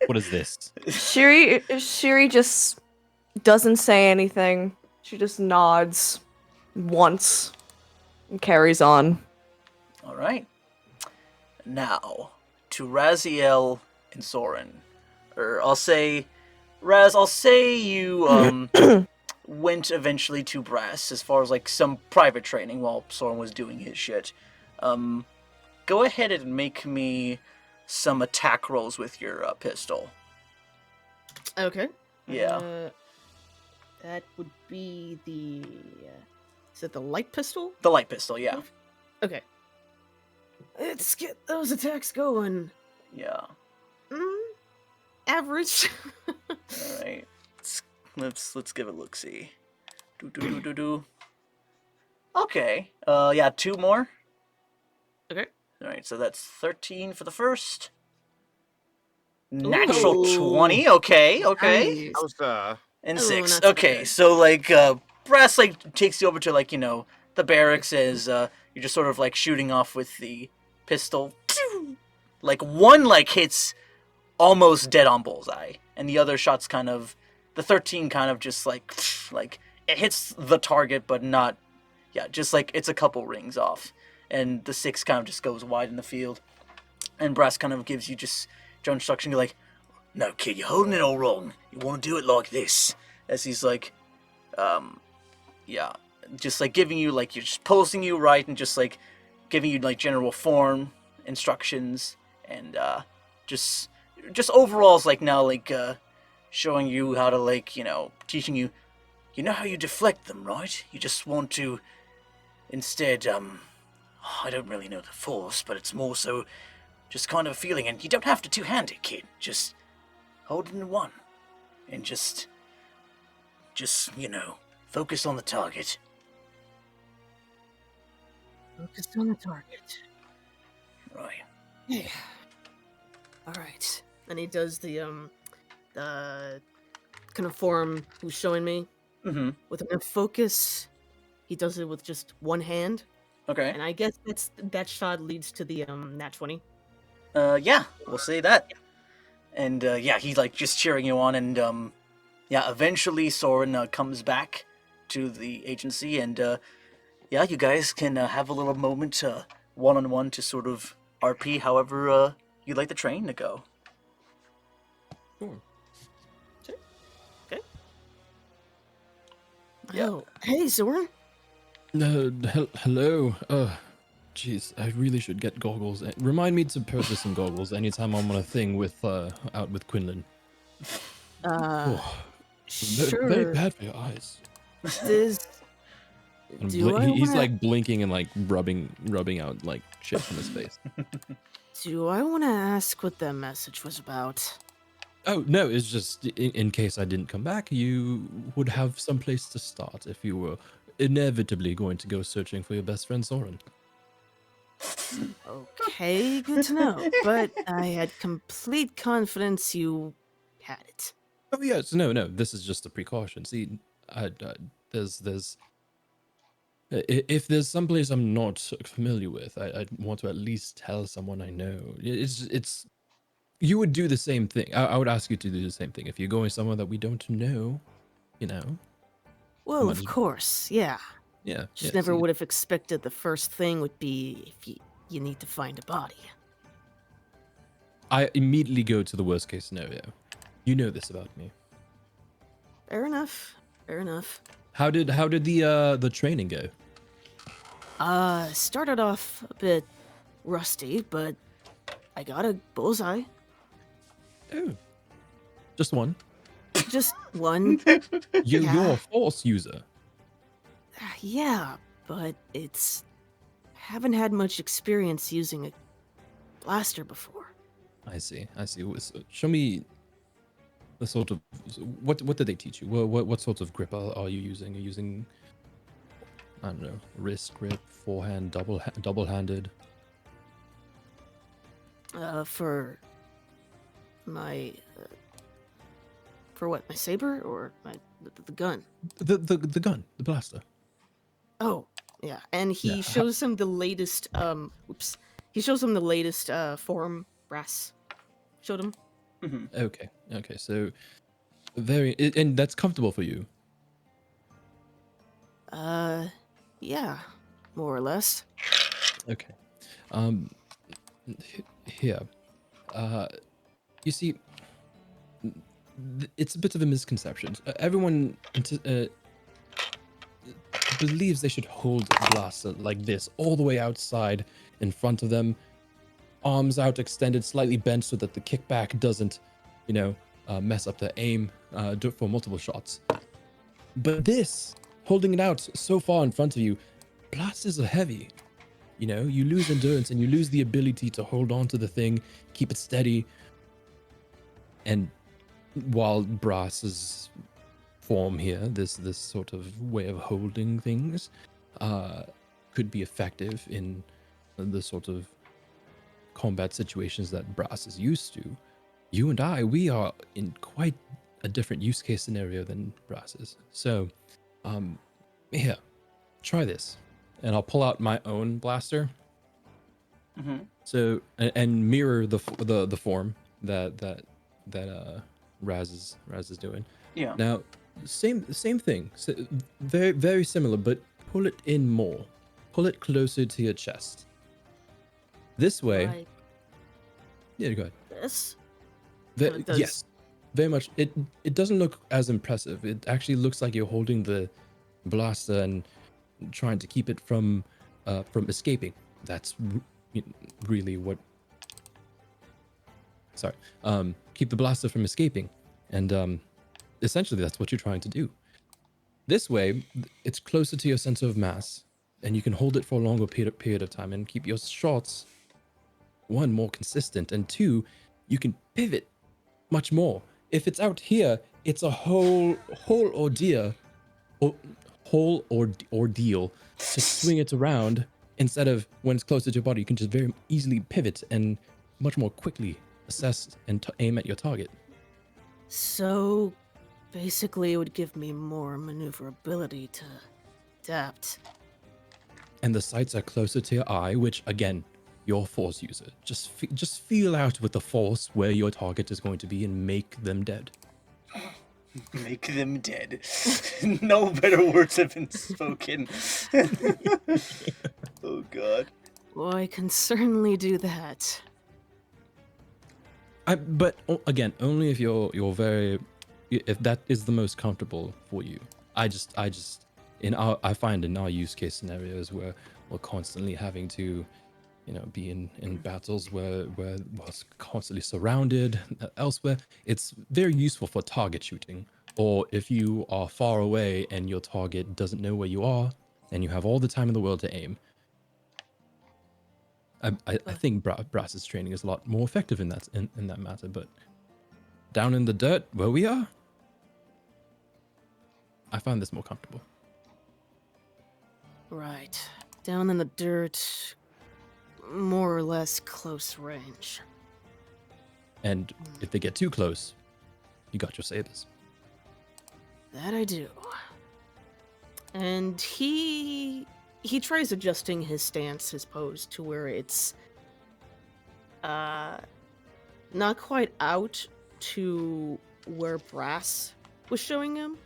What is this? Shiri just doesn't say anything. She just nods once and carries on. all right. Now, to Raziel and Soren. Or I'll say, Raz, I'll say you went eventually to Brass as far as like some private training while Soren was doing his shit. Go ahead and make me some attack rolls with your pistol. Okay. Yeah. That would be the. Is it the light pistol? The light pistol, yeah. Okay. Let's get those attacks going. Yeah. Average. All right. Let's give it a look. See. Do. Okay. Yeah, 2 more. Okay. All right. So that's 13 for the first. Natural Ooh. 20. Okay. Nice. That was, And Oh, 6. not so Okay. good. So like Brass like takes you over to like, you know, the barracks as you're just sort of like shooting off with the pistol. Like one like hits almost dead on bullseye, and the other shot's kind of the 13 kind of just like it hits the target, but not, yeah, just like it's a couple rings off, and the 6 kind of just goes wide in the field, and Brass kind of gives you just your instruction. You're like, No, kid, you're holding it all wrong. You want to do it like this. as he's like, yeah, just like giving you like you're just posing you right, and just like giving you like general form instructions, and just overalls like now like showing you how to like, you know, teaching you, You know how you deflect them, right? You just want to Instead, I don't really know the force, but it's more so just kind of a feeling, and you don't have to two-hand it, kid. Just hold it in one, and just, focus on the target. Focus on the target. Right. Yeah. All right. And he does the kind of form who's showing me Mm-hmm. with enough focus. He does it with just one hand, Okay. and I guess that shot leads to the nat 20. Yeah, we'll say that. And yeah, he's like just cheering you on, and yeah, eventually Soren comes back to the agency, and yeah, you guys can have a little moment one-on-one to sort of RP however you'd like the train to go. Sure. Okay. Yeah. Oh, hey, Soren. Hello. Jeez, I really should get goggles. Remind me to purchase some goggles anytime I'm on a thing with out with Quinlan. Oh, Sure. very bad for your eyes. Does And do I he's wanna like blinking and like rubbing out like shit from his face. do I want to ask what that message was about? Oh no, it's just in case I didn't come back, you would have some place to start if you were inevitably going to go searching for your best friend Soren. Okay, good to know. But I had complete confidence you had it. Oh yes, no, this is just a precaution. See, there's if there's someplace I'm not familiar with, I want to at least tell someone I know. It's you would do the same thing. I would ask you to do the same thing if you're going somewhere that we don't know. You know. Well, Might of as- course, yeah. Yeah. Just yeah, never see, would have expected the first thing would be if you need to find a body. I immediately go to the worst case scenario. You know this about me. Fair enough. Fair enough. How did the training go? Started off a bit rusty, but I got a bullseye. Oh, just one. Just one. You're Yeah. a force user. Yeah, but haven't had much experience using a blaster before. I see. So show me the sort of what did they teach you? What sort of grip are you using? Are you using, I don't know, wrist grip, forehand, double-handed? For my for what? My saber or the gun? The gun, the blaster. Oh, yeah. And he Yeah, shows him the latest He shows him the latest form brass. Showed him. Okay. So and that's comfortable for you. Yeah, more or less. Okay. Here. You see, it's a bit of a misconception. Everyone believes they should hold a blaster like this, all the way outside in front of them, arms out extended, slightly bent so that the kickback doesn't, mess up the aim for multiple shots. But this, holding it out so far in front of you, blasters are heavy. You lose endurance and you lose the ability to hold on to the thing, keep it steady. And while brass's form here, this sort of way of holding things, could be effective in the sort of combat situations that brass is used to, you and we are in quite a different use case scenario than brass is. So, here, try this. And I'll pull out my own blaster. So and mirror the form that Raz is doing. Yeah. Now, same thing. So, very very similar, but pull it in more. Pull it closer to your chest. This way. Like Yeah, go ahead. this. It does. Yes, very much. It doesn't look as impressive. It actually looks like you're holding the blaster and trying to keep it from escaping. That's really what. Sorry. Keep the blaster from escaping, and essentially that's what you're trying to do. This way, it's closer to your center of mass, and you can hold it for a longer period of time and keep your shots, one, more consistent, and two, you can pivot much more. If it's out here, it's a whole ordeal to swing it around, instead of when it's closer to your body, you can just very easily pivot and much more quickly assess and aim at your target. So, basically, it would give me more maneuverability to adapt. And the sights are closer to your eye, which again, you're a force user. Just feel out with the force where your target is going to be and make them dead. Make them dead. No better words have been spoken. Oh god. Well, I can certainly do that. But again, only if if that is the most comfortable for you. I find in our use case scenarios where we're constantly having to, be in battles where we're constantly surrounded elsewhere, it's very useful for target shooting. Or if you are far away and your target doesn't know where you are, and you have all the time in the world to aim. I think Brass's training is a lot more effective in that matter, but down in the dirt where we are, I find this more comfortable. Right. Down in the dirt, more or less close range. And if they get too close, you got your sabers. That I do. And he tries adjusting his stance, his pose, to where it's not quite out to where Brass was showing him,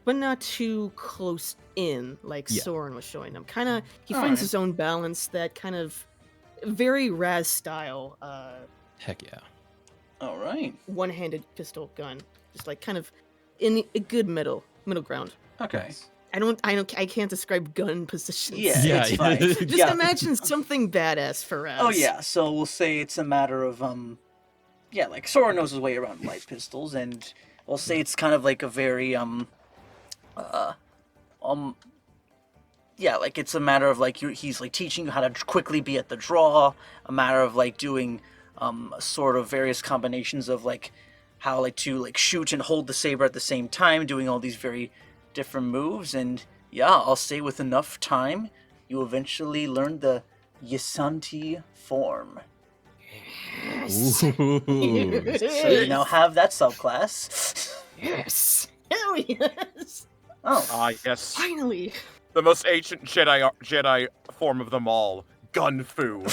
but not too close in like Soren was showing him. Kind of, he finds his own balance, that kind of very Raz style. Heck yeah. All right. One-handed pistol gun, just like kind of in a good middle ground. Okay. I can't describe gun positions. Yeah, Yeah, it's fine. Just imagine something badass for us. Oh yeah, so we'll say it's a matter of like Soren knows his way around light pistols, and we'll say it's kind of like a very like it's a matter of like he's like teaching you how to quickly be at the draw, a matter of like doing sort of various combinations of like how like to like shoot and hold the saber at the same time, doing all these very different moves. And yeah, I'll say with enough time you eventually learn the Yasanti form. Yes. Ooh. So you now have that subclass. Yes. Hell yes. Oh, Ah, yes. Finally. The most ancient Jedi form of them all, Gun Fu.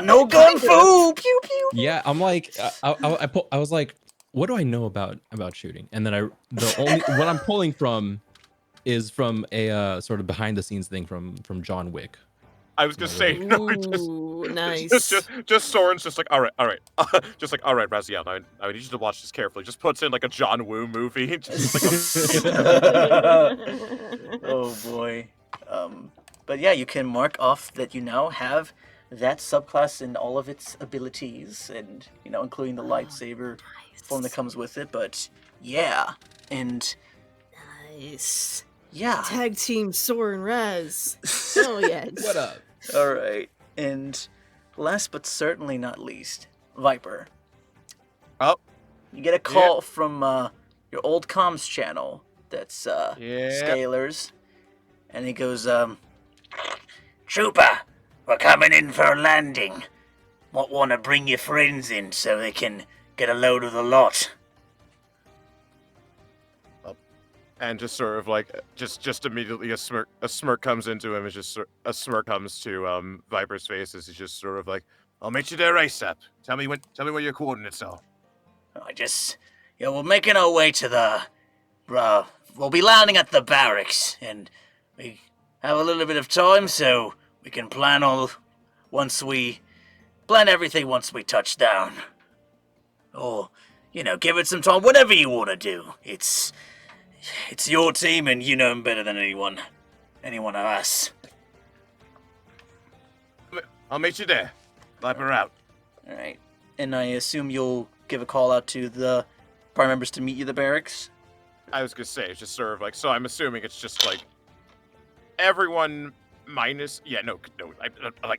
no gun fu! Pew pew. Yeah, I'm like, I was like, what do I know about shooting? And then what I'm pulling from is from a sort of behind the scenes thing from John Wick. I was gonna say, no, Ooh, nice. just Soren's just like, all right, just like, all right, Raziel, I need you to watch this carefully. Just puts in like a John Woo movie. Just like Oh boy. But yeah, you can mark off that you now have that subclass in all of its abilities, and including the lightsaber form that comes with it. But yeah, and Nice. yeah. Tag team Soren Raz. Oh yes. What up? All right, and last but certainly not least, Viper. Oh. You get a call from your old comms channel. That's Yeah. Scalers, and he goes, Trooper, we're coming in for a landing. Might want to bring your friends in so they can get a load of the lot. And just sort of like, just immediately a smirk comes into him. It's just a smirk comes to Viper's face as he's just sort of like, I'll meet you there ASAP. Tell me where your coordinates are. We're making our way to the, we'll be landing at the barracks, and we have a little bit of time, so we can plan everything once we touch down. Or, give it some time, whatever you want to do. It's your team, and you know them better than anyone of us. I'll meet you there. Viper out. All right, and I assume you'll give a call out to the party members to meet you at the barracks? I was gonna say, it's just sort of like, so I'm assuming it's just like, everyone minus. Yeah, no.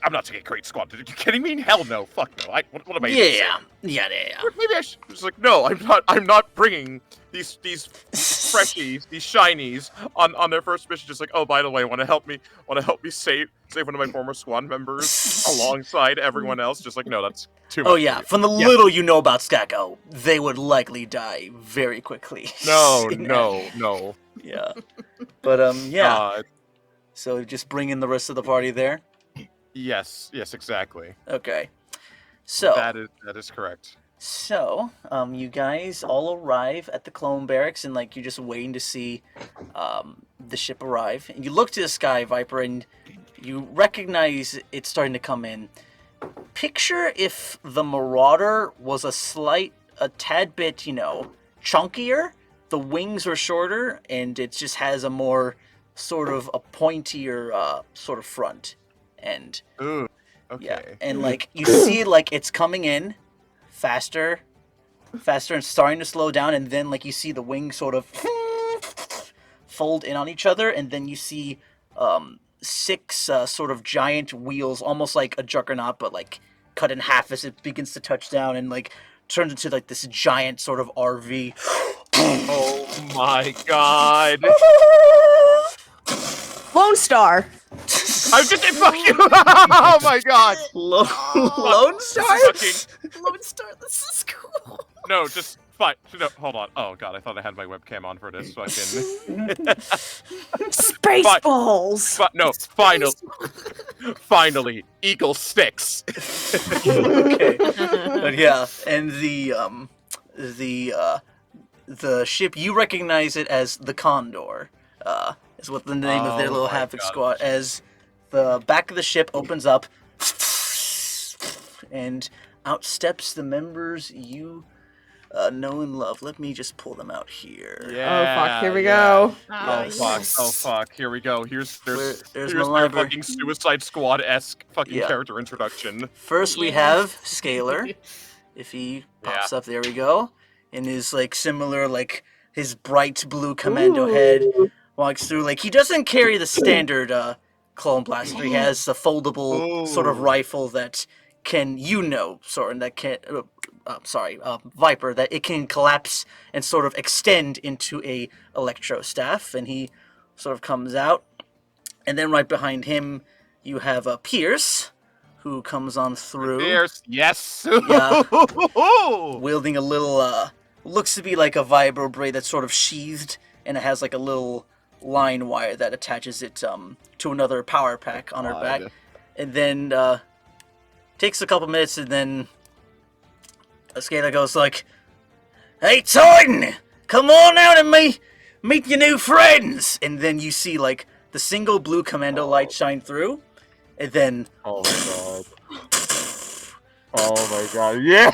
I'm not taking a crate squad. Are you kidding me? Hell no. Fuck no. What am I? Even saying? Yeah. Maybe I should. It's like, no, I'm not bringing these freshies, these shinies on their first mission. Just like, oh, by the way, want to help me save one of my former squad members alongside everyone else. Just like, no, that's too much. Oh yeah, from the little you know about Skako, they would likely die very quickly. No. Yeah, but yeah. So just bring in the rest of the party there. Yes, exactly. Okay. So that is correct. So, you guys all arrive at the clone barracks, and like you're just waiting to see the ship arrive. And you look to the sky, Viper, and you recognize it's starting to come in. Picture if the Marauder was a tad bit, chunkier. The wings were shorter, and it just has a more sort of a pointier sort of front. And ooh, okay. Yeah, and like you see, like it's coming in faster, and starting to slow down, and then like you see the wings sort of fold in on each other, and then you see 6 sort of giant wheels, almost like a juggernaut, but like cut in half as it begins to touch down, and like turns into like this giant sort of RV. Oh my god! Lone Star. I'm just fuck you! Oh my god! Lone Star? Lone Star, this is cool. No, just fine. No, hold on. Oh god, I thought I had my webcam on for this fucking. Spaceballs. No, finally, Eagle sticks. Okay, but yeah, and the ship, you recognize it as the Condor. Is what the name of their little Havoc squad. As the back of the ship opens up, and out steps the members you know and love. Let me just pull them out here. Yeah, oh fuck! Here we go. Oh fuck! Here we go. Here's there's their fucking Suicide Squad-esque fucking character introduction. First we have Scalar. If he pops up, there we go. In his like similar like his bright blue commando head. Walks through, like, he doesn't carry the standard clone blaster. He has a foldable sort of rifle that can, Soren, that can, Viper, that it can collapse and sort of extend into a electro staff, and he sort of comes out. And then right behind him, you have Pierce, who comes on through. Pierce, yes! Yeah, wielding a little, looks to be like a vibro blade that's sort of sheathed, and it has like a little line wire that attaches it to another power pack on her back, and then takes a couple minutes, and then Scalar goes like, "Hey Titan, come on out and meet your new friends." And then you see like the single blue commando light shine through, and then oh my god, yeah.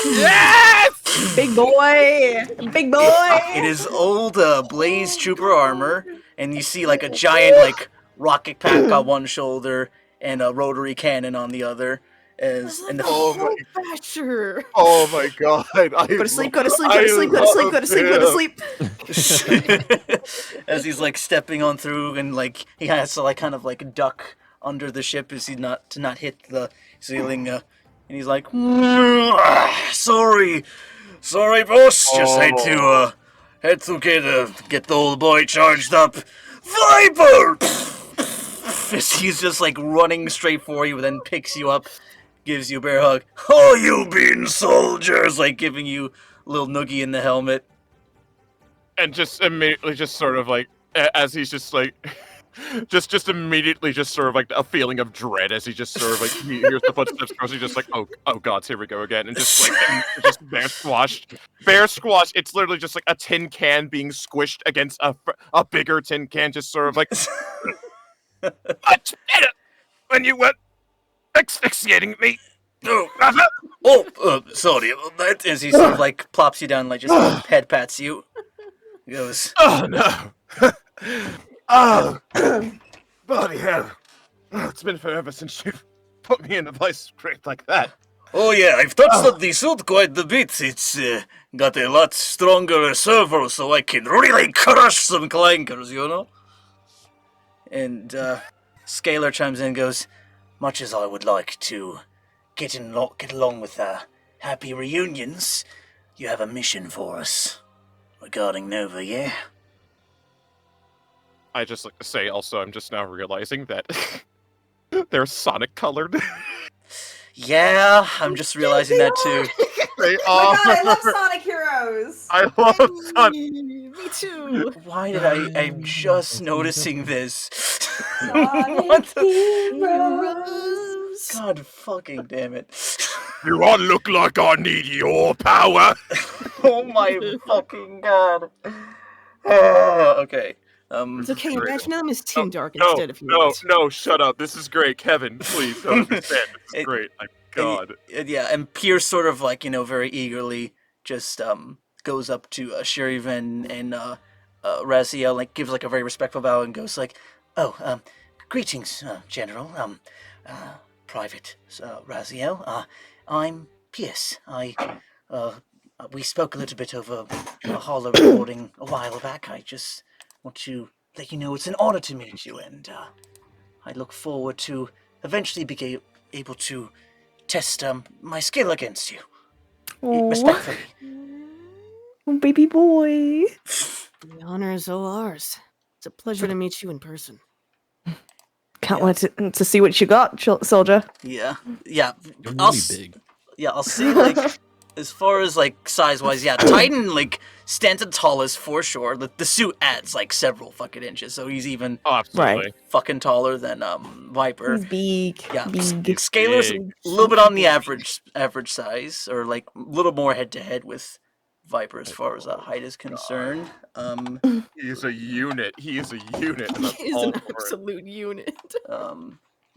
Yes! Big boy! Big boy! It is old Blaze Trooper armor, and you see like a giant like rocket pack on one shoulder and a rotary cannon on the other. Oh my god! Go to sleep! Go to sleep! Go to sleep! Go to sleep! Go to sleep! Go to sleep! As he's like stepping on through, and like he has to like kind of like duck under the ship as he not hit the ceiling. And he's like, sorry, boss. Just had to get the old boy charged up. Viper! He's just like running straight for you, and then picks you up, gives you a bear hug. Oh, you being soldiers! Like giving you a little noogie in the helmet. And just immediately, just sort of like, as he's just like. Just immediately, just sort of like a feeling of dread as he just sort of like he hears the footsteps cross. He's just like, oh god, here we go again, and just like just bear squashed. It's literally just like a tin can being squished against a bigger tin can, just sort of like. When you were asphyxiating me. Sorry about that. As he sort of like plops you down, like just head pats you. He goes, oh no. Oh, bloody hell. Oh, it's been forever since you put me in a vice grip like that. Oh yeah, I've touched the suit quite a bit. It's got a lot stronger servo, so I can really crush some clankers, And Scalar chimes in and goes, much as I would like to get along with happy reunions, you have a mission for us regarding Nova, yeah? I just like to say also, I'm just now realizing that they're Sonic colored. Yeah, I'm just realizing that too. They Oh are. my god, I love Sonic Heroes! I love Sonic. Me too. Why did I'm just noticing this? Sonic What the- Heroes! God fucking damn it. You all look like I need your power. Oh my fucking god. Okay. It's okay. Great. Imagine them as Team Dark No, instead if you no, want. no, shut up. This is great. Kevin, please don't understand. This is It- great. My God. Yeah, and Pierce sort of like, very eagerly just goes up to Shir'iven and Raziel, like gives like a very respectful bow and goes like, "Oh, greetings, General. Private Raziel. I'm Pierce. We spoke a little bit over a holo recording a while back. I just want to let you know it's an honor to meet you, and I look forward to eventually being able to test my skill against you. Aw, Respectfully." baby boy. The honor is all ours. It's a pleasure to meet you in person. Can't wait to see what you got, soldier. Yeah. You're I'll really s- big. Yeah, I'll say, like, as far as, like, size-wise, yeah, Titan, like, stands the tallest for sure. The suit adds, like, several fucking inches, so he's even Oh, absolutely. fucking taller than, Viper. He's big. Yeah, Big. Scalar's Big. a little bit on the average size, or, like, a little more head-to-head with Viper as far as height is concerned. He's a unit. He is a unit. And I'm He's all an for it. absolute unit.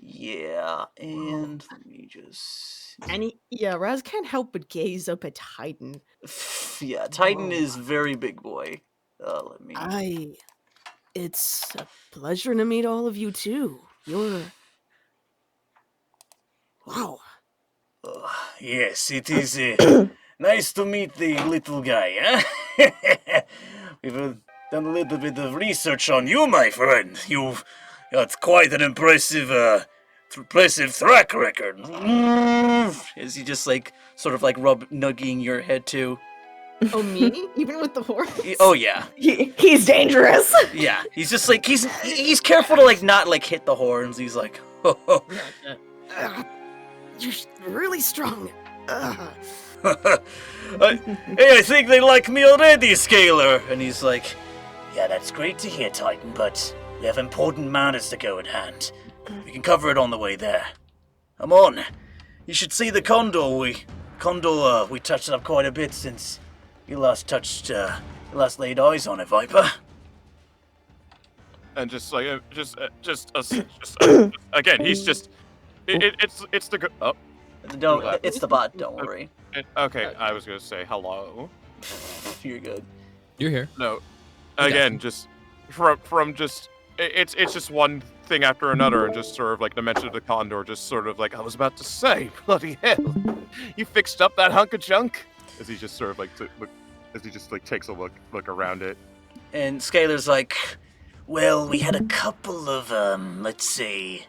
Yeah, and let me just... And Raz can't help but gaze up at Titan. Yeah, Titan is very big boy. Let me... It's a pleasure to meet all of you too. You're... Wow. Yes, it is nice to meet the little guy, huh? We've done a little bit of research on you, my friend. You've got quite an impressive track record. Is he just like sort of like nugging your head too? Oh, me? Even with the horse? Oh yeah, He's dangerous. yeah. He's just like he's careful to like not like hit the horns. He's like, oh. You're really strong. Hey, I think they like me already, Scalar. And he's like, Yeah, that's great to hear, Titan, but we have important matters to go at hand. We can cover it on the way there. come on, you should see the condor. We touched it up quite a bit since you last laid eyes on it, Viper. And just like again, he's just. It's the good. Oh, Don't. It's the bot. Don't worry. okay. I was gonna say hello. You're good. You're here. No, I got again, you. just from just it's just one thing after another, and just sort of like the mention of the condor, just sort of like I was about to say, bloody hell, you fixed up that hunk of junk. As he just sort of like takes a look around it. And Scalar's like, Well, we had a couple of, let's say,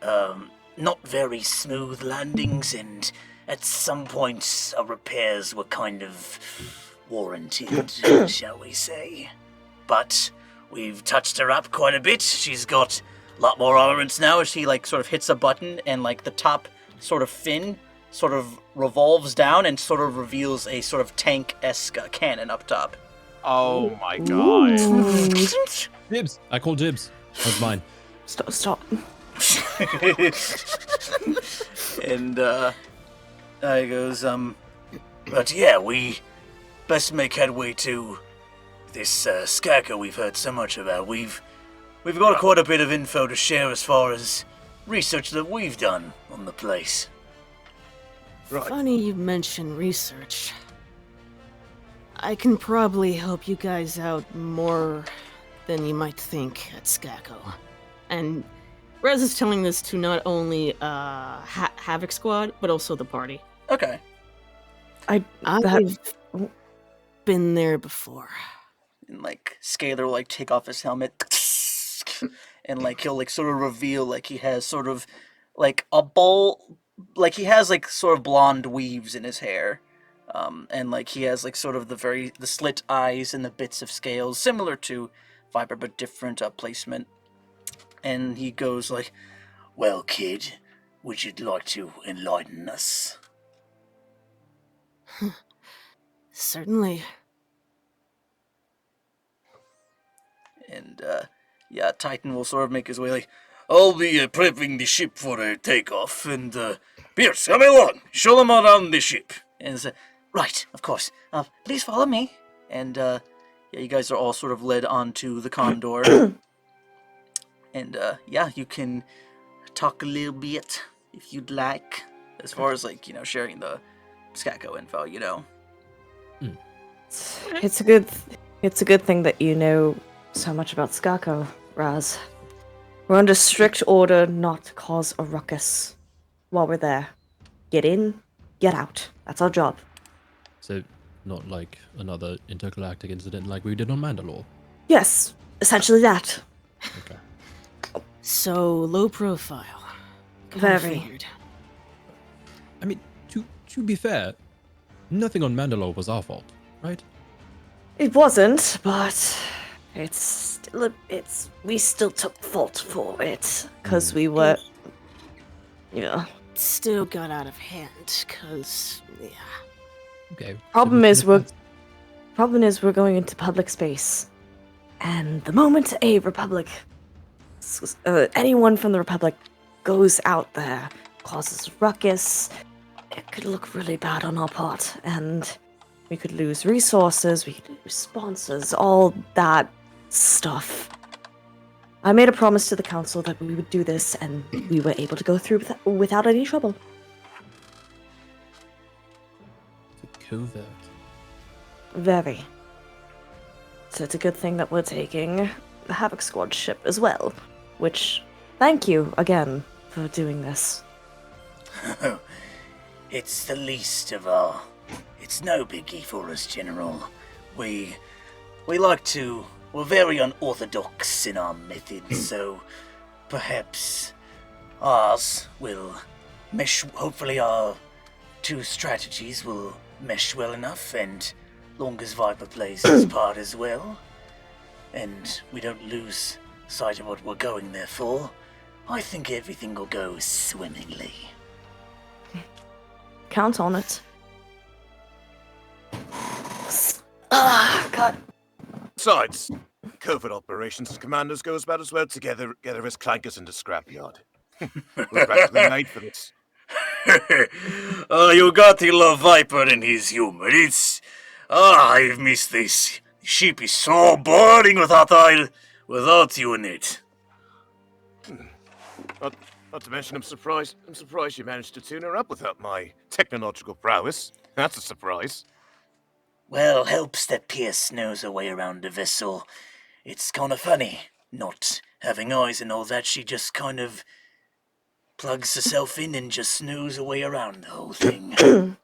not very smooth landings, and at some points our repairs were kind of warranted, shall we say. But we've touched her up quite a bit. She's got a lot more armaments now. as she like sort of hits a button, and like the top sort of fin sort of revolves down and sort of reveals a sort of tank-esque cannon up top. Oh my god. Dibs. I call dibs. That's mine. Stop. And he goes, But yeah, we best make headway to this Skaka we've heard so much about. We've got quite a bit of info to share as far as research that we've done on the place. Funny you mention research. I can probably help you guys out more than you might think at Skako. And Rez is telling this to not only Havoc Squad, but also the party. okay. I've been there before. And like Scalar will like take off his helmet and like he'll like sort of reveal like he has sort of like a bowl, like he has like sort of blonde weaves in his hair, and like he has like sort of the slit eyes and the bits of scales similar to Viper but different placement, and he goes like, Well, kid, would you like to enlighten us? Certainly. and yeah, Titan will sort of make his way like, I'll be prepping the ship for a takeoff, and Pierce, come along, show them around the ship. And it's, right, of course. Please follow me. And yeah, you guys are all sort of led onto the Condor. And yeah, you can talk a little bit if you'd like, as far as like sharing the Skako info. It's a good thing that you know so much about Skako, Raz. We're under strict order not to cause a ruckus while we're there. Get in, get out. That's our job. So, not like another intergalactic incident like we did on Mandalore. Yes, essentially that. Okay. So low profile. Kinda Very. figured. I mean, to be fair, nothing on Mandalore was our fault, right? It wasn't, but we still took fault for it because we were, Still got out of hand, cause yeah. Okay. Problem is we're going into public space, and the moment anyone from the Republic goes out there, causes a ruckus, it could look really bad on our part, and we could lose resources, we could lose sponsors, all that stuff. I made a promise to the council that we would do this, and we were able to go through without any trouble. It's a covert. Very. So it's a good thing that we're taking the Havoc Squad ship as well, which, thank you again for doing this. It's the least of our... It's no biggie for us, General. We like to... We're very unorthodox in our methods, so perhaps ours will mesh... Hopefully our two strategies will mesh well enough, and long as Viper plays his part as well, and we don't lose sight of what we're going there for, I think everything will go swimmingly. Count on it. God. Besides, covert operations and commandos goes about as well together as clankers in the scrapyard. We're back to the night for this. You got to love Viper and his humor. It's... I've missed this. The ship is so boring without you in it. Not to mention, I'm surprised you managed to tune her up without my technological prowess. That's a surprise. Well, helps that Pierce knows her way around the vessel. It's kind of funny, not having eyes and all that. She just kind of plugs herself in and just knows her way around the whole thing.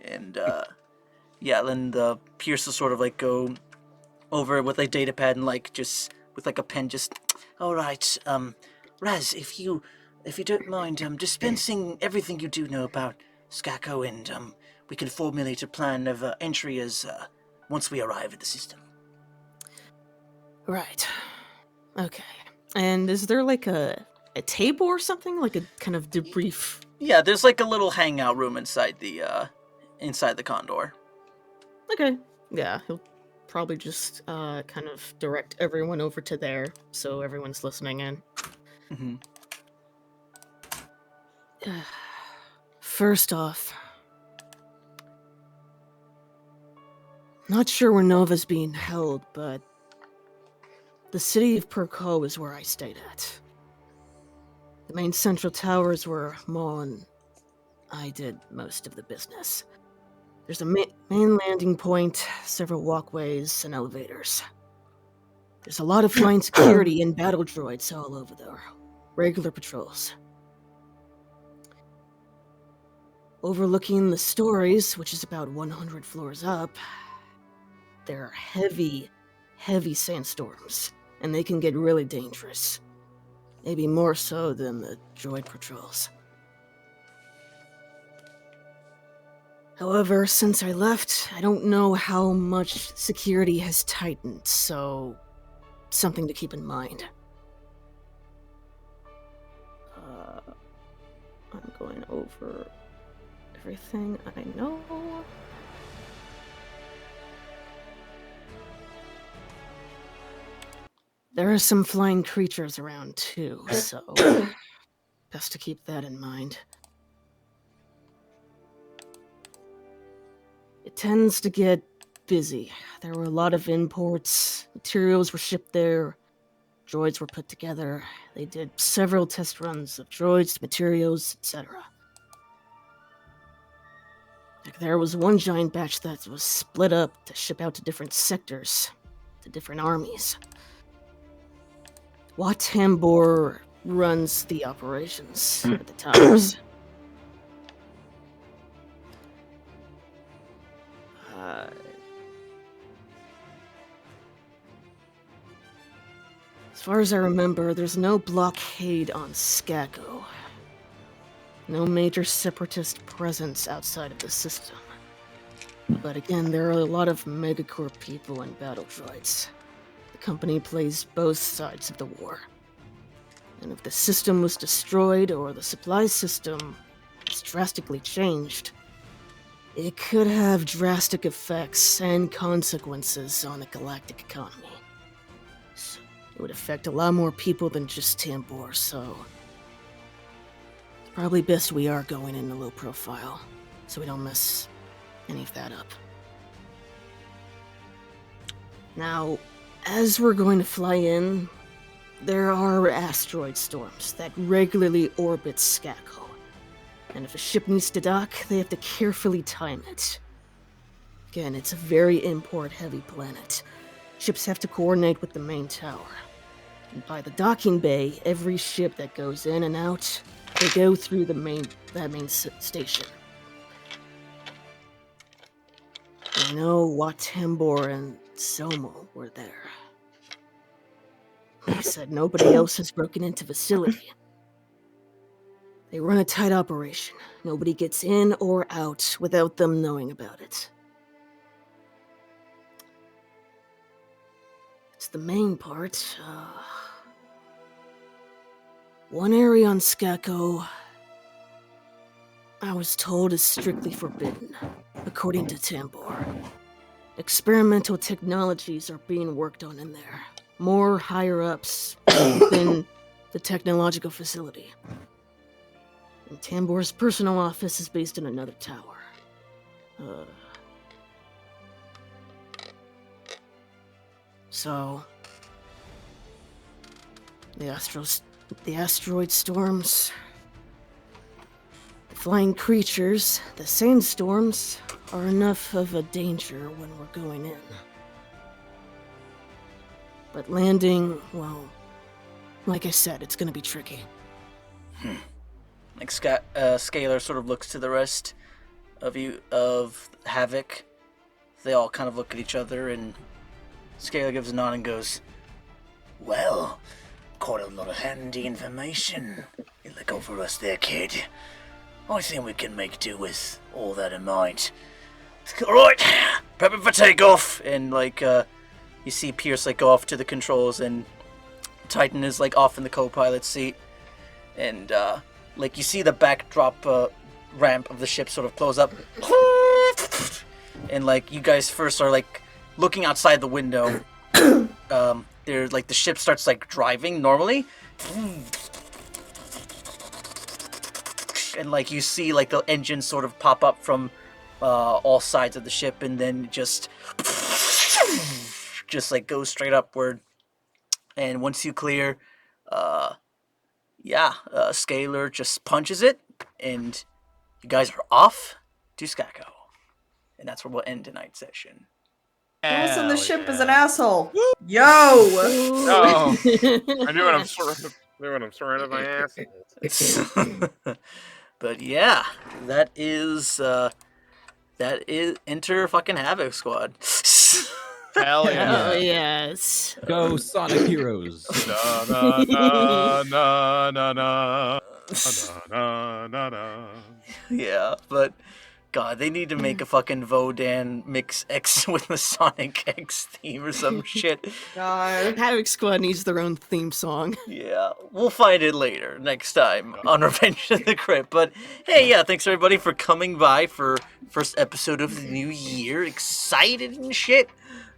And yeah, then Pierce will sort of like go over with a data pad and like just with like a pen, just all right, Raz, if you don't mind dispensing everything you do know about Skako, and we can formulate a plan of entry as once we arrive at the system. Right. Okay. And is there like a table or something, like a kind of debrief? Yeah, there's like a little hangout room inside the Condor. Okay. Yeah, he'll probably just kind of direct everyone over to there, so everyone's listening in. Mm-hmm. First off, not sure where Nova's being held, but the city of Perco is where I stayed at. The main central tower is where Mo and I did most of the business. There's a main landing point, several walkways, and elevators. There's a lot of flying security and battle droids all over there. Regular patrols. Overlooking the stories, which is about 100 floors up, there are heavy heavy sandstorms, and they can get really dangerous. Maybe more so than the droid patrols. However, since I left, I don't know how much security has tightened, so something to keep in mind. I'm going over everything I know. There are some flying creatures around too, so best to keep that in mind. It tends to get busy. There were a lot of imports, materials were shipped there, droids were put together. They did several test runs of droids, materials, etc. Like there was one giant batch that was split up to ship out to different sectors, to different armies. Watambor runs the operations at the towers. As far as I remember, there's no blockade on Skako. No major separatist presence outside of the system. But again, there are a lot of megacorp people and battle droids. The company plays both sides of the war. And if the system was destroyed or the supply system was drastically changed, it could have drastic effects and consequences on the galactic economy. So it would affect a lot more people than just Tambor, so it's probably best we are going in a low profile, so we don't mess any of that up. Now, as we're going to fly in, there are asteroid storms that regularly orbit Skako. And if a ship needs to dock, they have to carefully time it. Again, it's a very import-heavy planet. Ships have to coordinate with the main tower. And by the docking bay, every ship that goes in and out, they go through that main station. I know Watambor and Somo were there. They said nobody else has broken into the facility. They run a tight operation. Nobody gets in or out without them knowing about it. It's the main part. One area on Skako, I was told, is strictly forbidden, according to Tambor. Experimental technologies are being worked on in there. More higher-ups within the technological facility. And Tambor's personal office is based in another tower. So, the asteroid storms, the flying creatures, the sandstorms are enough of a danger when we're going in. But landing, well, like I said, it's gonna be tricky. Like Scalar sort of looks to the rest of Havoc. They all kind of look at each other, and Scalar gives a nod and goes, Well, quite a lot of handy information you look over us there, kid. I think we can make do with all that in mind. "Alright, prepping for takeoff!" And you see Pierce go off to the controls, and Titan is off in the co-pilot seat, and you see the backdrop ramp of the ship sort of close up, and you guys first are looking outside the window. There the ship starts driving normally, and you see the engines sort of pop up from all sides of the ship, and then just go straight upward. And once you clear, Scalar just punches it, and you guys are off to Skako. And that's where we'll end tonight's session. Who's in the ship is an yeah. asshole. Yo! Oh, I knew I'm surrounded by assholes. But yeah, that is enter fucking Havoc Squad. Hell Oh yeah. yes. Go Sonic Heroes. Na, na, na, na, na, na, na, na, na. Yeah, but God, they need to make a fucking Vodan mix X with the Sonic X theme or some shit. God. Havoc Squad needs their own theme song. Yeah, we'll find it later next time on Revenge of the Crypt. But hey, yeah, thanks everybody for coming by for first episode of the new year. Excited and shit.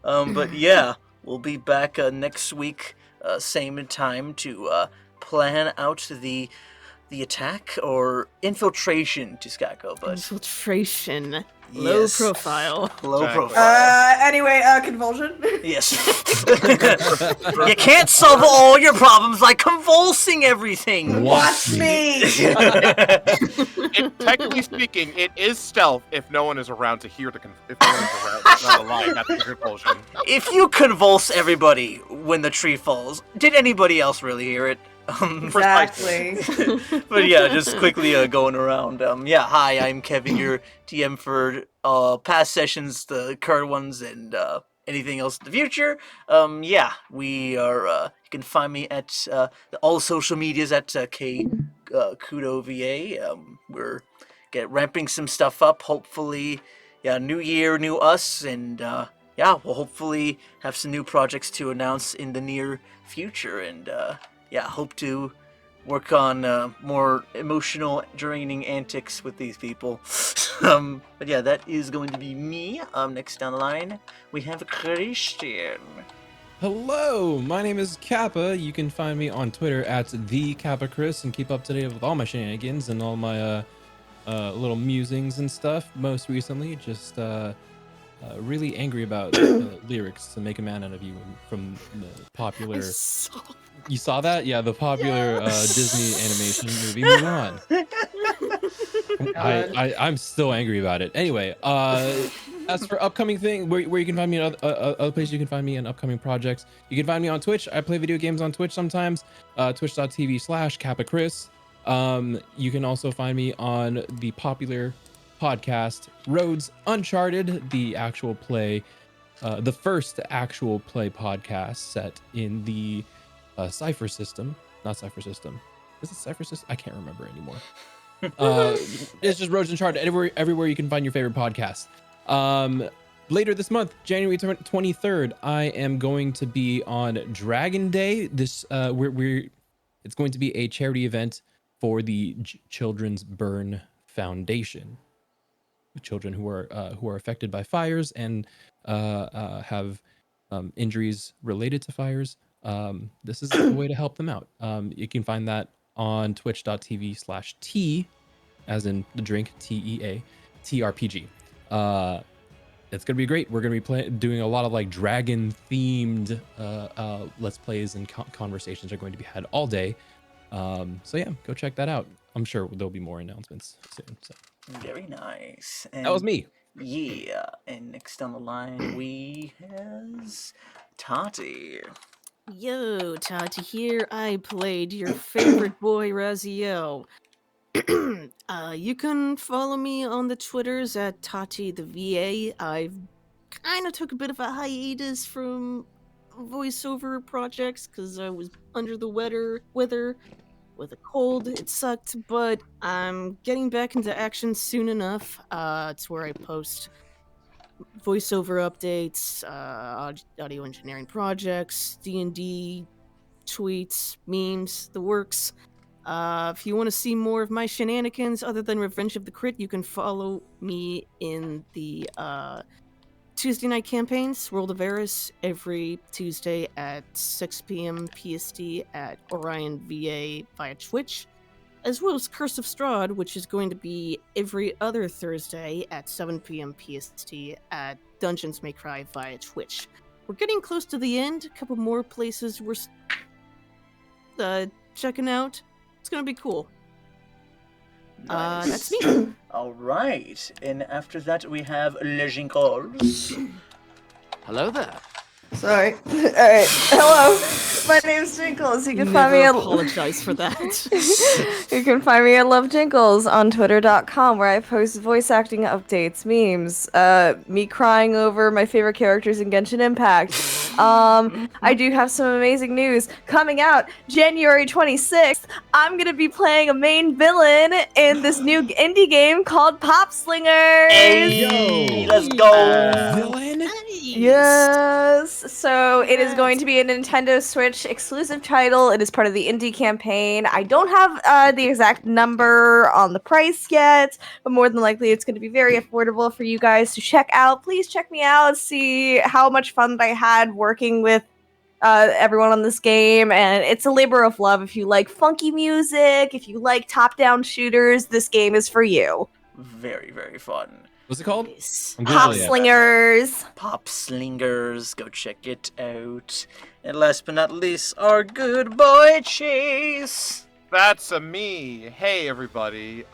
But yeah, we'll be back next week, same time to plan out the attack or infiltration to Skako. But Infiltration. Low yes, profile. low Exactly. profile. Anyway, convulsion. Yes. You can't solve all your problems by convulsing everything. Watch me. Technically speaking, it is stealth if no one is around to hear if no one is around, not alive at the compulsion. If you convulse everybody when the tree falls, did anybody else really hear it? Exactly. But yeah, just quickly going around. Yeah, hi, I'm Kevin, your TM for past sessions, the current ones, and anything else in the future. Yeah, we are. You can find me at all social medias at Couto VA. We're ramping some stuff up. Hopefully, yeah, new year, new us, and yeah, we'll hopefully have some new projects to announce in the near future, and yeah, hope to work on more emotional, draining antics with these people. But yeah, that is going to be me. Next down the line, we have Christian. Hello, my name is Kappa. You can find me on Twitter at @TheKappaChris and keep up to date with all my shenanigans and all my little musings and stuff. Most recently, just really angry about lyrics to Make a Man Out of You from the popular. You saw that? Yeah, the popular Disney animation movie Mulan. I'm still angry about it. Anyway, as for upcoming thing, where you can find me in other places you can find me in upcoming projects, you can find me on Twitch. I play video games on Twitch sometimes. Twitch.tv/KappaChris. You can also find me on the popular podcast Roads Uncharted, the actual play, the first actual play podcast set in the Cypher system. Not Cypher system. Is it Cypher system? I can't remember anymore. It's just Roads Uncharted everywhere you can find your favorite podcast. Later this month, January 23rd, I am going to be on Dragon Day. This it's going to be a charity event for the Children's Burn Foundation. Children who are affected by fires and have injuries related to fires. This is a way to help them out. You can find that on twitch.tv/T, as in the drink, TEA, TRPG. It's gonna be great. We're gonna be doing a lot of like dragon themed let's plays, and conversations are going to be had all day. So yeah, go check that out. I'm sure there'll be more announcements soon. So. Very nice. And That was me. Yeah, and next on the line we has Tati. Yo, Tati here. I played your favorite boy, Raziel. You can follow me on the Twitters at Tati the VA. I've kind of took a bit of a hiatus from voiceover projects because I was under the weather with a cold. It sucked, but I'm getting back into action soon enough. It's where I post voiceover updates, audio engineering projects, D&D tweets, memes, the works. If you want to see more of my shenanigans other than Revenge of the Crit, you can follow me in the Tuesday night campaigns, World of Eris, every Tuesday at 6 p.m. PST at Orion VA via Twitch, as well as Curse of Strahd, which is going to be every other Thursday at 7 p.m. PST at Dungeons May Cry via Twitch. We're getting close to the end. A couple more places we're checking out. It's gonna be cool. Nice. That's me. All right, and after that we have Le Jinkles. Hello there. Sorry. Alright. Hello. My name's Jinkles. You can find me Never at apologize for that. You can find me at Love Jinkles on Twitter.com, where I post voice acting updates, memes, me crying over my favorite characters in Genshin Impact. I do have some amazing news coming out January 26th. I'm gonna be playing a main villain in this new indie game called Pop Slingers. Hey, Yo. let's go. Villain? Yes. So it is going to be a Nintendo Switch exclusive title. It is part of the indie campaign. I don't have the exact number on the price yet, but more than likely it's going to be very affordable for you guys to check out. Please check me out, see how much fun I had working with everyone on this game, and it's a labor of love. If you like funky music, if you like top-down shooters, this game is for you. Very, very fun. What's it called? Nice. I'm Pop Googling it. Slingers. Pop Slingers, go check it out. And last but not least, our good boy Chase. That's a me. Hey everybody.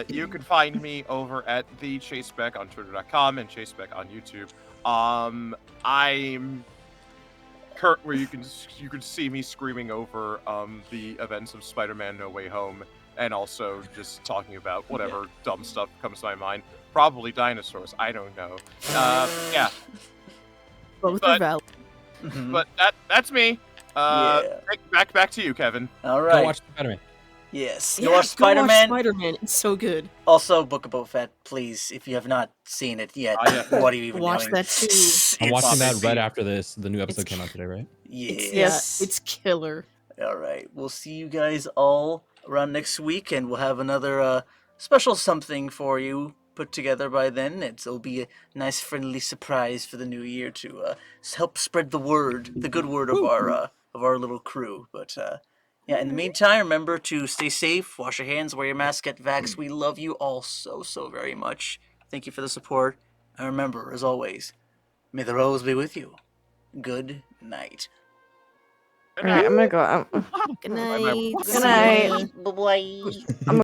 You can find me over at the Chasebeck on Twitter.com and Chasebeck on YouTube. I'm Kurt, where you can see me screaming over the events of Spider-Man No Way Home, and also just talking about whatever dumb stuff comes to my mind. Probably dinosaurs. I don't know. Yeah. Both But- are valid. Mhm. But that's me. Yeah. Back to you, Kevin. All Go right. watch Spider-Man. Yes. Yeah, Go watch Spider-Man. Spider-Man. It's so good. Also, Book of Boba Fett, please. If you have not seen it yet, Ah, yeah. what are you even Watch doing? that too. I'm It's- watching that obviously- right after this. The new episode It's- came out today, right? Yes. It's killer. All right. We'll see you guys all around next week, and we'll have another special something for you put together by then. It'll be a nice, friendly surprise for the new year to help spread the word, the good word of our little crew. But yeah, in the meantime, remember to stay safe, wash your hands, wear your mask, get vaxxed. We love you all so very much. Thank you for the support, and remember, as always, may the rose be with you. Good night. All right, I'm gonna go. Good night. Good night. Bye bye.